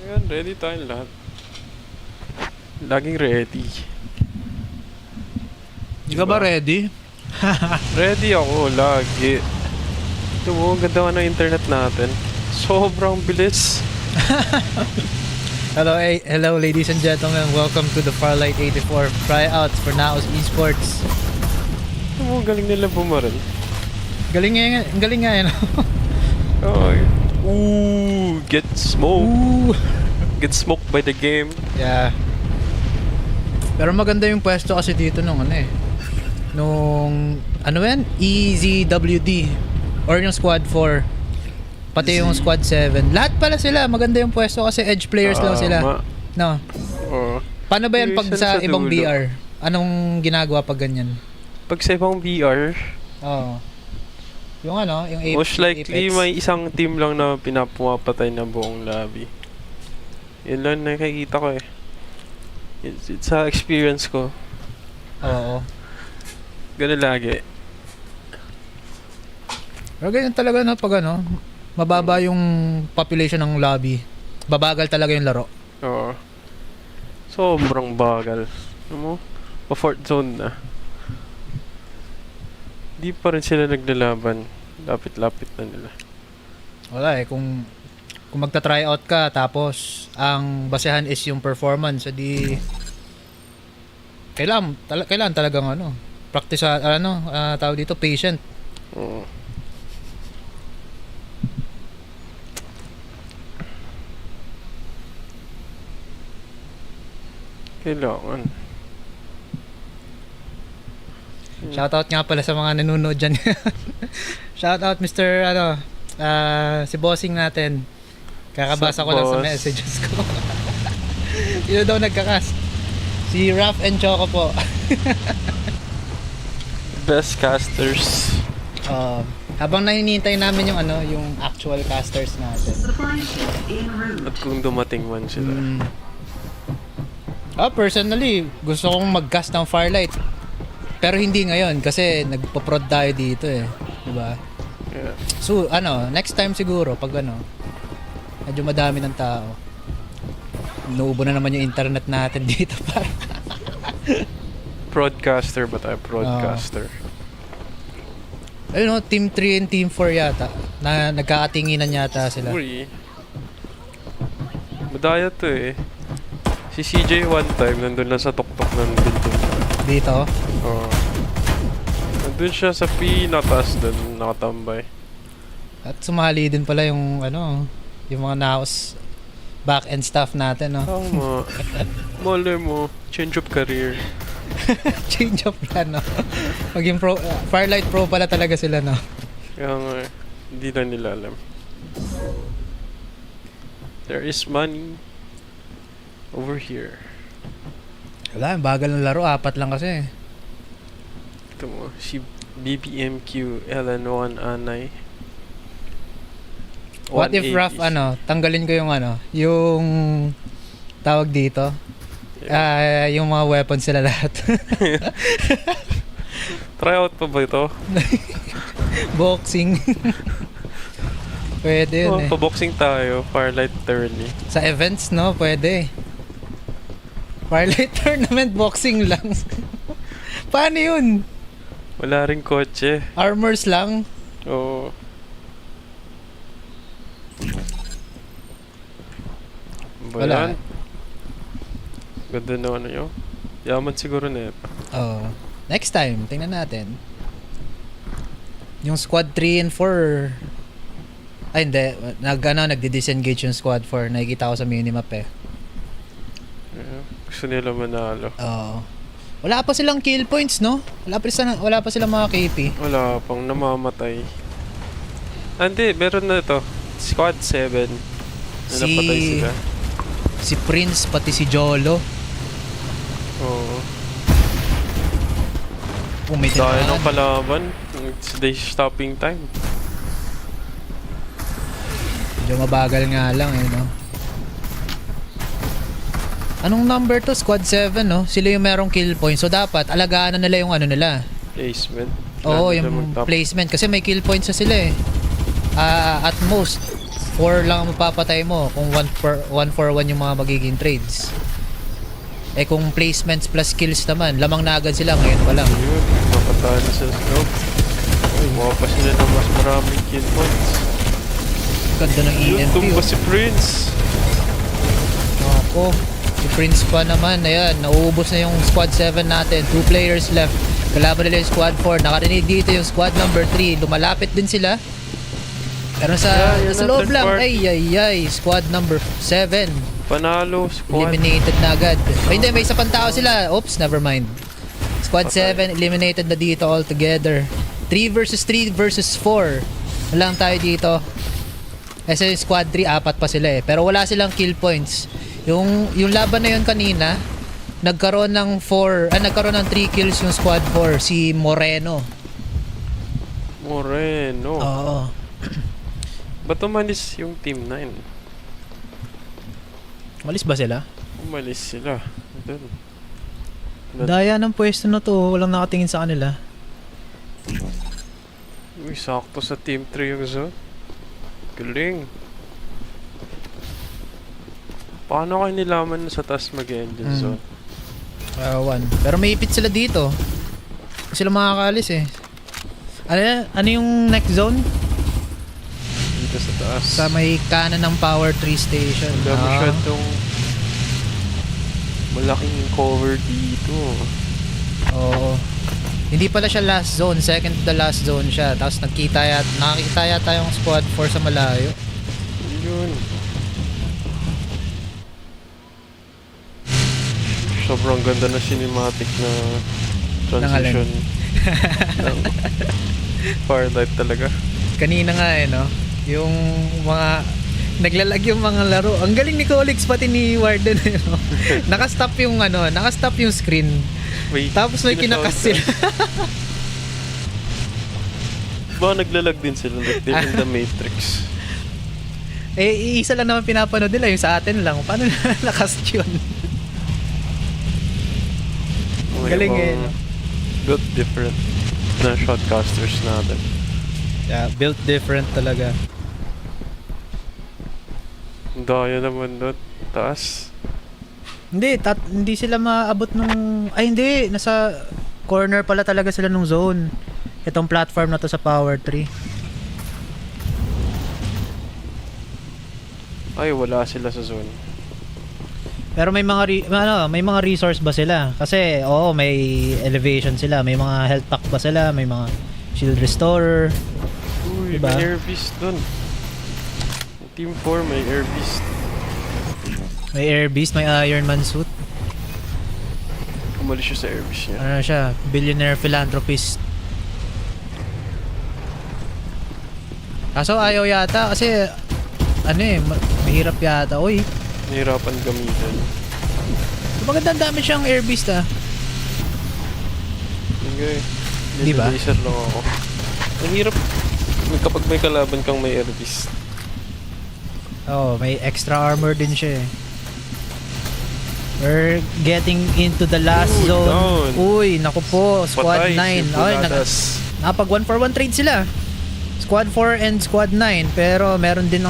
Ayan, ready tayong lahat. Laging ready. Hindi ka ba ready? Ready ako, lagi. Ito mo, ang ganda nga ng internet natin. Sobrang bilis. Hello ladies and gentlemen. Welcome to the Farlight 84 Tryouts for NAOS Esports. Ito mo, galing nila bumaril. Galing nga yan. Oh, ooh, get smoked. Ooh. Get smoked by the game. Yeah. Pero maganda yung pwesto kasi dito nung EZWD or yung Squad 4 pati yung Squad 7. Lahat pala sila maganda yung pwesto kasi edge players lang sila. No. Paano ba yan pag sa ibang dulo. VR? Anong ginagawa pag ganyan? Pag sa ibang VR, yung yung most likely Apex. may isang team lang na pinapumapatay na buong lobby. Yun lang nakikita ko eh. It's sa experience ko. Oo. Ganun lagi. Pero ganyan talaga pag mababa yung population ng lobby. Babagal talaga yung laro. Oo. Sobrang bagal. Ano mo? Pa-fort zone na. Di pa rin sila naglalaban. Lapit-lapit na nila. Wala kung magta-tryout ka tapos ang basehan is yung performance, edi kailangan talagang practice tawag dito patient. Oo. Kailangan. Shoutout nga pala sa mga nanonood dyan. Shoutout Mr. Si bossing natin. Kakabasa ko lang sa messages ko. Sino daw nagkakas? Si Raf and Choco po. Best casters. Habang nahinihintay namin yung actual casters natin. Supply ship en route. At kung dumating man sila. Personally, gusto kong mag-cast ng Farlight. Pero hindi ngayon kasi nagpo-prod tayo dito eh. Diba? Yeah. So, next time siguro pag medyo madami ng tao. Inuubo na naman yung internet natin dito para. Broadcaster ba tayo? Broadcaster. Ayun Team 3 and Team 4 yata. Na nagkakatinginan yata sila. Uri. Madaya to eh. Si CJ one time nandun lang sa tuktok ng building. Dito? Oo. Nandun siya sa pinataas dun nakatambay. At sumali din pala yung yung mga NAOS back-end staff natin, no? Tama. Malay mo, change of career. Change of plan, no? Maging Farlight Pro pala talaga sila, no? Kaya nga, hindi na nila alam. There is money over here. Wala, bagal ng laro. 4 lang kasi. Ito mo, si BBMQ LN1 Anay. What if Raf, tanggalin ko yung tawag dito? Yung mga weapons sila lahat. Tryout pa ba ito? Boxing. Pwede yun eh. Pa-boxing tayo, Farlight Tourney. Sa events, no? Pwede. Farlight Tournament, boxing lang. Paano yun? Wala rin kotse. Armors lang? Oo. Wala. Ganda na yun. Yaman siguro na ito. Next time, tingnan natin. Yung squad 3 and 4. Ay, hindi. Nagdi-disengage yung squad 4. Nakikita ko sa minimap eh. Yeah. Gusto nila manalo. Wala pa silang kill points, no? Wala pa silang mga KP. Wala pang namamatay. Hindi, meron na ito. Squad 7. Napatay sila. Si Prince, pati si Jolo. Oo. Pumitin dahil ng kalaban. It's day stopping time. Medyo mabagal nga lang eh, no? Anong number to? Squad 7, no? Sila yung merong kill point. So dapat, alagaan na nila yung nila. Placement. Oo, yung placement. Kasi may kill points na sila eh. At most 4 lang ang mapapatay mo kung 1 for 1 yung mga magiging trades. Eh kung placements plus kills naman, lamang na agad sila ngayon pa lang. Yun, mapatay na sa scope. Mukha pa sila ng mas maraming kill points. Ganda ng EMP. Yun, tumba si Prince. Ako, si Prince pa naman. Ayan, nauubos na yung squad 7 natin. 2 players left. Kalaban nila yung squad 4. Nakarinig dito yung squad number 3. Lumalapit din sila. Pero sa loob lang, ay, squad number 7. Panalo, squad. Eliminated na agad. Ay, hindi, may isa pang tao sila. Oops, never mind. Squad 7, eliminated na dito all together. 3 versus 4. Walang tayo dito. Kasi yung squad 3, 4 pa sila eh. Pero wala silang kill points. Yung laban na yun kanina, nagkaroon ng 3 kills yung squad 4. Si Moreno. Oo. Ba't umalis yung team 9? Umalis ba sila? Umalis sila. Doon. Daya ng pwesto na to. Walang nakatingin sa kanila. Uy, sakto sa team 3 yung zone. Galing. Paano kayo nilaman na sa taas mag-engine zone? Pero may ipit sila dito. Sila makakaalis eh. Ano yung next zone? Dito sa taas. Sa may kanan ng power 3 station. Alam mo siya itong malaking cover dito. Oo. Hindi pala siya last zone. Second to the last zone siya. Tapos nakikita yata yung squad 4 sa malayo. Yun. sobrang ganda na cinematic na transition ng Farlight talaga. Kanina nga no, yung mga naglalag yung mga laro. Ang galing ni Colix pati ni Warden no? Naka-stop yung screen. Tapos may kinakas sila. Baka naglalag din sila like din in the Matrix. Isa lang naman pinapanood nila, yung sa atin lang. Paano nakast yun? Galing no? Built different na shotcasters natin. Yeah, built different talaga. Daya naman doon. Taas. Hindi sila maabot nung... Ay hindi, nasa corner pala talaga sila nung zone. Itong platform na to sa Power 3. Ay, wala sila sa zone. Pero may mga resource ba sila? Kasi may elevation sila, may mga health pack ba sila, may mga shield restorer. Uy, diba? may air beast dun. Team 4 may air beast. May air beast, may Iron Man suit. Umalis siya sa air beast niya. Ano siya? Billionaire philanthropist. Kaso ayaw yata kasi mahirap yata. Uy, Nahirapan gamitin. magandang dami siyang air beast Okay. Di ba? Laser lang ako. Ang hirap kapag may kalaban kang may air beast. May extra armor din siya eh. We're getting into the last zone. Down. Uy, naku po, squad 9. Ay, napag 1-for-1 trade sila. Squad 4 and squad 9, pero meron ding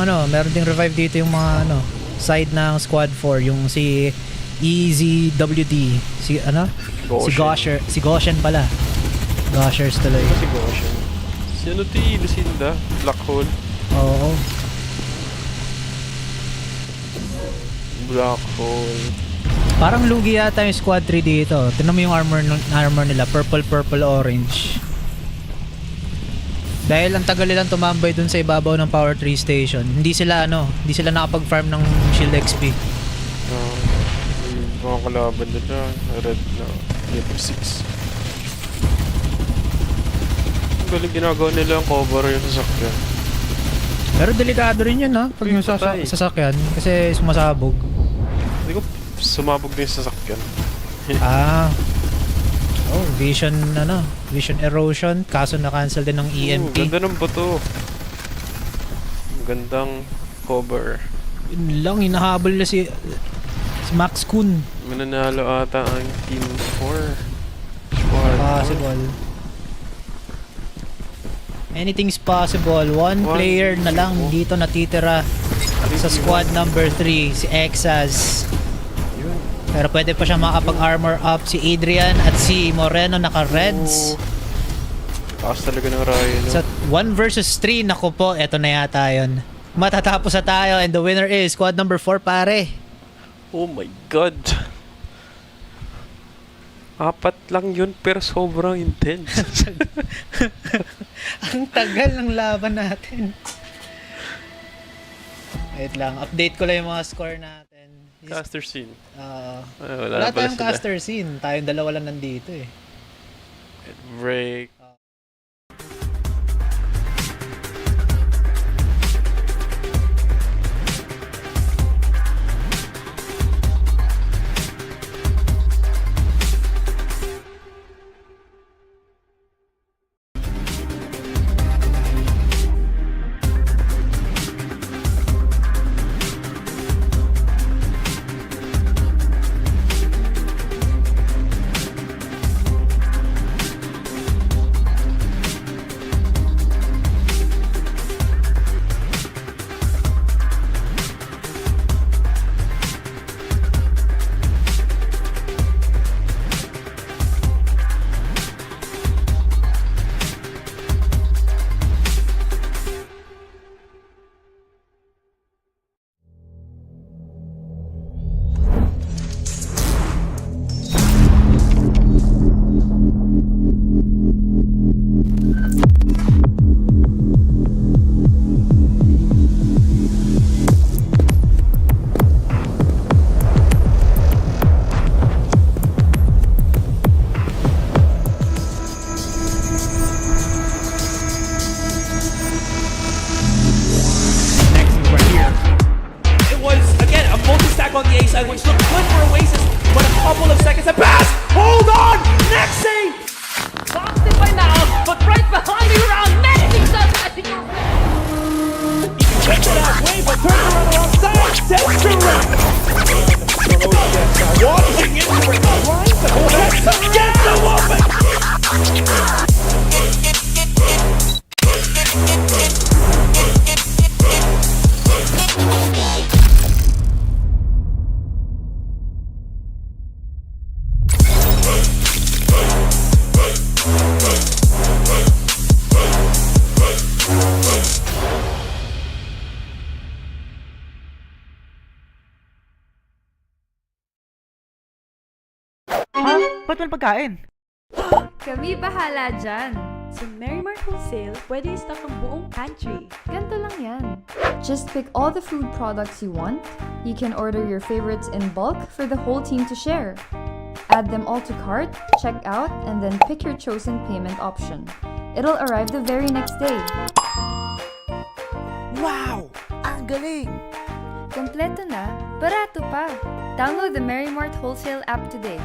revive dito yung mga side ng squad 4, yung si EZWD, si Goshen pala. Goshers tuloy. Si Goshen. Si Lucinda, Black Hole. Oo. Black Hole. Parang lugi yata yung squad 3 dito. Tingnan mo yung armor nila, purple orange. Dahil ang tagal nilang tumambay dun sa ibabaw ng Power 3 station. Hindi sila nakapag-farm ng shield XP. Mga kalaban nila, red na level 6. Ang galing ginagawa nila ang cover yung sasakyan. Pero delikado rin yun pag yung sasakyan kasi sumasabog. Hindi ko sumabog din yung sasakyan. Vision erosion, kaso na-cancel din ng EMP. Ganda ng bato. Gandang cover. Yun lang, hinahabol na si Max Kun. Mananalo ata ang Team 4. Possible. Anything's possible. One player na lang dito natitira sa squad number 3, si Exas. Pero pwede pa siya makapag-armor up si Adrian at si Moreno naka-reds. Taas talaga ng Ryan. Sa 1 versus 3, naku po, eto na yata yun. Matatapos na tayo and the winner is squad number 4 pare. Oh my god. 4 lang yun pero sobrang intense. Ang tagal ng laban natin. Wait lang, update ko lang yung mga score natin. Caster scene. Wala tayong caster scene. Tayong dalawa lang nandito eh. Break. side, which looked good for Oasis, but a couple of seconds and pass! Hold on! Next save! Boxed it by NAOS, but right behind the round, managing to attack your Checked it halfway, but turns around the wrong side, sends to right. Watching into it, trying to hold it, get the woman! Ha? Ba't walang pagkain? Kami bahala dyan. Sa Merrimart Wholesale, pwede i-stock ang buong pantry. Ganto lang yan. Just pick all the food products you want. You can order your favorites in bulk for the whole team to share. Add them all to cart, check out, and then pick your chosen payment option. It'll arrive the very next day. Wow! Ang galing! Kompleto na, barato pa. Download the Merrimart Wholesale app today.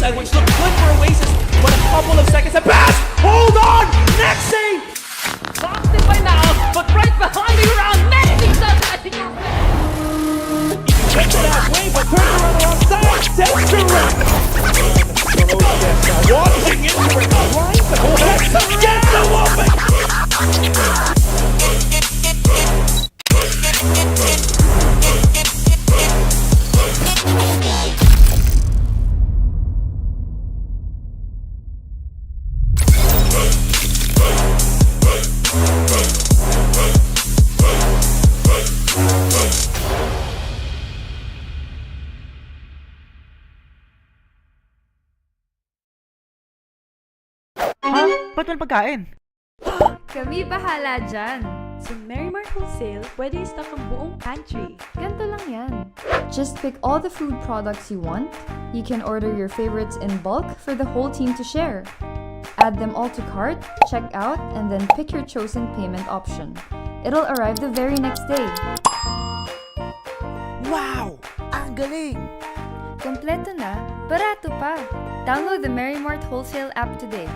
side, which looked good for Oasis, but a couple of seconds and pass! Hold on! Next save! Boxed it by NAOS, but right behind the round, amazing stuff. I think you're Gets it halfway, but turns around the wrong side, sends to right. Now walking into it, trying to hold it, gets the whooping! Ha? Ba't walang pagkain? Kami bahala dyan. Sa Merrimart Wholesale, pwede stock ang buong pantry. Ganto lang yan. Just pick all the food products you want. You can order your favorites in bulk for the whole team to share. Add them all to cart, check out, and then pick your chosen payment option. It'll arrive the very next day. Wow! Ang galing! Kompleto na, barato pa. Download the Merrimart Wholesale app today.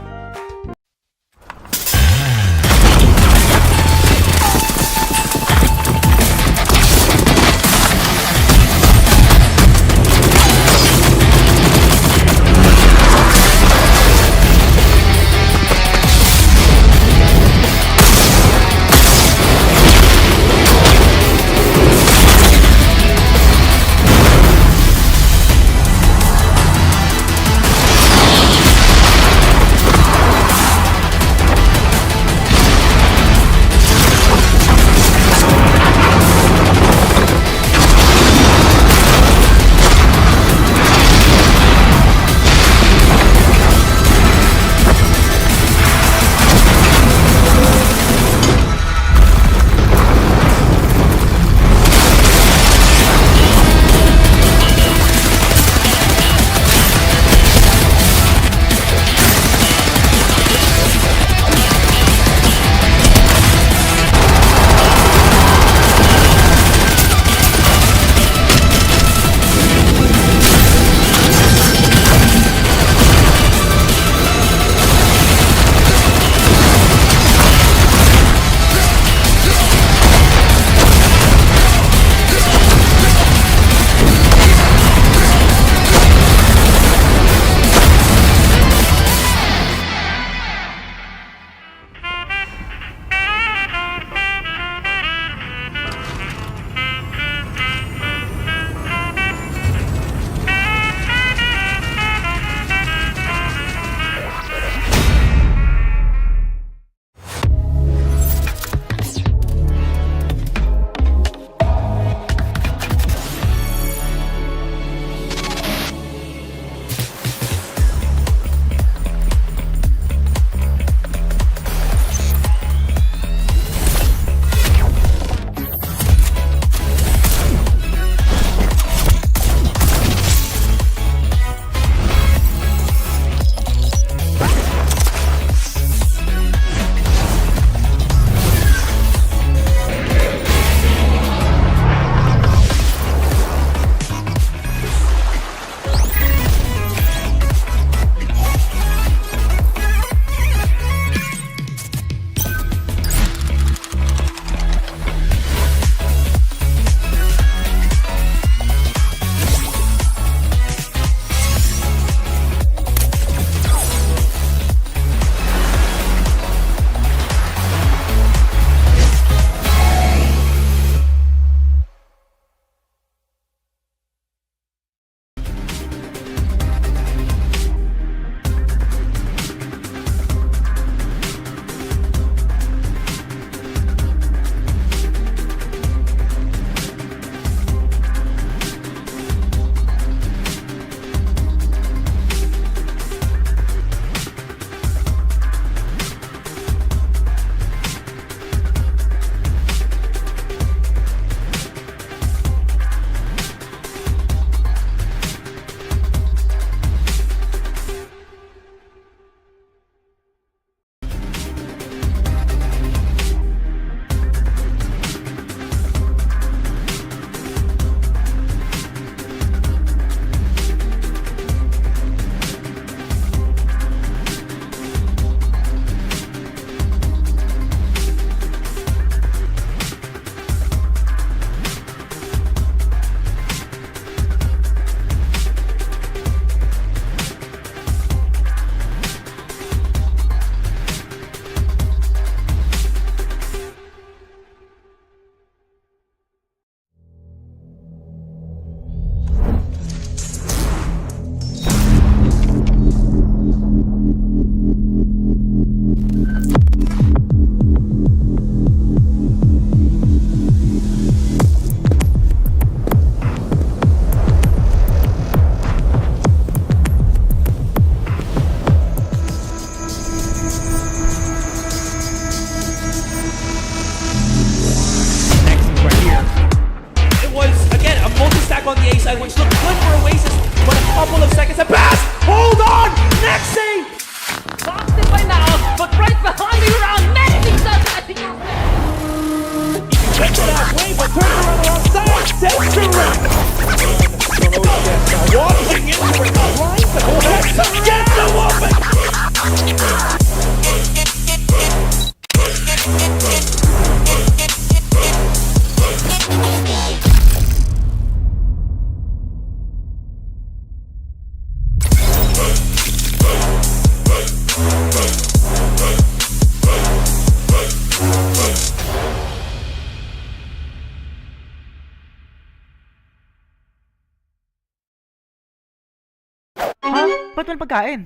ba't walang pagkain?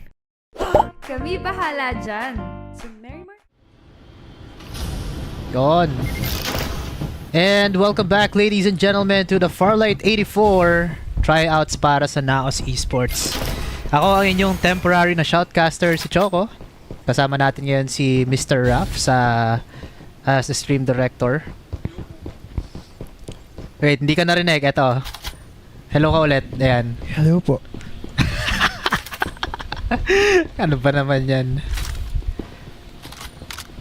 Kami bahala dyan. So, Marymart? Yon. And welcome back, ladies and gentlemen, to the Farlight 84 Tryouts para sa NAOS Esports. Ako ang inyong temporary na shoutcaster, si Choco. Kasama natin ngayon si Mr. Raf sa stream director. Wait, hindi ka narinig. Eto. Hello ka ulit. Ayan. Hello po. Ano ba naman yan?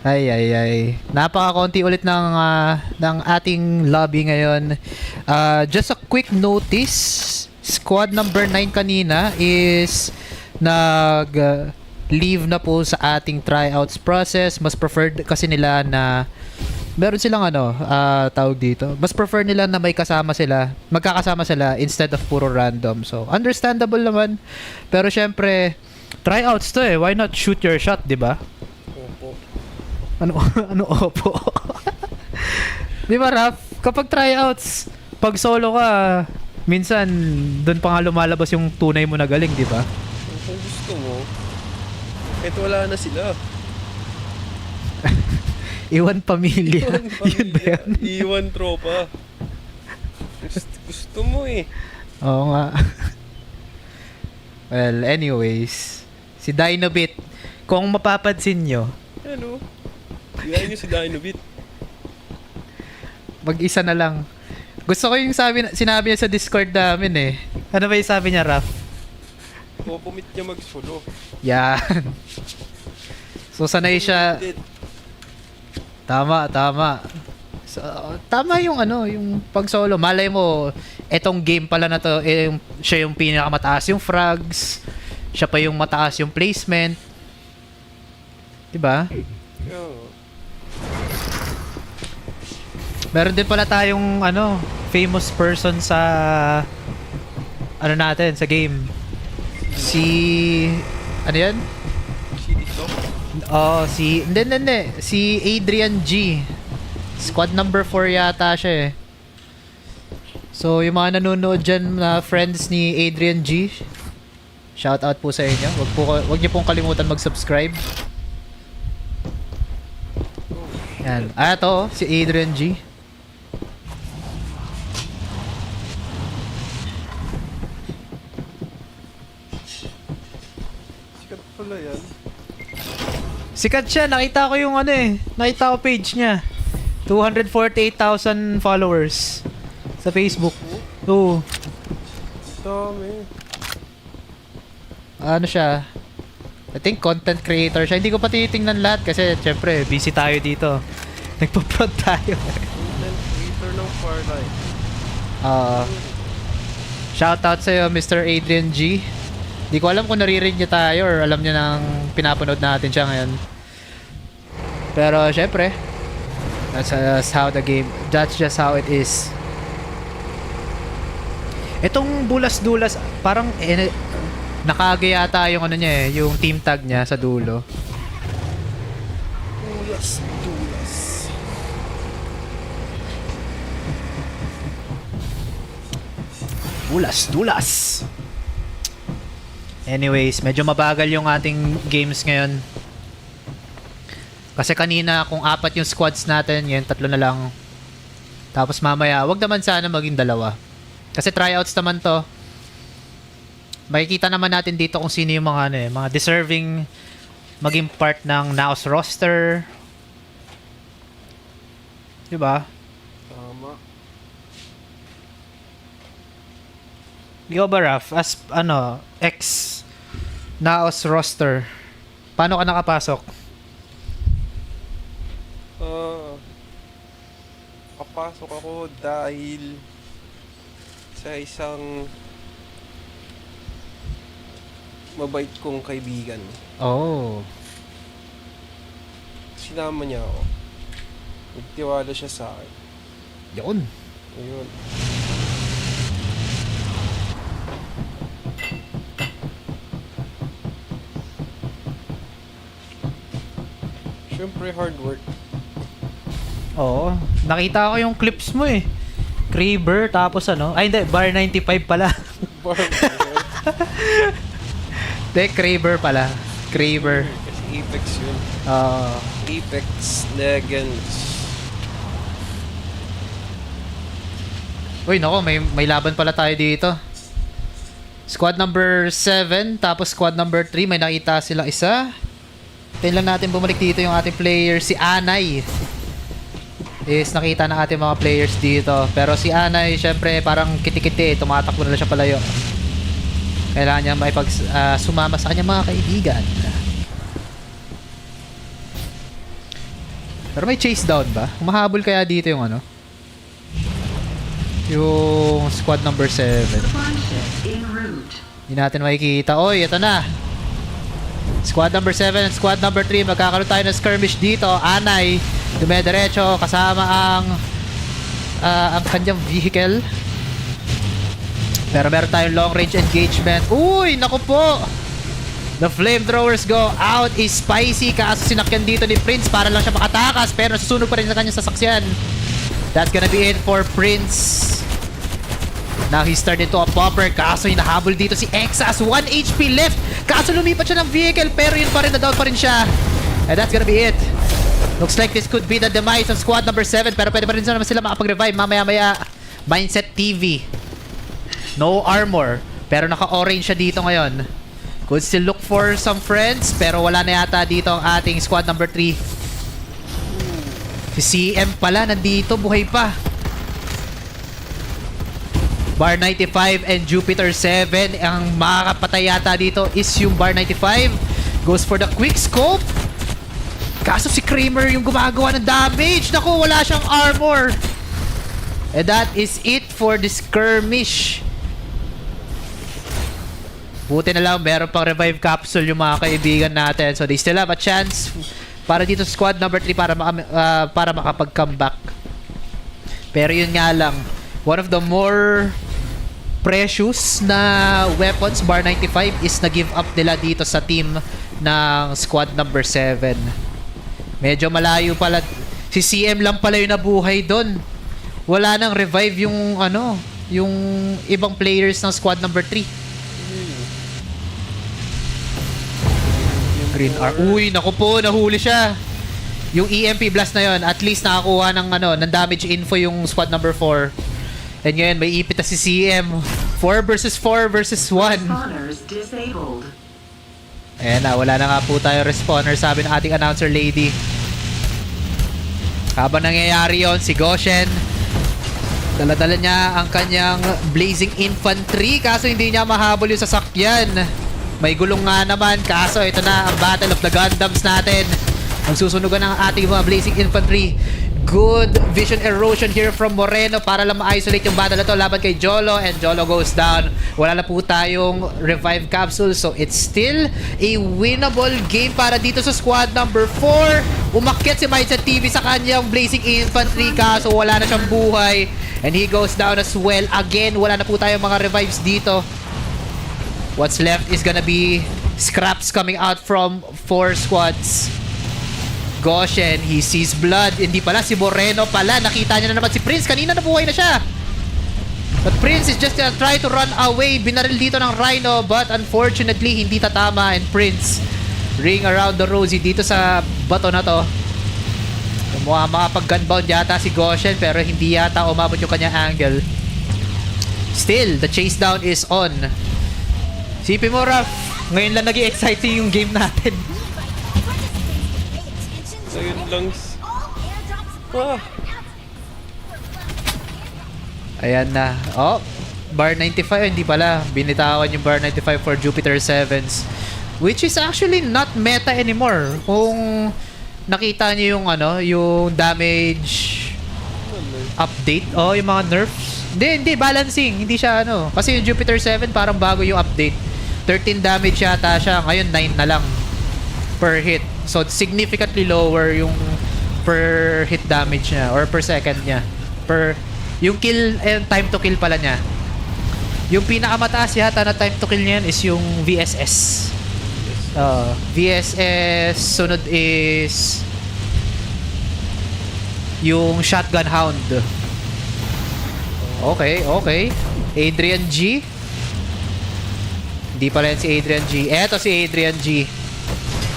Ay. Napaka-konti ulit ng ating lobby ngayon. Just a quick notice. Squad number 9 kanina is leave na po sa ating tryouts process. Mas preferred kasi nila na meron silang tawag dito. Mas prefer nila na may kasama sila, magkakasama sila instead of puro random. So, understandable naman. Pero syempre, tryouts to eh. Why not shoot your shot, di ba? Opo. Ano opo? Di ba, Raf? Kapag tryouts, pag solo ka, minsan doon pa nga lumalabas yung tunay mo na galing, di ba? Kung gusto mo, kahit wala na sila. Iwan pamilya. Yun ba yan? Iwan tropa. Gusto mo eh. Oo nga. Well, anyways, si Dynobit, kung mapapansin nyo, Ano? Gaya nyo si Dynobit. mag-isa na lang. Gusto ko yung sinabi niya sa Discord namin eh. Ano ba yung sabi niya, Raf? Pupumit niya mag-solo. Yan. So, sanay siya. Tama. So, tama yung yung pag-solo. Malay mo, etong game pala na to, siya yung pinakamataas yung frags. Siya pa yung mataas yung placement. Diba? Yeah. Meron din pala tayong famous person sa natin sa game. Ano yan? Si TikTok? Hindi. Si Adrian G. Squad number 4 yata siya eh. So, yung mga nanonood dyan na friends ni Adrian G, shout out po sa inyo. Wag niyo pong kalimutan mag-subscribe. Yan. Ito, si Adrian G. Sikat pala yan. Sikat siya. Nakita ko yung nakita ko page niya. 248,000 followers sa Facebook. Oo. Dami. Ano siya? I think content creator siya. Hindi ko pa tinitingnan lahat kasi syempre busy tayo dito. Nagpo-prod tayo. Content creator ng Farlight. Shoutout sa'yo, Mr. Adrian G. Hindi ko alam kung naririnig niya tayo or alam niya nang pinapanood natin siya ngayon. Pero syempre, that's just how it is. Itong bulas-dulas, parang nakagaya yata yung niya eh, yung team tag niya sa dulo. Bulas-dulas. Anyways, medyo mabagal yung ating games ngayon. Kasi kanina kung 4 yung squads natin, ngayon 3 na lang. Tapos mamaya, wag naman sana maging 2. Kasi tryouts naman to. Makikita naman natin dito kung sino yung mga deserving maging part ng NAOS roster. Diba? Tama. Ikaw ba, Raf? As, ex NAOS roster, paano ka nakapasok? Papasok ako dahil sa isang mabait kong kaibigan. Oh. Sinama niya ako. Nagtiwala siya sa akin. Yun. Ayun. Siyempre hard work. Oo. Nakita ko yung clips mo eh. Kraber, tapos ay hindi, bar 95 pala. Bar De, Kraber pala. Kraber. Kasi Apex yun. Apex Legends. Uy, nako, may laban pala tayo dito. Squad number 7, tapos squad number 3, may nakita silang isa. Tayo lang natin bumalik dito yung ating player, si Anay. Is nakita ng ating mga players dito. Pero si Anay, syempre, parang kiti-kiti. Tumatakbo na lang siya palayo. Kailangan niya sumama sa kanyang mga kaibigan. Pero may chase down ba? Humahabol kaya dito yung ano? Yung squad number 7. Hindi natin makikita. Oy, ito na. Squad number 7 and squad number 3. Magkakaroon tayo ng skirmish dito. Anay, dumediretso kasama ang kanyang vehicle. Pero meron tayong long range engagement. Uy, naku po! The flamethrowers go out. Is spicy. Kaso sinakyan dito ni Prince para lang siya makatakas. Pero nasusunog pa rin sa kanyang sasakyan. That's gonna be it for Prince. Now he's turned into a popper. Kaso hinahabol dito si Exas. 1 HP left. Kaso lumipat siya ng vehicle. Pero yun pa rin, na-down pa rin siya. And that's gonna be it. Looks like this could be the demise of squad number 7. Pero pwede pa rin naman sila makapag-revive. Mamaya-maya. Mindset TV. No armor. Pero naka-orange siya dito ngayon. Could still look for some friends. Pero wala na yata dito ang ating squad number 3. Si CM pala nandito. Buhay pa. Bar 95 and Jupiter 7. Ang makakapatay yata dito is yung Bar 95. Goes for the quick scope. Kaso si Kramer yung gumagawa ng damage. Naku, wala siyang armor. And that is it for the skirmish. Buti na lang, meron pang revive capsule yung mga kaibigan natin. So they still have a chance para dito sa squad number 3 para makapag-comeback. Pero yun nga lang, one of the more precious na weapons, Bar 95, is na-give up nila dito sa team ng squad number 7. Medyo malayo pala. Si CM lang pala yung nabuhay doon. Wala nang revive yung yung ibang players ng squad number 3. Green R. Uy, naku po, nahuli siya. Yung EMP blast na yon, at least nakakuha ng ng damage info yung squad number 4. And ngayon, may ipit na si CM. 4 versus 1. Ayan na, wala na nga po tayo respawner, sabi ng ating announcer lady. Habang nangyayari yon, si Goshen, dala-dala niya ang kanyang blazing infantry, kaso hindi niya mahabol yung sasakyan. May gulong nga naman, kaso ito na ang Battle of the Gundams natin. Ang susunugan ng ating mga blazing infantry. Good vision erosion here from Moreno para lang ma-isolate yung battle na to laban kay Jolo, and Jolo goes down. Wala na po tayong revive capsule, so it's still a winnable game para dito sa squad number 4. Umakyat si Mindset TV sa kanyang blazing infantry, kaso wala na siyang buhay, and he goes down as well. Again, wala na po tayong mga revives dito. What's left is gonna be scraps coming out from 4 squads. Goshen, he sees blood. Hindi pala, si Moreno pala. Nakita niya na naman si Prince. Kanina nabuhay na siya. But Prince is just gonna try to run away. Binaril dito ng Rhino, but unfortunately, hindi tatama. And Prince, ring around the rosy dito sa bato na to. Makapag-gunbound yata si Goshen, pero hindi yata umabot yung kanyang angle. Still, the chase down is on. Sipin mo, Raf, ngayon lang naging exciting yung game natin. Ayun lang. Ayan na. Oh, Bar 95, hindi pala. Binitawan yung Bar 95 for Jupiter 7s. Which is actually not meta anymore. Kung nakita niyo yung yung damage update. Oh, yung mga nerfs. Hindi, balancing. Hindi siya Kasi yung Jupiter 7 parang bago yung update. 13 damage yata siya. Ngayon 9 na lang per hit. So significantly lower yung per hit damage niya or per second niya. Yung kill and time to kill pala niya. Yung pinakamataas yata na time to kill niyan is yung VSS. VSS, sunod is yung Shotgun Hound. Okay. Adrian G. Hindi pa rin si Adrian G. Eto si Adrian G.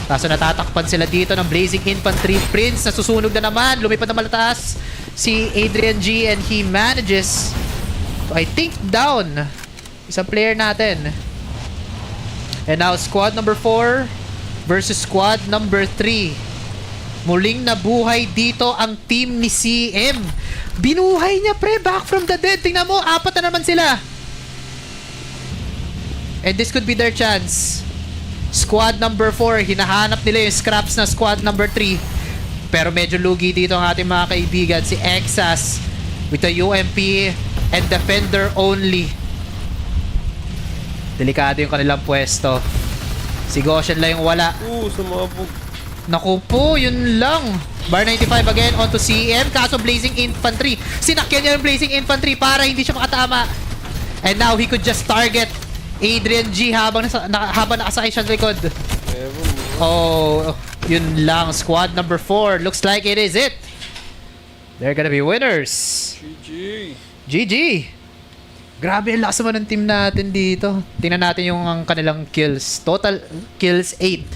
Kaso natatakpan sila dito ng Blazing Infantry. Prince nasusunog na naman. Lumipad na malataas si Adrian G and he manages to, I think, down isang player natin. And now squad number 4 versus squad number 3. Muling nabuhay dito ang team ni CM. Binuhay niya, pre, back from the dead. Tingnan mo, 4 na naman sila. And this could be their chance. Squad number 4, hinahanap nila yung scraps na squad number 3. Pero medyo lugi dito ang ating mga kaibigan. Si Exas with the UMP and Defender only. Delikado yung kanilang pwesto. Si Goshen lang yung wala. Sumabog. Naku po, yun lang. Bar 95 again onto CM. Kaso Blazing Infantry. Sinakyan niya yung Blazing Infantry para hindi siya makatama. And now he could just target Adrian G habang nakasakay siya sa likod. Oh, yun lang. Squad number 4. Looks like it is it. They're gonna be winners. GG. Grabe, ang lakas naman ng team natin dito. Tingnan natin yung kanilang kills. Total kills 8.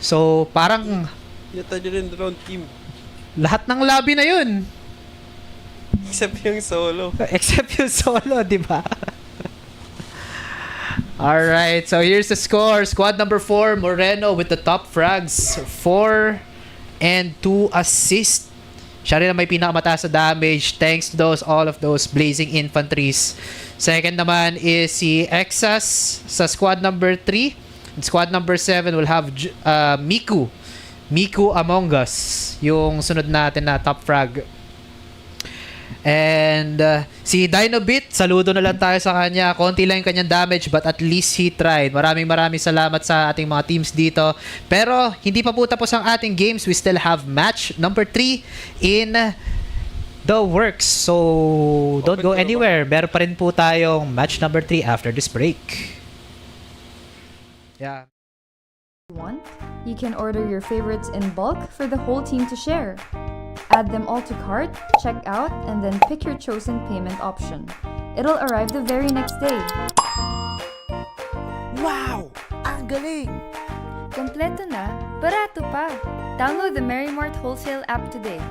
So, parang Yata nyo rin round team. lahat ng lobby na yun. Except yung solo. Except yung solo, di ba? Alright, so here's the score. Squad number 4, Moreno with the top frags. 4 and 2 assists. Siya rin ang may pinakamataas sa damage thanks to all of those Blazing Infantries. Second naman is si Exas sa squad number 3. And squad number 7 will have Miku. Miku Among Us. Yung sunod natin na top frag. And si Dynobit, saludo na lang tayo sa kanya. Konti lang yung kanyang damage but at least he tried. Maraming salamat sa ating mga teams dito. Pero hindi pa po tapos ang ating games. We still have match number 3 in the works. So don't go anywhere. Meron pa rin po tayong match number 3 after this break. Yeah. Want? You can order your favorites in bulk for the whole team to share. Add them all to cart, check out, and then pick your chosen payment option. It'll arrive the very next day. Wow! Ang galing! Kompleto na, barato pa. Download the Merry Mart Wholesale app today.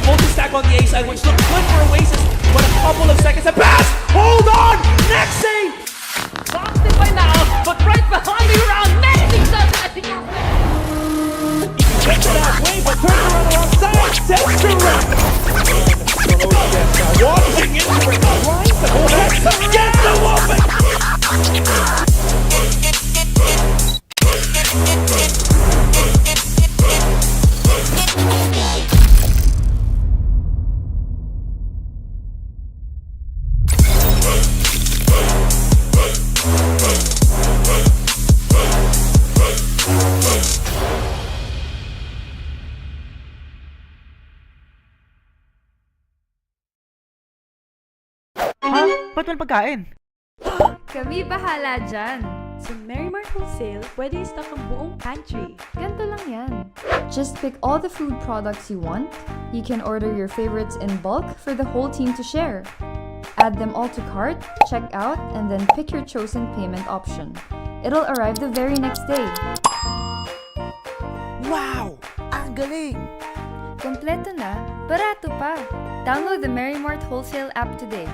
multi-stack on the A side, which looked good for Oasis, but a couple of seconds and pass! Hold on! Next save! Busted by NAOS, but right behind the round, amazing stuff at the Gets it halfway, but turns around alongside, sets to run! Watching into it, right? Gets the whooping! Ha? Ba't walang pagkain? Kami bahala dyan. Sa Merrimart Wholesale, pwede i-stock ang buong pantry. Ganto lang yan. Just pick all the food products you want. You can order your favorites in bulk for the whole team to share. Add them all to cart, check out, and then pick your chosen payment option. It'll arrive the very next day. Wow! Ang galing! Kompleto na, barato pa. Download the Merrimart Wholesale app today.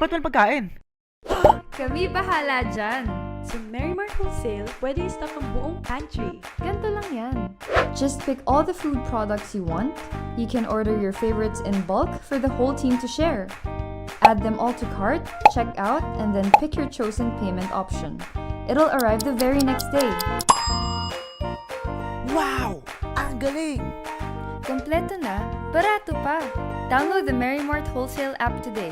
ba't walang pagkain? Kami bahala dyan. Sa Merrimart Wholesale, pwede i-stock ang buong pantry. Ganto lang yan. Just pick all the food products you want. You can order your favorites in bulk for the whole team to share. Add them all to cart, check out, and then pick your chosen payment option. It'll arrive the very next day. Wow! Ang galing! Kompleto na, barato pa. Download the Merrimart Wholesale app today.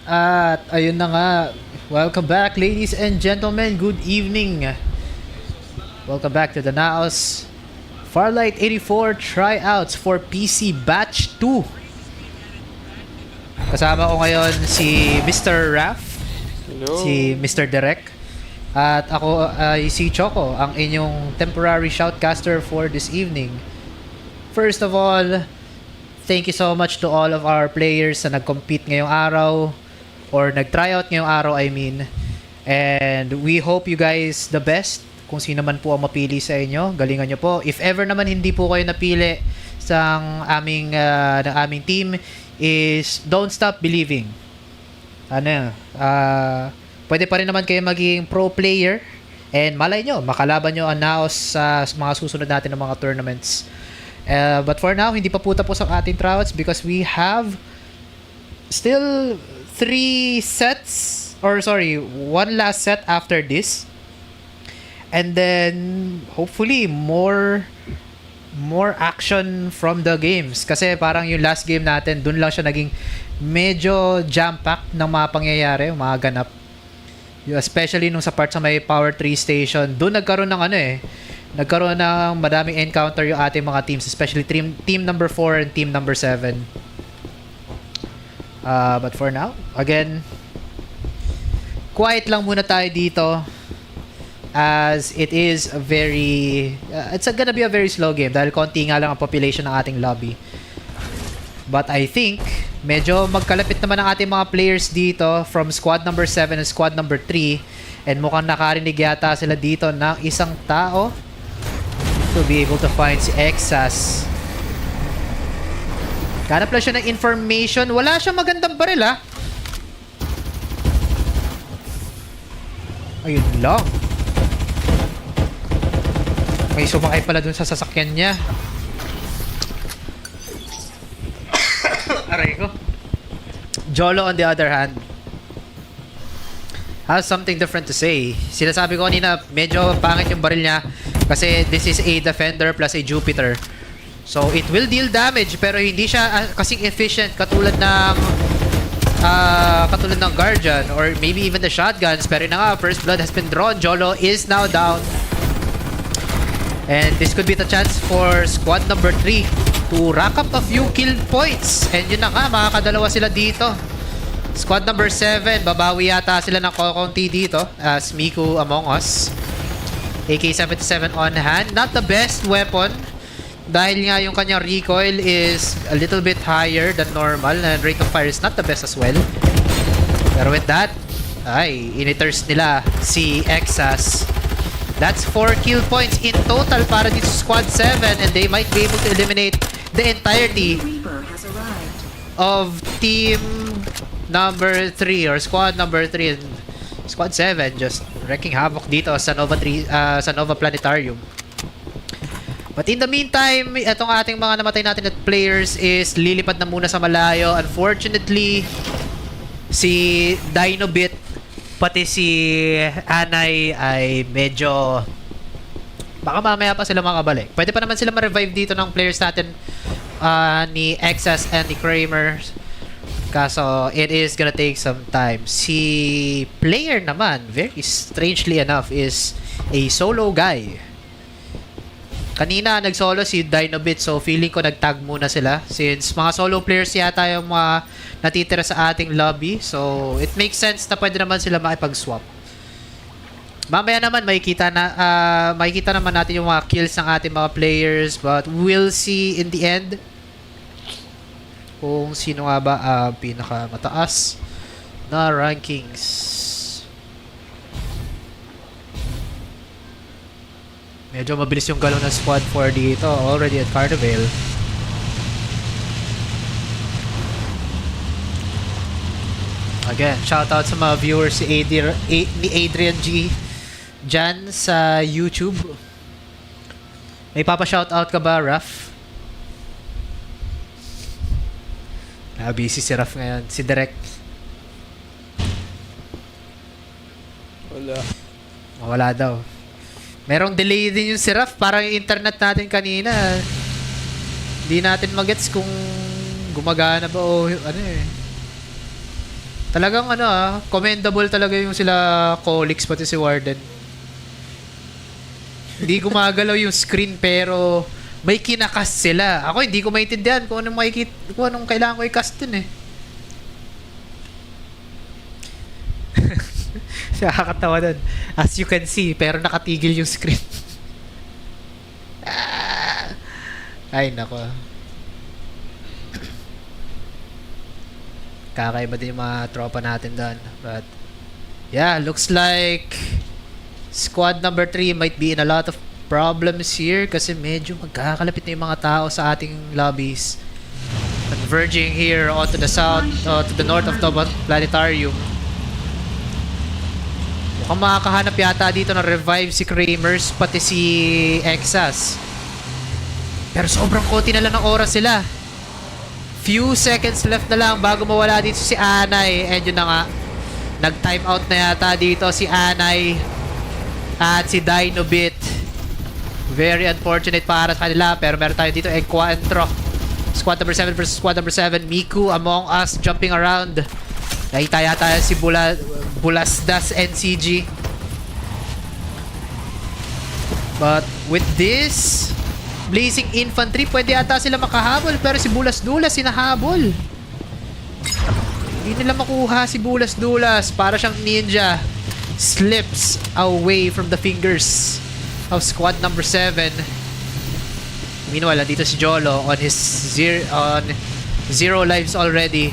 At ayun na nga, welcome back ladies and gentlemen, good evening. Welcome back to the NAOS Farlight 84 Tryouts for PC Batch 2. Kasama ko ngayon si Mr. Raf, Hello. si Mr. Derek, at ako ay si Choco, ang inyong temporary shoutcaster for this evening. First of all, thank you so much to all of our players na nag-compete ngayong araw, or nag-tryout ngayong araw, I mean. And we hope you guys the best. Kung sino man po ang mapili sa inyo, galingan nyo po. If ever naman hindi po kayo napili sa aming team, is don't stop believing. Pwede pa rin naman kayo maging pro player, and malay nyo, makalaban nyo ang NAOS sa mga susunod natin ng mga tournaments. But for now, hindi pa po tapos ang ating tryouts because we have still 3 sets, or sorry, 1 last set after this. And then hopefully more action from the games, kasi parang yung last game natin, dun lang siya naging medyo jam-packed ng mga pangyayari, mga ganap. Especially nung sa part sa may Power 3 station, dun nagkaroon ng nagkaroon ng madaming encounter yung ating mga teams, especially team number 4 and team number 7. But for now, again, quiet lang muna tayo dito, as it is a very it's gonna be a very slow game dahil konti nga lang ang population ng ating lobby. But I think medyo magkalapit naman ang ating mga players dito from squad number 7 and squad number 3, and mukhang nakarinig yata sila dito ng isang tao to be able to find si Exas. Ganap lang siya ng information. Wala siyang magandang baril, ha? Ayun lang. May sumakay pala dun sa sasakyan niya. Aray ko. Jolo on the other hand has something different to say. Sinasabi ko kanina, medyo pangit yung baril niya kasi this is a Defender plus a Jupiter. So it will deal damage pero hindi siya kasing efficient katulad ng Guardian or maybe even the shotguns. Pero na nga, first blood has been drawn. Jolo is now down. And this could be the chance for squad number 3 to rack up a few kill points. And yun na nga, makakadalawa sila dito. Squad number 7, babawi yata sila ng kokonti dito as Miku among us. AK-77 on hand. Not the best weapon dahil nga yung kanyang recoil is a little bit higher than normal and rate of fire is not the best as well. Pero with that, ay, initers nila si Exas. That's 4 kill points in total para dito sa Squad 7 and they might be able to eliminate the entirety of team number 3 or squad number 3 and Squad 7 just wrecking havoc dito sa Nova Planetarium. But in the meantime, itong ating mga namatay natin at players is lilipad na muna sa malayo. Unfortunately, si Dinobit pati si Anay ay medyo baka mamaya pa sila makabalik. Pwede pa naman sila ma-revive dito ng players natin ni Exas and ni Kramer. Kaso, it is gonna take some time. Si player naman, very strangely enough, is a solo guy. Kanina, nag-solo si Dinobit, so feeling ko nag-tag muna sila. Since mga solo players yata yung mga natitira sa ating lobby. So, it makes sense na pwede naman sila makipag-swap. Mamaya naman, makikita naman natin yung mga kills ng ating mga players. But, we'll see in the end kung sino nga ba pinakamataas na rankings. Medyo mabilis yung galaw ng Squad 4 dito. Already at Carnival. Again, shoutout sa mga viewers ni Adrian G dyan sa YouTube. May papa-shoutout ka ba, Raf? Busy si Raf ngayon. Si Direk. Wala daw. Merong delay din yung si Raf. Parang yung internet natin kanina. Hindi natin magets kung gumagana ba o ano eh. Talagang commendable talaga yung sila colleagues pati si Warden. Hindi gumagalaw yung screen pero may kinakast sila. Ako hindi ko maintindihan kung anong kailangan ko i-cast dun eh. Nakakatawa dun. As you can see, pero nakatigil yung screen. Ay, nako. Kakaiba din yung mga tropa natin dun. But, yeah, looks like squad number 3 might be in a lot of problems here kasi medyo magkakalapit na yung mga tao sa ating lobbies. Converging here onto the south, to the north of the Planetarium. Mukhang makakahanap yata dito ng revive si Kramers pati si Exas. Pero sobrang konti na lang ng oras sila. Few seconds left na lang bago mawala dito si Anay. And yun na nga, nag-time out na yata dito si Anay at si Dinobit. Very unfortunate para sa kanila. Pero meron tayo dito Encuentro. Squad number 7 versus squad number 7. Miku among us jumping around. Nakita yata si Bulasdas NCG. But with this Blazing Infantry, pwede ata sila makahabol. Pero si Bulas-Dulas sinahabol. Hindi nila makuha si Bulas-Dulas. Para siyang ninja. Slips away from the fingers of squad number 7. Meanwhile, dito si Jolo on his zero lives already.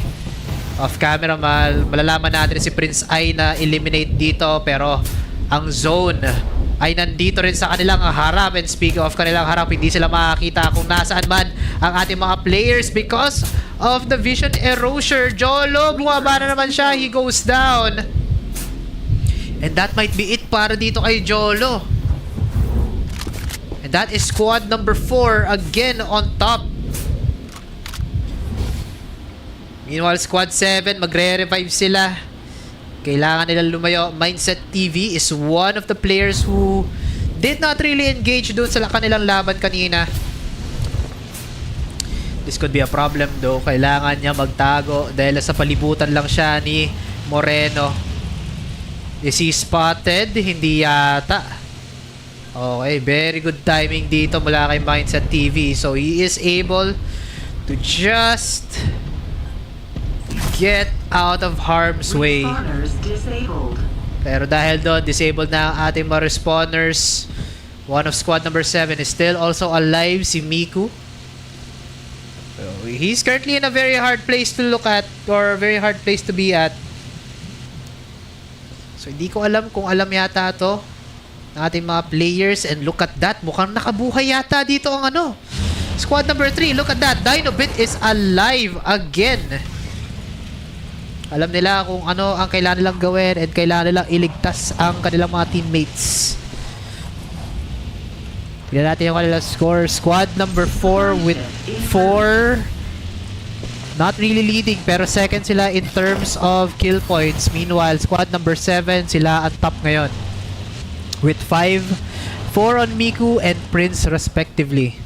Off camera, malalaman natin si Prince ay na-eliminate dito. Pero ang zone ay nandito rin sa kanilang harap. And speaking of kanilang harap, hindi sila makakita kung nasaan man ang ating mga players because of the vision erasure. Jolo, bumaba na naman siya. He goes down. And that might be it para dito kay Jolo. And that is squad number 4 again on top. Meanwhile, Squad 7, magre-revive sila. Kailangan nilang lumayo. Mindset TV is one of the players who did not really engage dun sa kanilang laban kanina. This could be a problem though. Kailangan niya magtago dahil sa palibutan lang siya ni Moreno. Is he spotted? Hindi yata. Okay, very good timing dito mula kay Mindset TV. So he is able to just get out of harm's way. Pero dahil doon, disabled na ang ating mga respawners. One of squad number 7 is still also alive, si Miku. So, he's currently in a very hard place to look at or very hard place to be at. So hindi ko alam kung alam yata to ng ating mga players, and look at that, mukhang nakabuhay yata dito ang ano. Squad number 3, look at that, Dinobit is alive again. Alam nila kung ano ang kailangan nilang gawin and kailangan nilang iligtas ang kanilang mga teammates. Tignan natin yung kanilang score. Squad number 4 with 4. Not really leading pero second sila in terms of kill points. Meanwhile, squad number 7 sila ang top ngayon with 5. 4 on Miku and Prince respectively.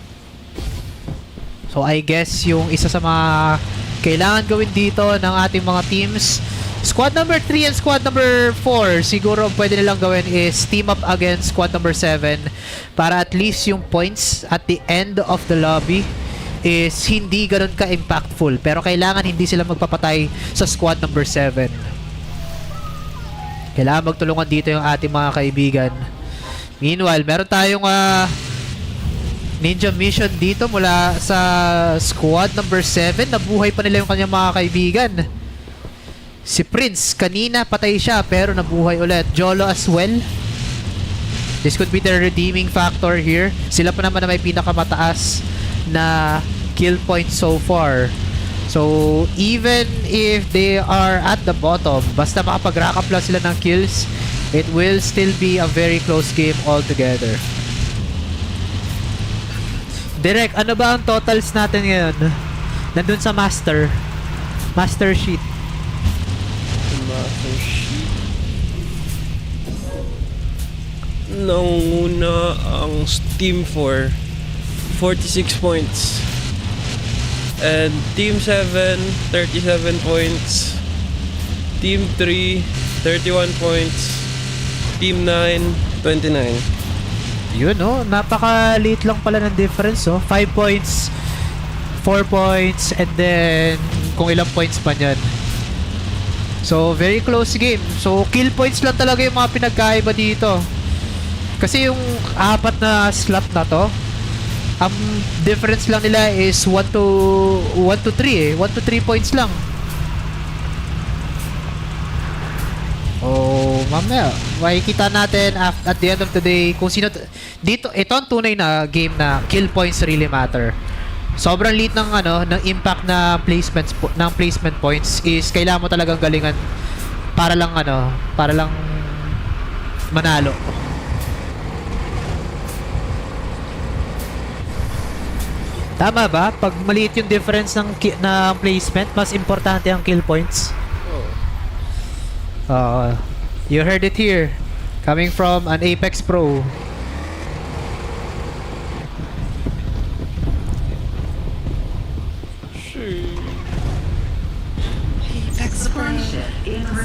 So I guess yung isa sa mga kailangan gawin dito ng ating mga teams, squad number 3 and squad number 4, siguro pwede nilang gawin is team up against squad number 7 para at least yung points at the end of the lobby is hindi ganun ka-impactful. Pero kailangan hindi sila magpapatay sa squad number 7. Kailangan magtulungan dito yung ating mga kaibigan. Meanwhile, meron tayong ninja mission dito mula sa squad number 7. Nabuhay pa nila yung kanyang mga kaibigan. Si Prince, kanina patay siya pero nabuhay ulit. Jolo as well. This could be the redeeming factor here. Sila pa naman na may pinakamataas na kill point so far. So even if they are at the bottom, basta makapag-rack up lang sila ng kills, it will still be a very close game altogether. Direk, ano ba ang totals natin ngayon? Nandun sa master sheet. Master sheet. Nanguna ang Team 4, 46 points. And Team 7, 37 points. Team 3, 31 points. Team 9, 29. Yun, no? Napaka-late lang pala ng difference, oh. 5 points, 4 points, and then kung ilang points pa yan. So, very close game. So, kill points lang talaga yung mga pinagkaiba dito. Kasi yung 4 na slot na to, ang difference lang nila is 1 to 3 eh. 1 to 3 points lang. Oh, mamaya makikita natin at the end of the day kung sino dito. Ito ang tunay na game na kill points really matter. Sobrang liit ng ng impact na placement points is kailangan mo talagang galingan para lang manalo. Tama ba? Pag maliit yung difference ng placement, mas importante ang kill points. You heard it here, coming from an Apex Pro.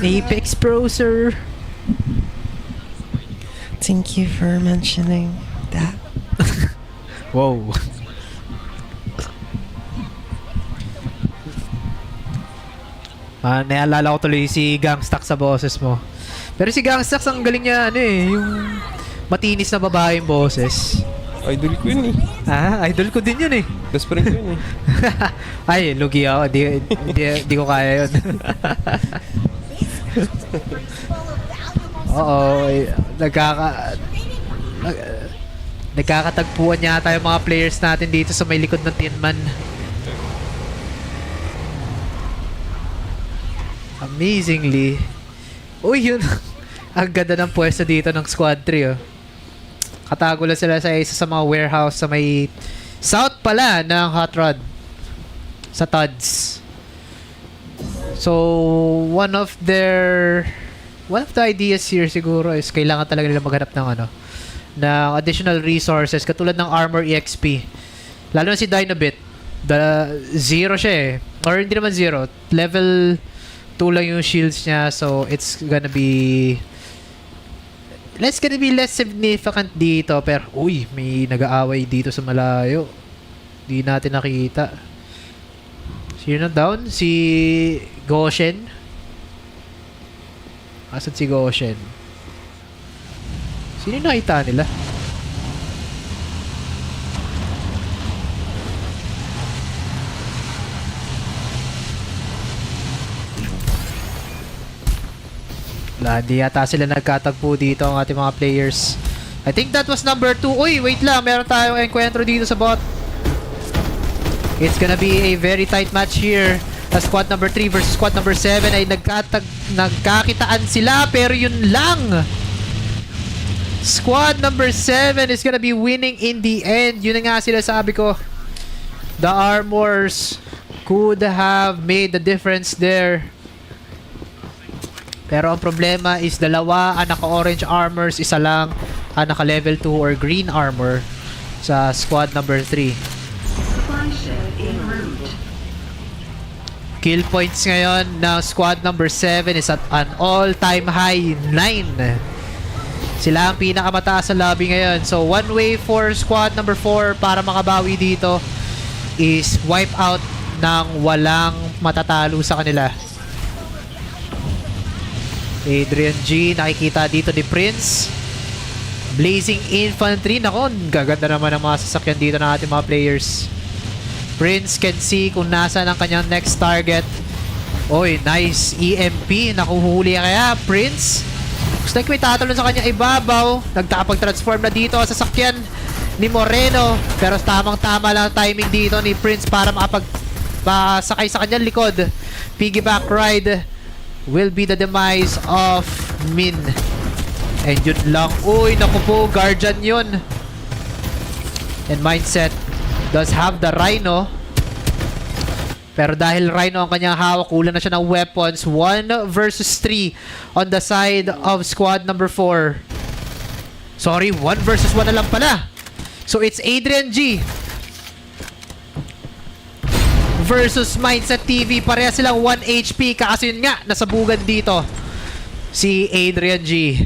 Apex Pro, sir. Thank you for mentioning that. Wow. Naalala ko tuloy si Gangstax sa boses mo. Pero si Gangstax ang galing niya yung matinis na babaeng boses. Idol ko yun eh. Idol ko din yun eh. Best friend ko yun eh. Ay, lugi ako. Di ko kaya yun. Oo, nagkakatagpuan yata yung mga players natin dito sa may likod ng Tin Man. Amazingly. Uy, yun. Ang ganda ng pwesto dito ng Squad 3, oh. Katago lang sila sa isa sa mga warehouse sa may south pala ng Hot Rod. Sa Tods. So, one of the ideas here siguro is kailangan talaga nila maghanap ng ng additional resources katulad ng armor EXP. Lalo na si Dynabit. Zero siya eh. Or hindi naman zero. Level 2 lang yung shields niya. So, it's gonna be less significant dito. Pero, uy, may nag-aaway dito sa malayo. Di natin nakita. Sino down? Si Goshen. Asan si Goshen? Sino yung nakita nila? Di yata sila nagkatagpo dito ang ating mga players. I think that was number 2. Uy, wait lang. Meron tayong encuentro dito sa bot. It's gonna be a very tight match here. Squad number 3 versus squad number 7 ay nagkakitaan sila, pero yun lang. Squad number 7 is gonna be winning in the end. Yun na nga sila sabi ko. The armors could have made the difference there. Pero ang problema is dalawa ang naka-orange armors, isa lang ang naka-level 2 or green armor sa squad number 3. Kill points ngayon ng squad number 7 is at an all-time high 9. Sila ang pinakamataas sa lobby ngayon. So one way for squad number 4 para makabawi dito is wipe out ng walang matatalo sa kanila. Adrian G, nakikita dito ni Prince. Blazing Infantry. Nako, gaganda naman ang mga sasakyan dito ng ating mga players. Prince can see kung nasa ang kanyang next target. Oy, nice EMP. Nakuhuli kaya Prince. Looks like may tatalon sa kanya ibabaw. Nagtakapag-transform na dito sa sasakyan ni Moreno. Pero tamang-tama lang timing dito ni Prince para makapag-sakay sa kanyang likod. Piggyback ride will be the demise of Min. And yun lang. Uy, naku po, Guardian yun. And Mindset does have the Rhino. Pero dahil Rhino ang kanyang hawak, kulang na siya ng weapons. 1 versus 3 on the side of squad number 4. Sorry, 1 versus 1 na lang pala. So it's Adrian G versus Mindset TV. Pareha silang 1 HP. Kaso yun nga, nasabugan dito si Adrian G.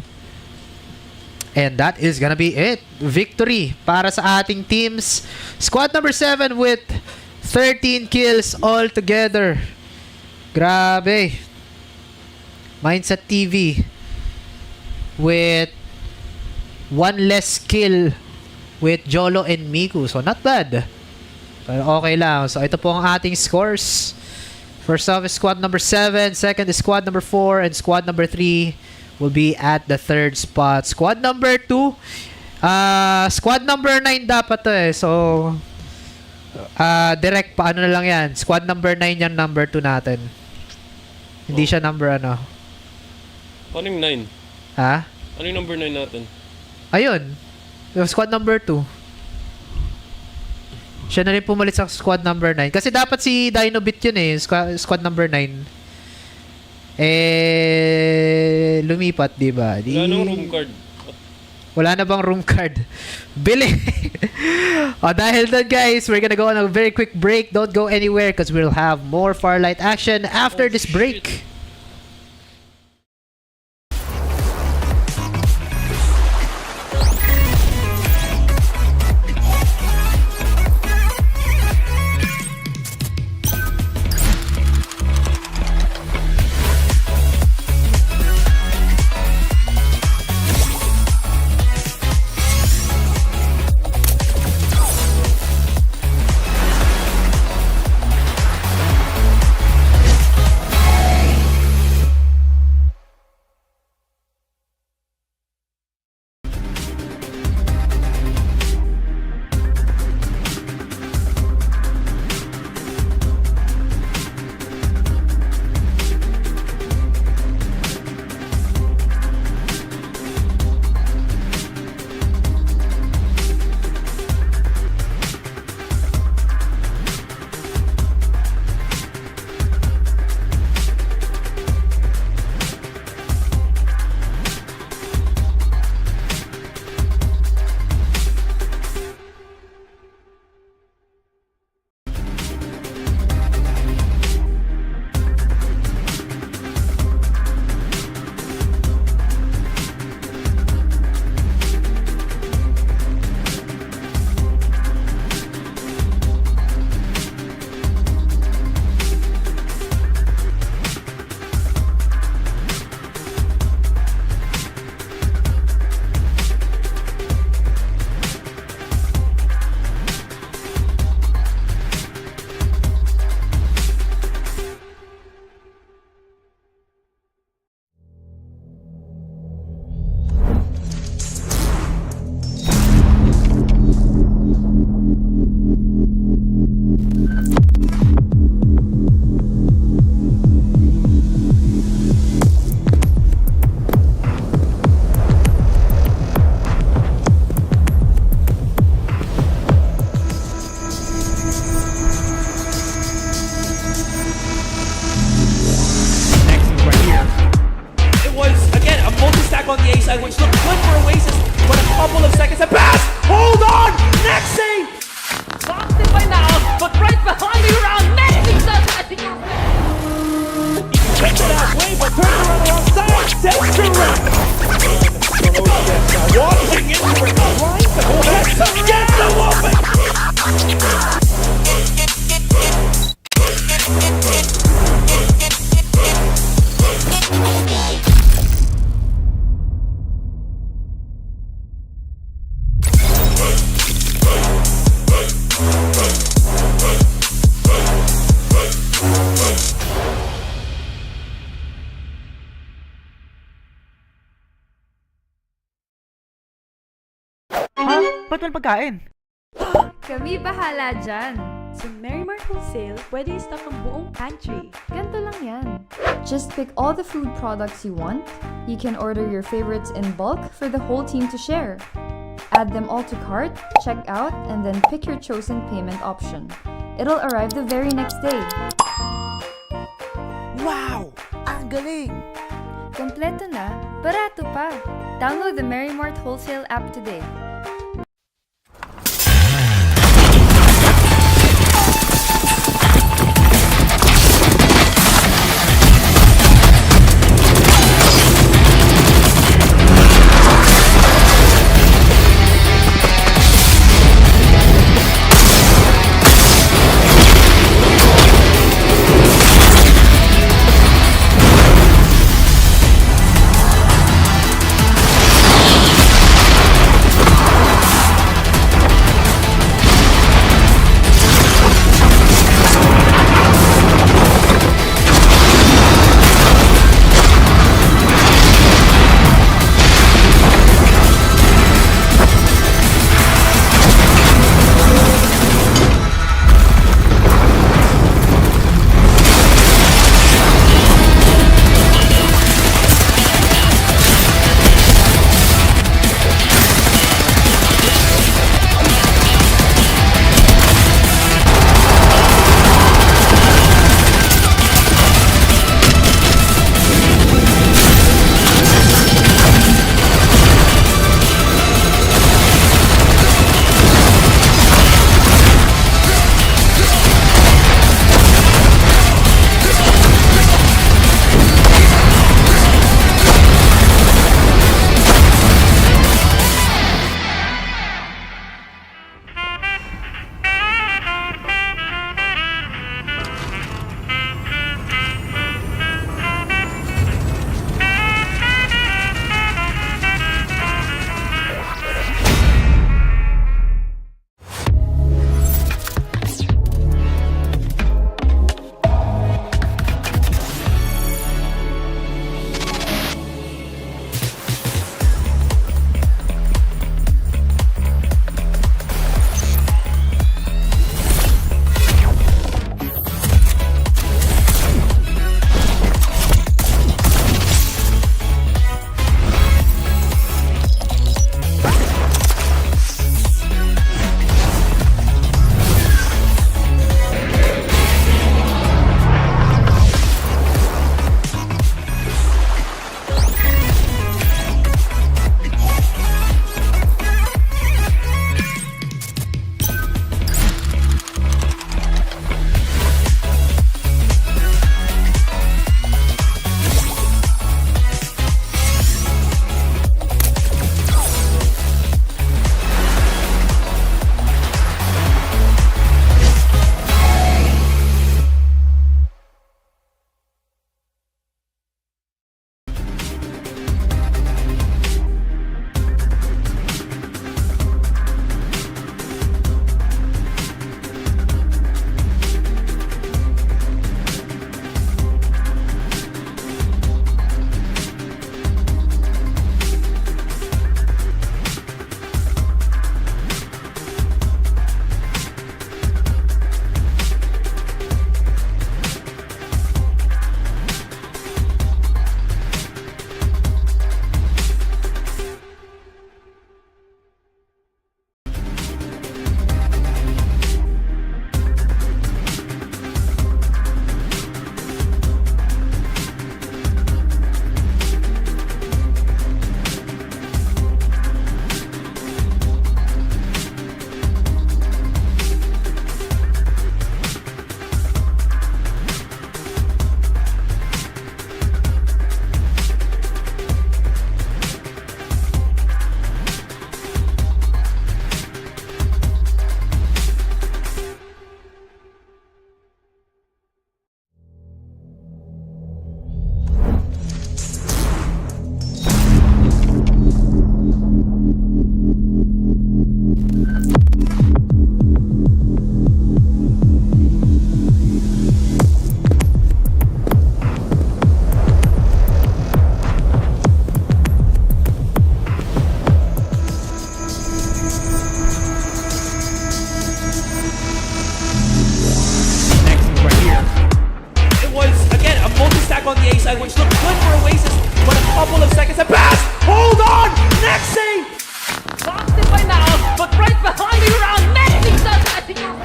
And that is gonna be it. Victory para sa ating teams. Squad number 7 with 13 kills all together. Grabe. Mindset TV with 1 less kill with Jolo and Miku. So not bad. Pero okay lang. So ito po ang ating scores. First off is squad number 7. Second is squad number 4. And squad number 3 will be at the 3rd spot. Squad number 2. Squad number 9 dapat to eh. So direct pa ano na lang yan. Squad number 9 yung number 2 natin. Hindi siya number ano. Ano yung 9? Ha? Ano yung number 9 natin? Ayun. Squad number 2. Siya na rin pumalit sa squad number 9. Kasi dapat si Dynobit yun eh. Squad number 9. Lumipat, diba? Wala nang room card. Wala na bang room card? Bili! Dahil doon guys, we're gonna go on a very quick break. Don't go anywhere because we'll have more Farlight action after this break. side, which looked good for Oasis, but a couple of seconds and pass! Hold on! Next save! Busted by NAOS, but right behind the round, managing something as he goes. Kept it halfway, but turned around the wrong side. Sends direct. Walking into it. Gets the whooping. Ba't walang pagkain? Kami bahala dyan. Sa Merrimart Wholesale, pwede i-stock ang buong pantry. Ganto lang yan. Just pick all the food products you want. You can order your favorites in bulk for the whole team to share. Add them all to cart, check out, and then pick your chosen payment option. It'll arrive the very next day. Wow! Ang galing! Kompleto na, barato pa. Download the Merrimart Wholesale app today. side, which looked good for Oasis, but a couple of seconds and pass! Hold on! Next save! Busted by NAOS, but right behind the round, Messi does it. I think you're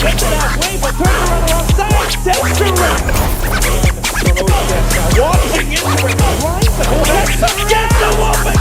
Check it halfway, but turn around the wrong side. Dexter walking into it. Right, get the woman!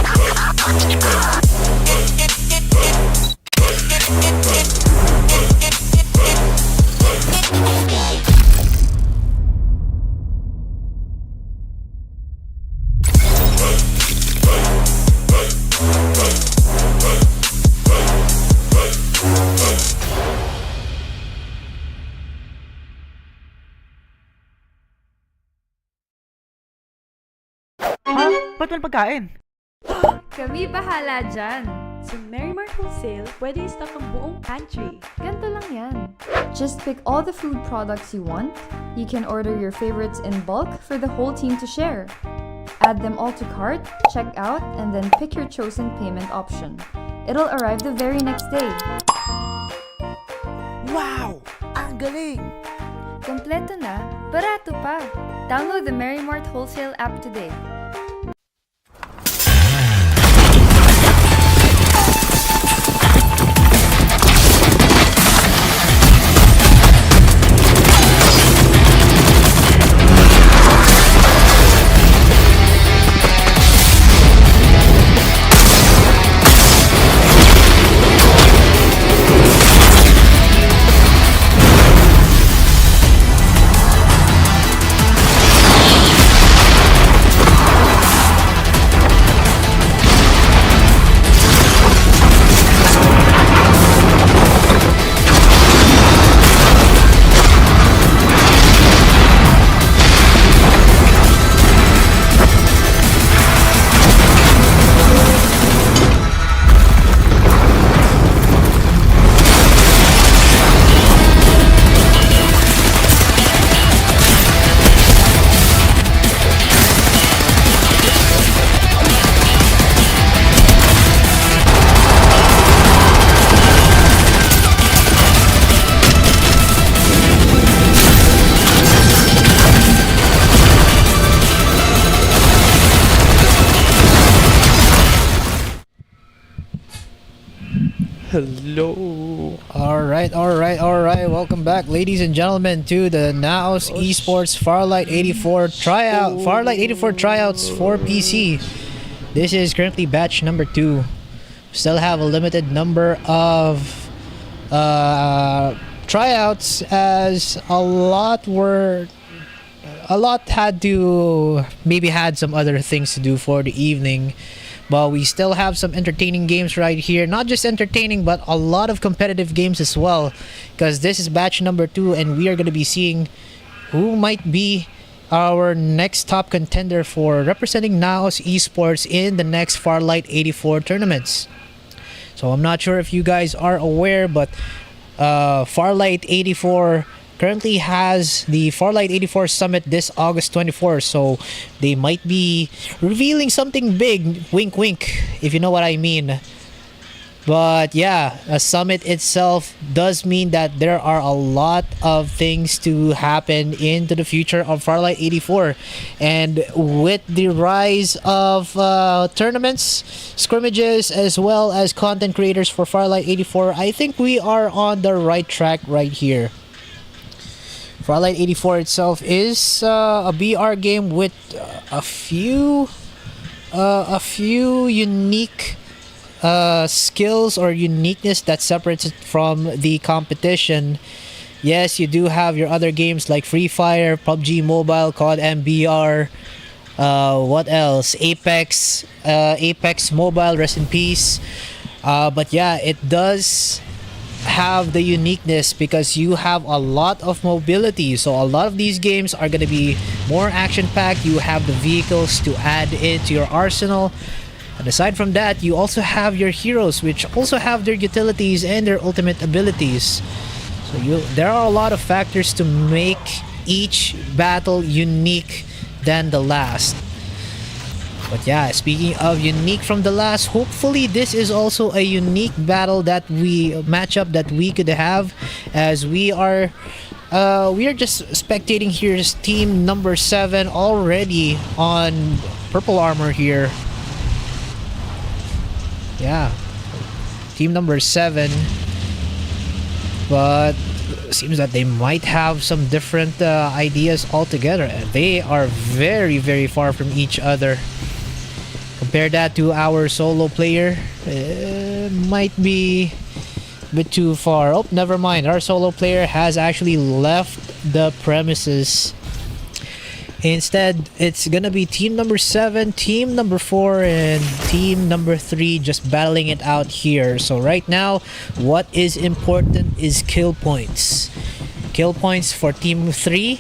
Ba't walang pagkain? Kami bahala dyan. Sa Merrymart Wholesale, pwede i-stock ang buong pantry. Ganto lang yan. Just pick all the food products you want. You can order your favorites in bulk for the whole team to share. Add them all to cart, check out, and then pick your chosen payment option. It'll arrive the very next day. Wow! Ang galing! Kompleto na, barato pa. Download the Merrymart Wholesale app today. Hello. Alright. Welcome back, ladies and gentlemen, to the NAOS Esports Farlight 84 tryout. Farlight 84 tryouts for PC. This is currently batch number 2. Still have a limited number of tryouts, as a lot had to maybe had some other things to do for the evening. But we still have some entertaining games right here. Not just entertaining, but a lot of competitive games as well. Because this is batch number 2, and we are going to be seeing who might be our next top contender for representing NAOS Esports in the next Farlight 84 tournaments. So I'm not sure if you guys are aware, but Farlight 84 currently has the Farlight 84 Summit this August 24th, so they might be revealing something big, wink wink, if you know what I mean. But yeah, a summit itself does mean that there are a lot of things to happen into the future of Farlight 84. And with the rise of tournaments, scrimmages, as well as content creators for Farlight 84, I think we are on the right track right here. Farlight 84 itself is a BR game with a few unique skills or uniqueness that separates it from the competition. Yes, you do have your other games like Free Fire, PUBG Mobile, COD MBR, what else? Apex Mobile, rest in peace. But yeah, it does have the uniqueness because you have a lot of mobility. So a lot of these games are going to be more action-packed. You have the vehicles to add into your arsenal. And aside from that, you also have your heroes, which also have their utilities and their ultimate abilities. So there are a lot of factors to make each battle unique than the last. But yeah, speaking of unique from the last, hopefully this is also a unique battle that matchup that we could have, as we are we are just spectating here. Is team number 7 already on purple armor here. Yeah, team number 7, but seems that they might have some different ideas altogether. They are very, very far from each other. Compare that to our solo player, it might be a bit too far. Oh, never mind. Our solo player has actually left the premises. Instead, it's gonna be team number 7, team number 4, and team number 3 just battling it out here. So right now, what is important is kill points. Kill points for team 3,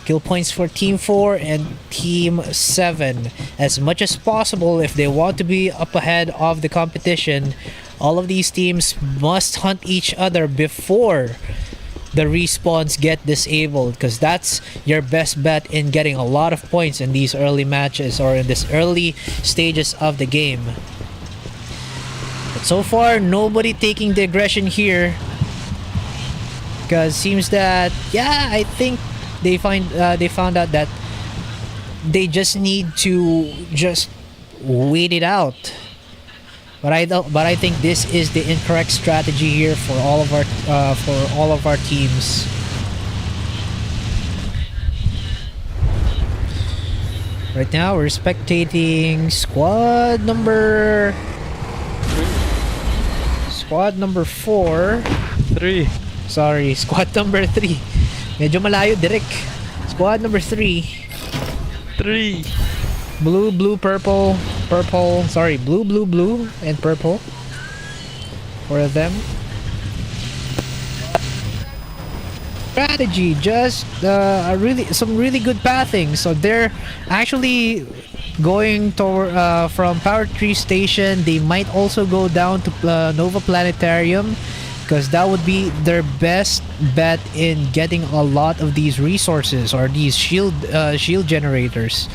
kill points for team 4, and team 7. As much as possible, if they want to be up ahead of the competition, all of these teams must hunt each other before the respawns get disabled, because that's your best bet in getting a lot of points in these early matches or in this early stages of the game. But so far, nobody taking the aggression here, because seems that, yeah, I think they found out that they just need to just wait it out. But I think this is the incorrect strategy here for all of our teams. Right now we're spectating squad number 4. 3. Sorry, squad number 3. Medyo malayo, Direk. Squad number 3. 3. Blue, blue, purple, purple. Sorry, blue, blue, blue, and purple. 4 of them. Strategy, just some really good pathing. So they're actually going toward from Power Tree Station. They might also go down to Nova Planetarium, because that would be their best bet in getting a lot of these resources or these shield generators.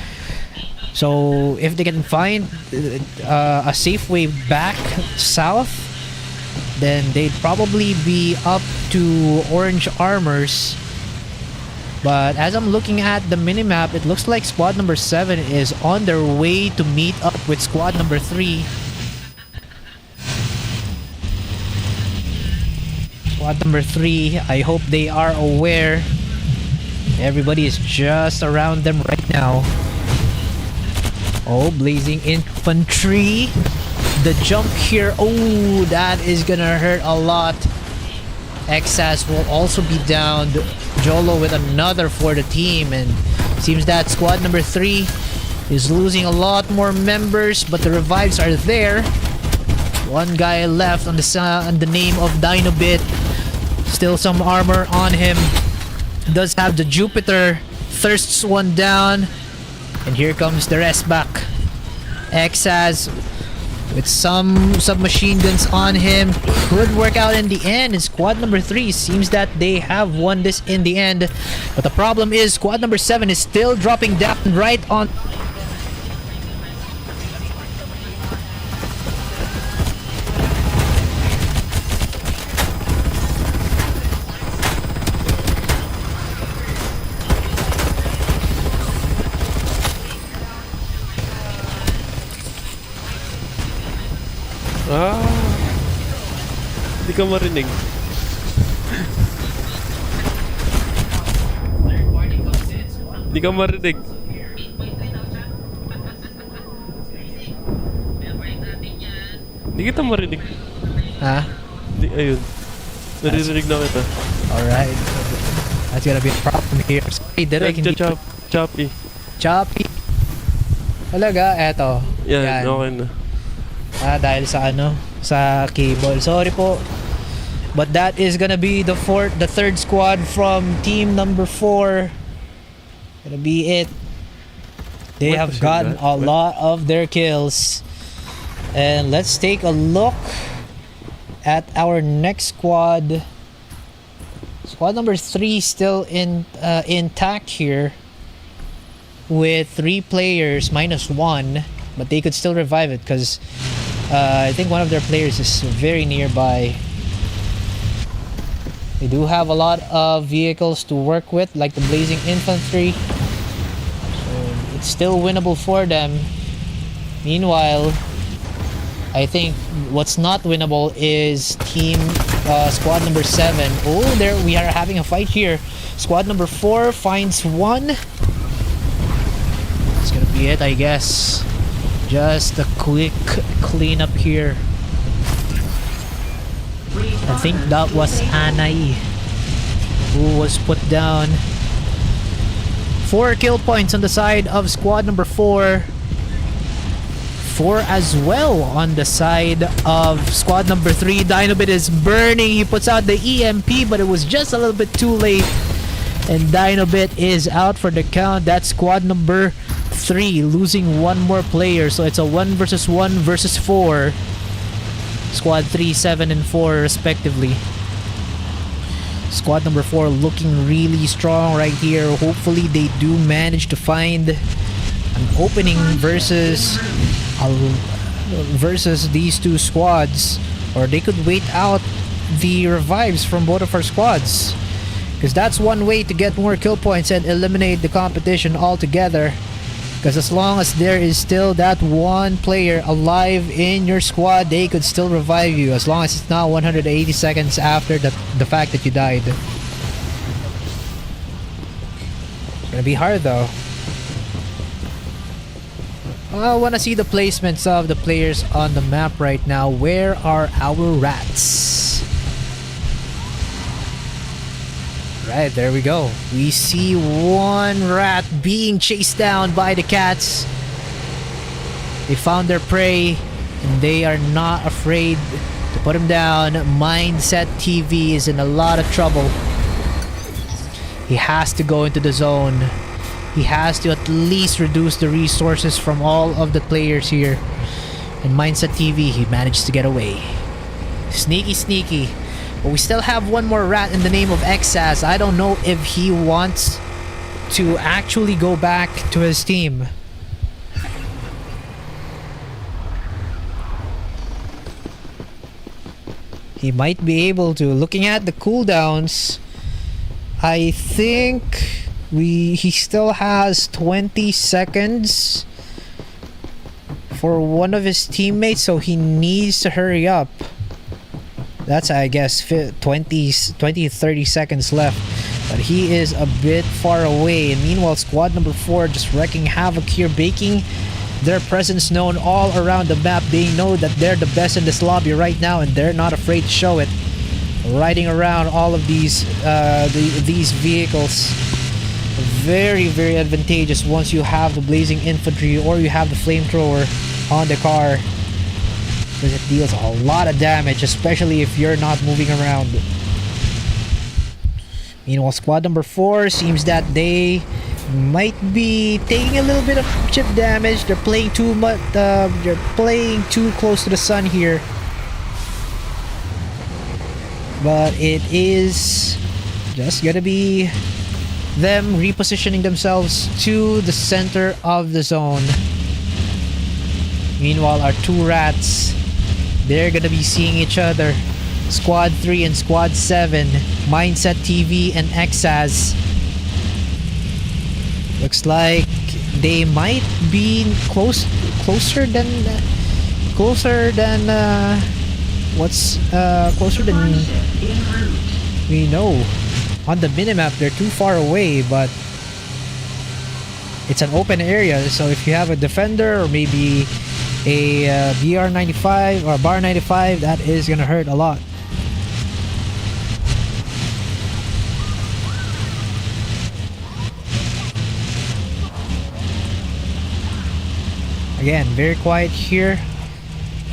So if they can find a safe way back south, then they'd probably be up to orange armors. But as I'm looking at the minimap, it looks like squad number 7 is on their way to meet up with squad number 3. Squad number 3, I hope they are aware. Everybody is just around them right now. Oh, blazing infantry. The jump here, oh, that is gonna hurt a lot. Exas will also be downed. Jolo with another for the team, and seems that squad number 3 is losing a lot more members, but the revives are there. One guy left on the name of Dinobit. Still some armor on him. Does have the Jupiter. Thirsts one down. And here comes the rest back. Exas with some submachine guns on him. Could work out in the end. And squad number 3 seems that they have won this in the end. But the problem is squad number 7 is still dropping down right on. Hindi ka marinig. Hindi ka marinig. Hindi kita marinig. Ha? Di, ayun. Naririnig na kita. Alright. That's gonna be a problem here. Sorry, Derek. Choppy. Choppy. Talaga, eto. Yan, okay na. Dahil sa sa cable. Sorry po. But that is gonna be the third squad from team number 4. Gonna be it. They have gotten a lot of their kills. And let's take a look at our next squad. Squad number 3 still intact here with 3 players -1, but they could still revive it because I think one of their players is very nearby. They do have a lot of vehicles to work with, like the Blazing Infantry. So it's still winnable for them. Meanwhile, I think what's not winnable is squad number 7. Oh, there we are having a fight here. Squad number 4 finds one. That's gonna be it, I guess. Just a quick cleanup here. I think that was Anai who was put down. 4 kill points on the side of squad number 4. 4 as well on the side of squad number 3. Dynabit is burning. He puts out the EMP, but it was just a little bit too late. And Dynabit is out for the count. That's squad number 3 losing one more player. So it's a 1 versus 1 versus 4. Squad 3, 7, and 4 respectively. Squad number 4 looking really strong right here. Hopefully they do manage to find an opening versus these two squads, or they could wait out the revives from both of our squads, because that's one way to get more kill points and eliminate the competition altogether. Because as long as there is still that one player alive in your squad, they could still revive you, as long as it's not 180 seconds after the fact that you died. It's gonna be hard though. I want to see the placements of the players on the map right now. Where are our rats? Right, there we go. We see one rat being chased down by the cats. They found their prey and they are not afraid to put him down. Mindset TV is in a lot of trouble. He has to go into the zone. He has to at least reduce the resources from all of the players here. And Mindset TV, he managed to get away. Sneaky, sneaky. But we still have one more rat in the name of Exas. I don't know if he wants to actually go back to his team. He might be able to. Looking at the cooldowns, I think he still has 20 seconds for one of his teammates, so he needs to hurry up. That's, I guess, 20 30 seconds left, but he is a bit far away. And meanwhile, squad number 4 just wrecking havoc here, making their presence known all around the map. They know that they're the best in this lobby right now, and they're not afraid to show it. Riding around all of these vehicles, very, very advantageous once you have the Blazing Infantry or you have the Flamethrower on the car, because it deals a lot of damage, especially if you're not moving around. Meanwhile, squad number 4 seems that they might be taking a little bit of chip damage. They're playing too much. They're playing too close to the sun here. But it is just gonna be them repositioning themselves to the center of the zone. Meanwhile, our two rats, they're gonna be seeing each other. Squad 3 and Squad 7, Mindset TV and Exas. Looks like they might be closer than we know. On the minimap, they're too far away, but it's an open area, so if you have a defender or maybe a BR95 or bar 95, that is gonna hurt a lot. Again, very quiet here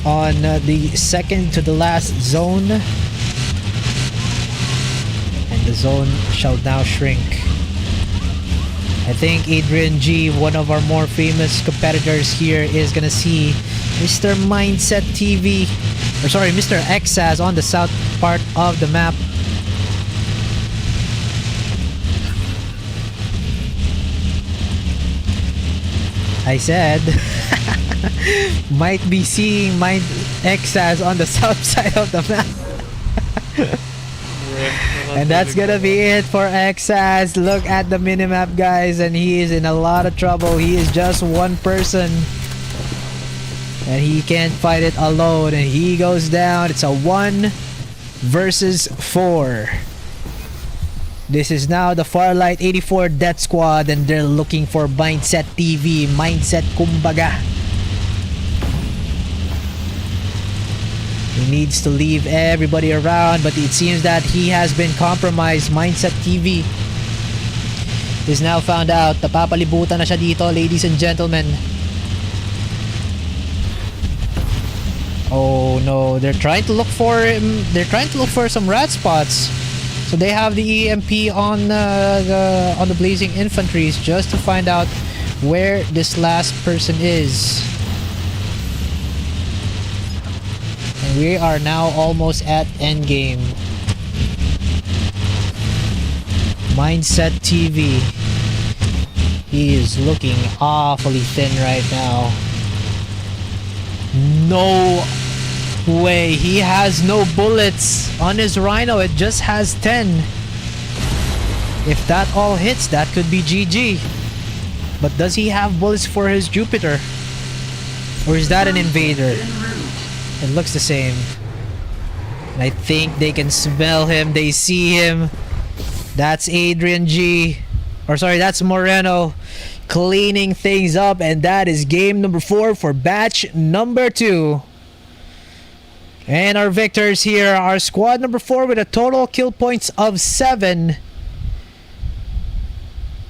on the second to the last zone, and the zone shall now shrink. I think Adrian G, one of our more famous competitors here, is gonna see Mr. Mindset TV, or sorry, Mr. Exas on the south part of the map. I said might be seeing Exas on the south side of the map. And that's gonna be it for Exas. Look at the minimap, guys, and he is in a lot of trouble. He is just one person. And he can't fight it alone. And he goes down. It's a 1 versus 4. This is now the Farlight 84 Death Squad, and they're looking for Mindset TV. Mindset kumbaga. He needs to leave everybody around, but it seems that he has been compromised. Mindset TV is now found out. Napapalibutan na siya dito, ladies and gentlemen. Oh no, they're trying to look for him. They're trying to look for some rat spots. So they have the EMP on the blazing infantries just to find out where this last person is. And we are now almost at endgame. Mindset TV. He is looking awfully thin right now. No way. He has no bullets on his Rhino. It just has 10. If that all hits, that could be GG. But does he have bullets for his Jupiter? Or is that an invader? It looks the same. And I think they can smell him. They see him. That's Adrian G. Or sorry, that's Moreno cleaning things up. And that is game number 4 for batch number 2. And our victors here are squad number 4 with a total kill points of 7.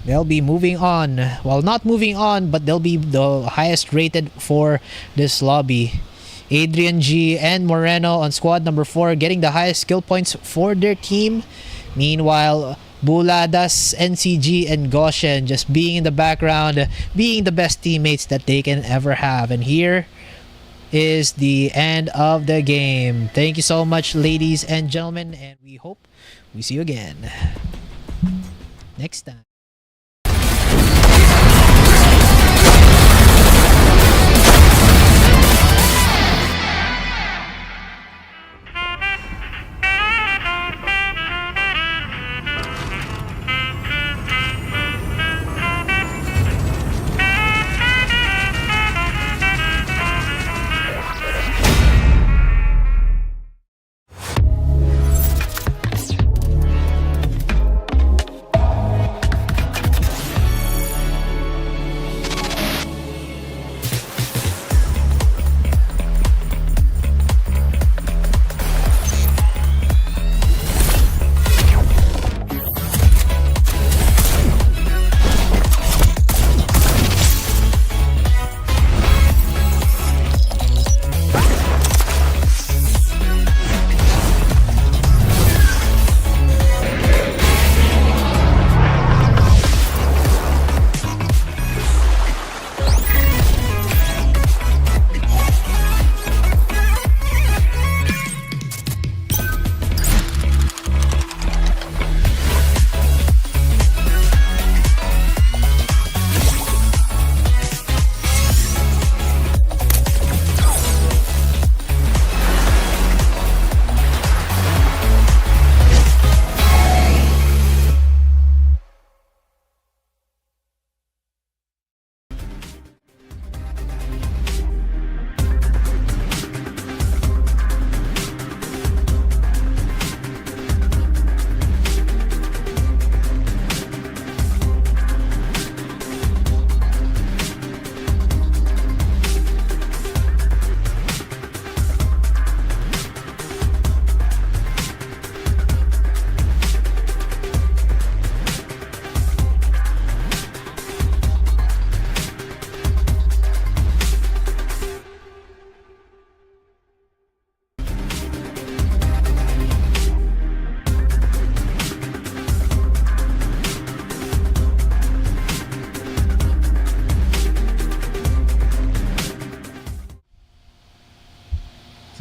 They'll be moving on. Well, not moving on, but they'll be the highest rated for this lobby. Adrian G and Moreno on squad number 4 getting the highest skill points for their team. Meanwhile, Buladas, NCG, and Goshen just being in the background, being the best teammates that they can ever have. And here is the end of the game. Thank you so much, ladies and gentlemen, and we hope we see you again next time.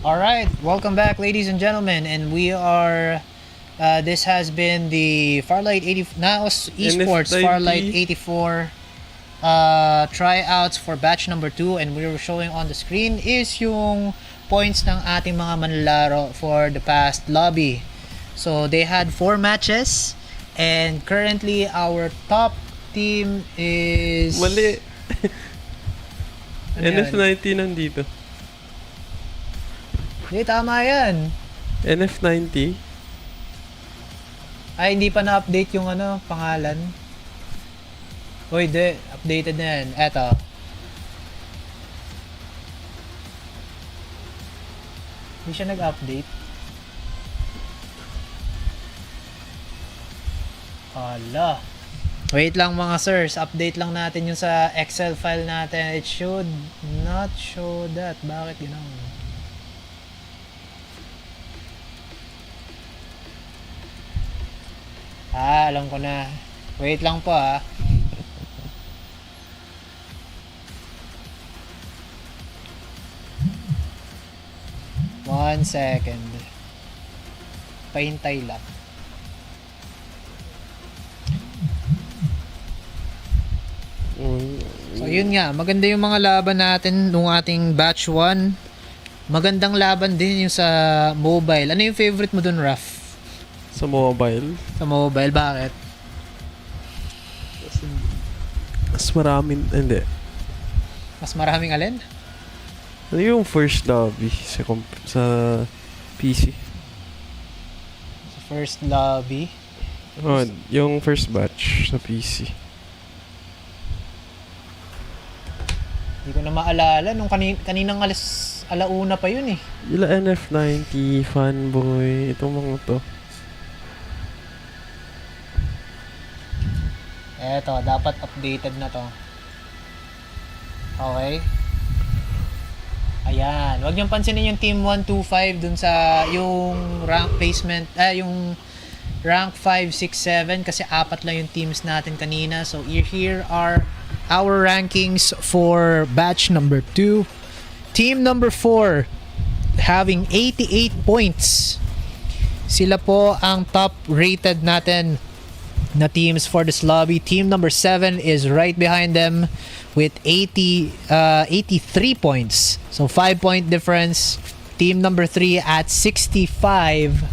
Alright, welcome back, ladies and gentlemen, and we are this has been the Farlight 80 NAOS Esports Farlight 84 tryouts for batch number 2, and we were showing on the screen is yung points ng ating mga manlalaro for the past lobby. So they had 4 matches, and currently our top team is... Mali. Ano yan? NF90 nandito. Hindi, tama yan. NF90? Ay, hindi pa na-update yung ano, pangalan. Uy, di. Updated na yan. Eto. Hindi siya nag-update. Ala. Wait lang mga sirs. Update lang natin yung sa Excel file natin. It should not show that. Bakit gano'n? Alam ko na. Wait lang po ah. One second. Pahintay lang. So yun nga, maganda yung mga laban natin nung ating batch 1. Magandang laban din yung sa mobile. Ano yung favorite mo dun, Raf? Sa mobile? Sa mobile, bakit? Mas maraming, hindi. Mas maraming alin? Ano yung first lobby sa PC? Sa first lobby? Oh, yung first batch sa PC. Hindi ko na maalala. Nung kaninang alauna pa yun eh. Ila NF90, fanboy, itong mga to. Eto, dapat updated na to. Okay. Ayan. Huwag niyong pansinin yung team 125 dun sa yung rank placement, yung rank 5, 6, 7 kasi 4 lang yung teams natin kanina. So here are our rankings for batch number 2. Team number 4 having 88 points. Sila po ang top rated natin na teams for this lobby. Team number 7 is right behind them with 83 points. So 5-point difference. Team number 3 at 65.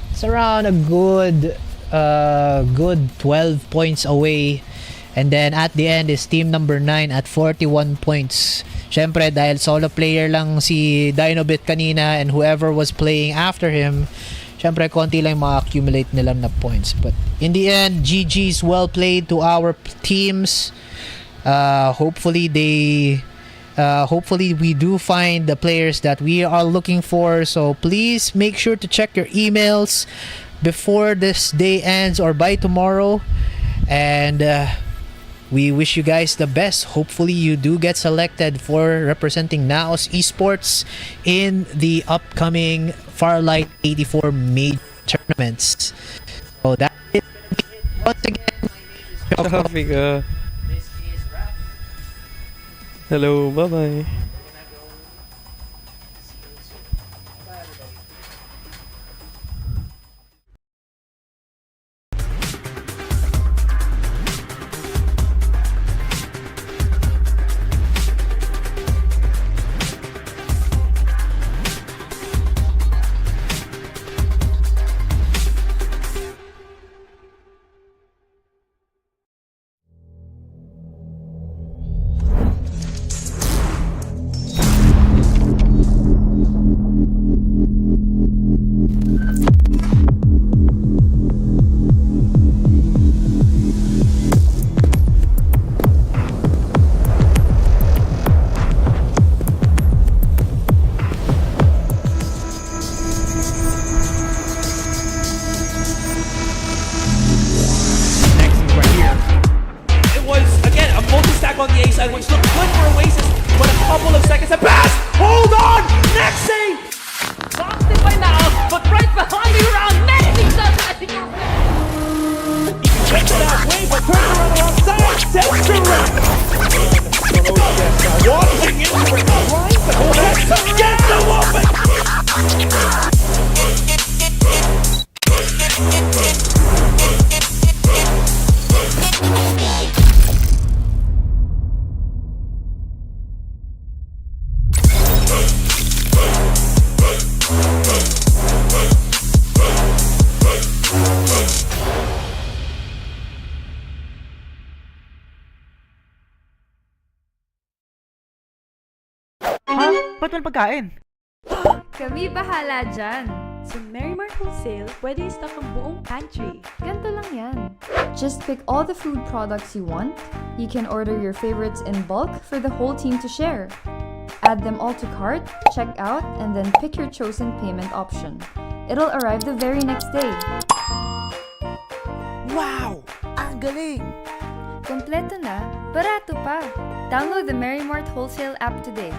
It's around a good 12 points away. And then at the end is team number 9 at 41 points. Syempre dahil solo player lang si Dinobit kanina and whoever was playing after him, syempre konti lang ma-accumulate nila na points. But in the end, GG's well played to our teams. Hopefully we do find the players that we are looking for. So please make sure to check your emails before this day ends or by tomorrow. And we wish you guys the best. Hopefully you do get selected for representing NAOS Esports in the upcoming Farlight 84 major tournaments. So that is once again. This is Raf. Hello, bye-bye. On the A side, which looked good for Oasis, but a couple of seconds and pass! Hold on! Next save! Boxed it by NAOS, but right behind the round, Messi does it! I think Went that way, but turned around alongside, sends direct! Walking into it, trying to hold it, get the woman! Ha? Ba't walang pagkain? Kami bahala dyan. Sa Mary Mart Wholesale, pwede i-stock ang buong pantry. Ganto lang yan. Just pick all the food products you want. You can order your favorites in bulk for the whole team to share. Add them all to cart, check out, and then pick your chosen payment option. It'll arrive the very next day. Wow! Ang galing! Kompleto na, barato pa. Download the Mary Mart Wholesale app today.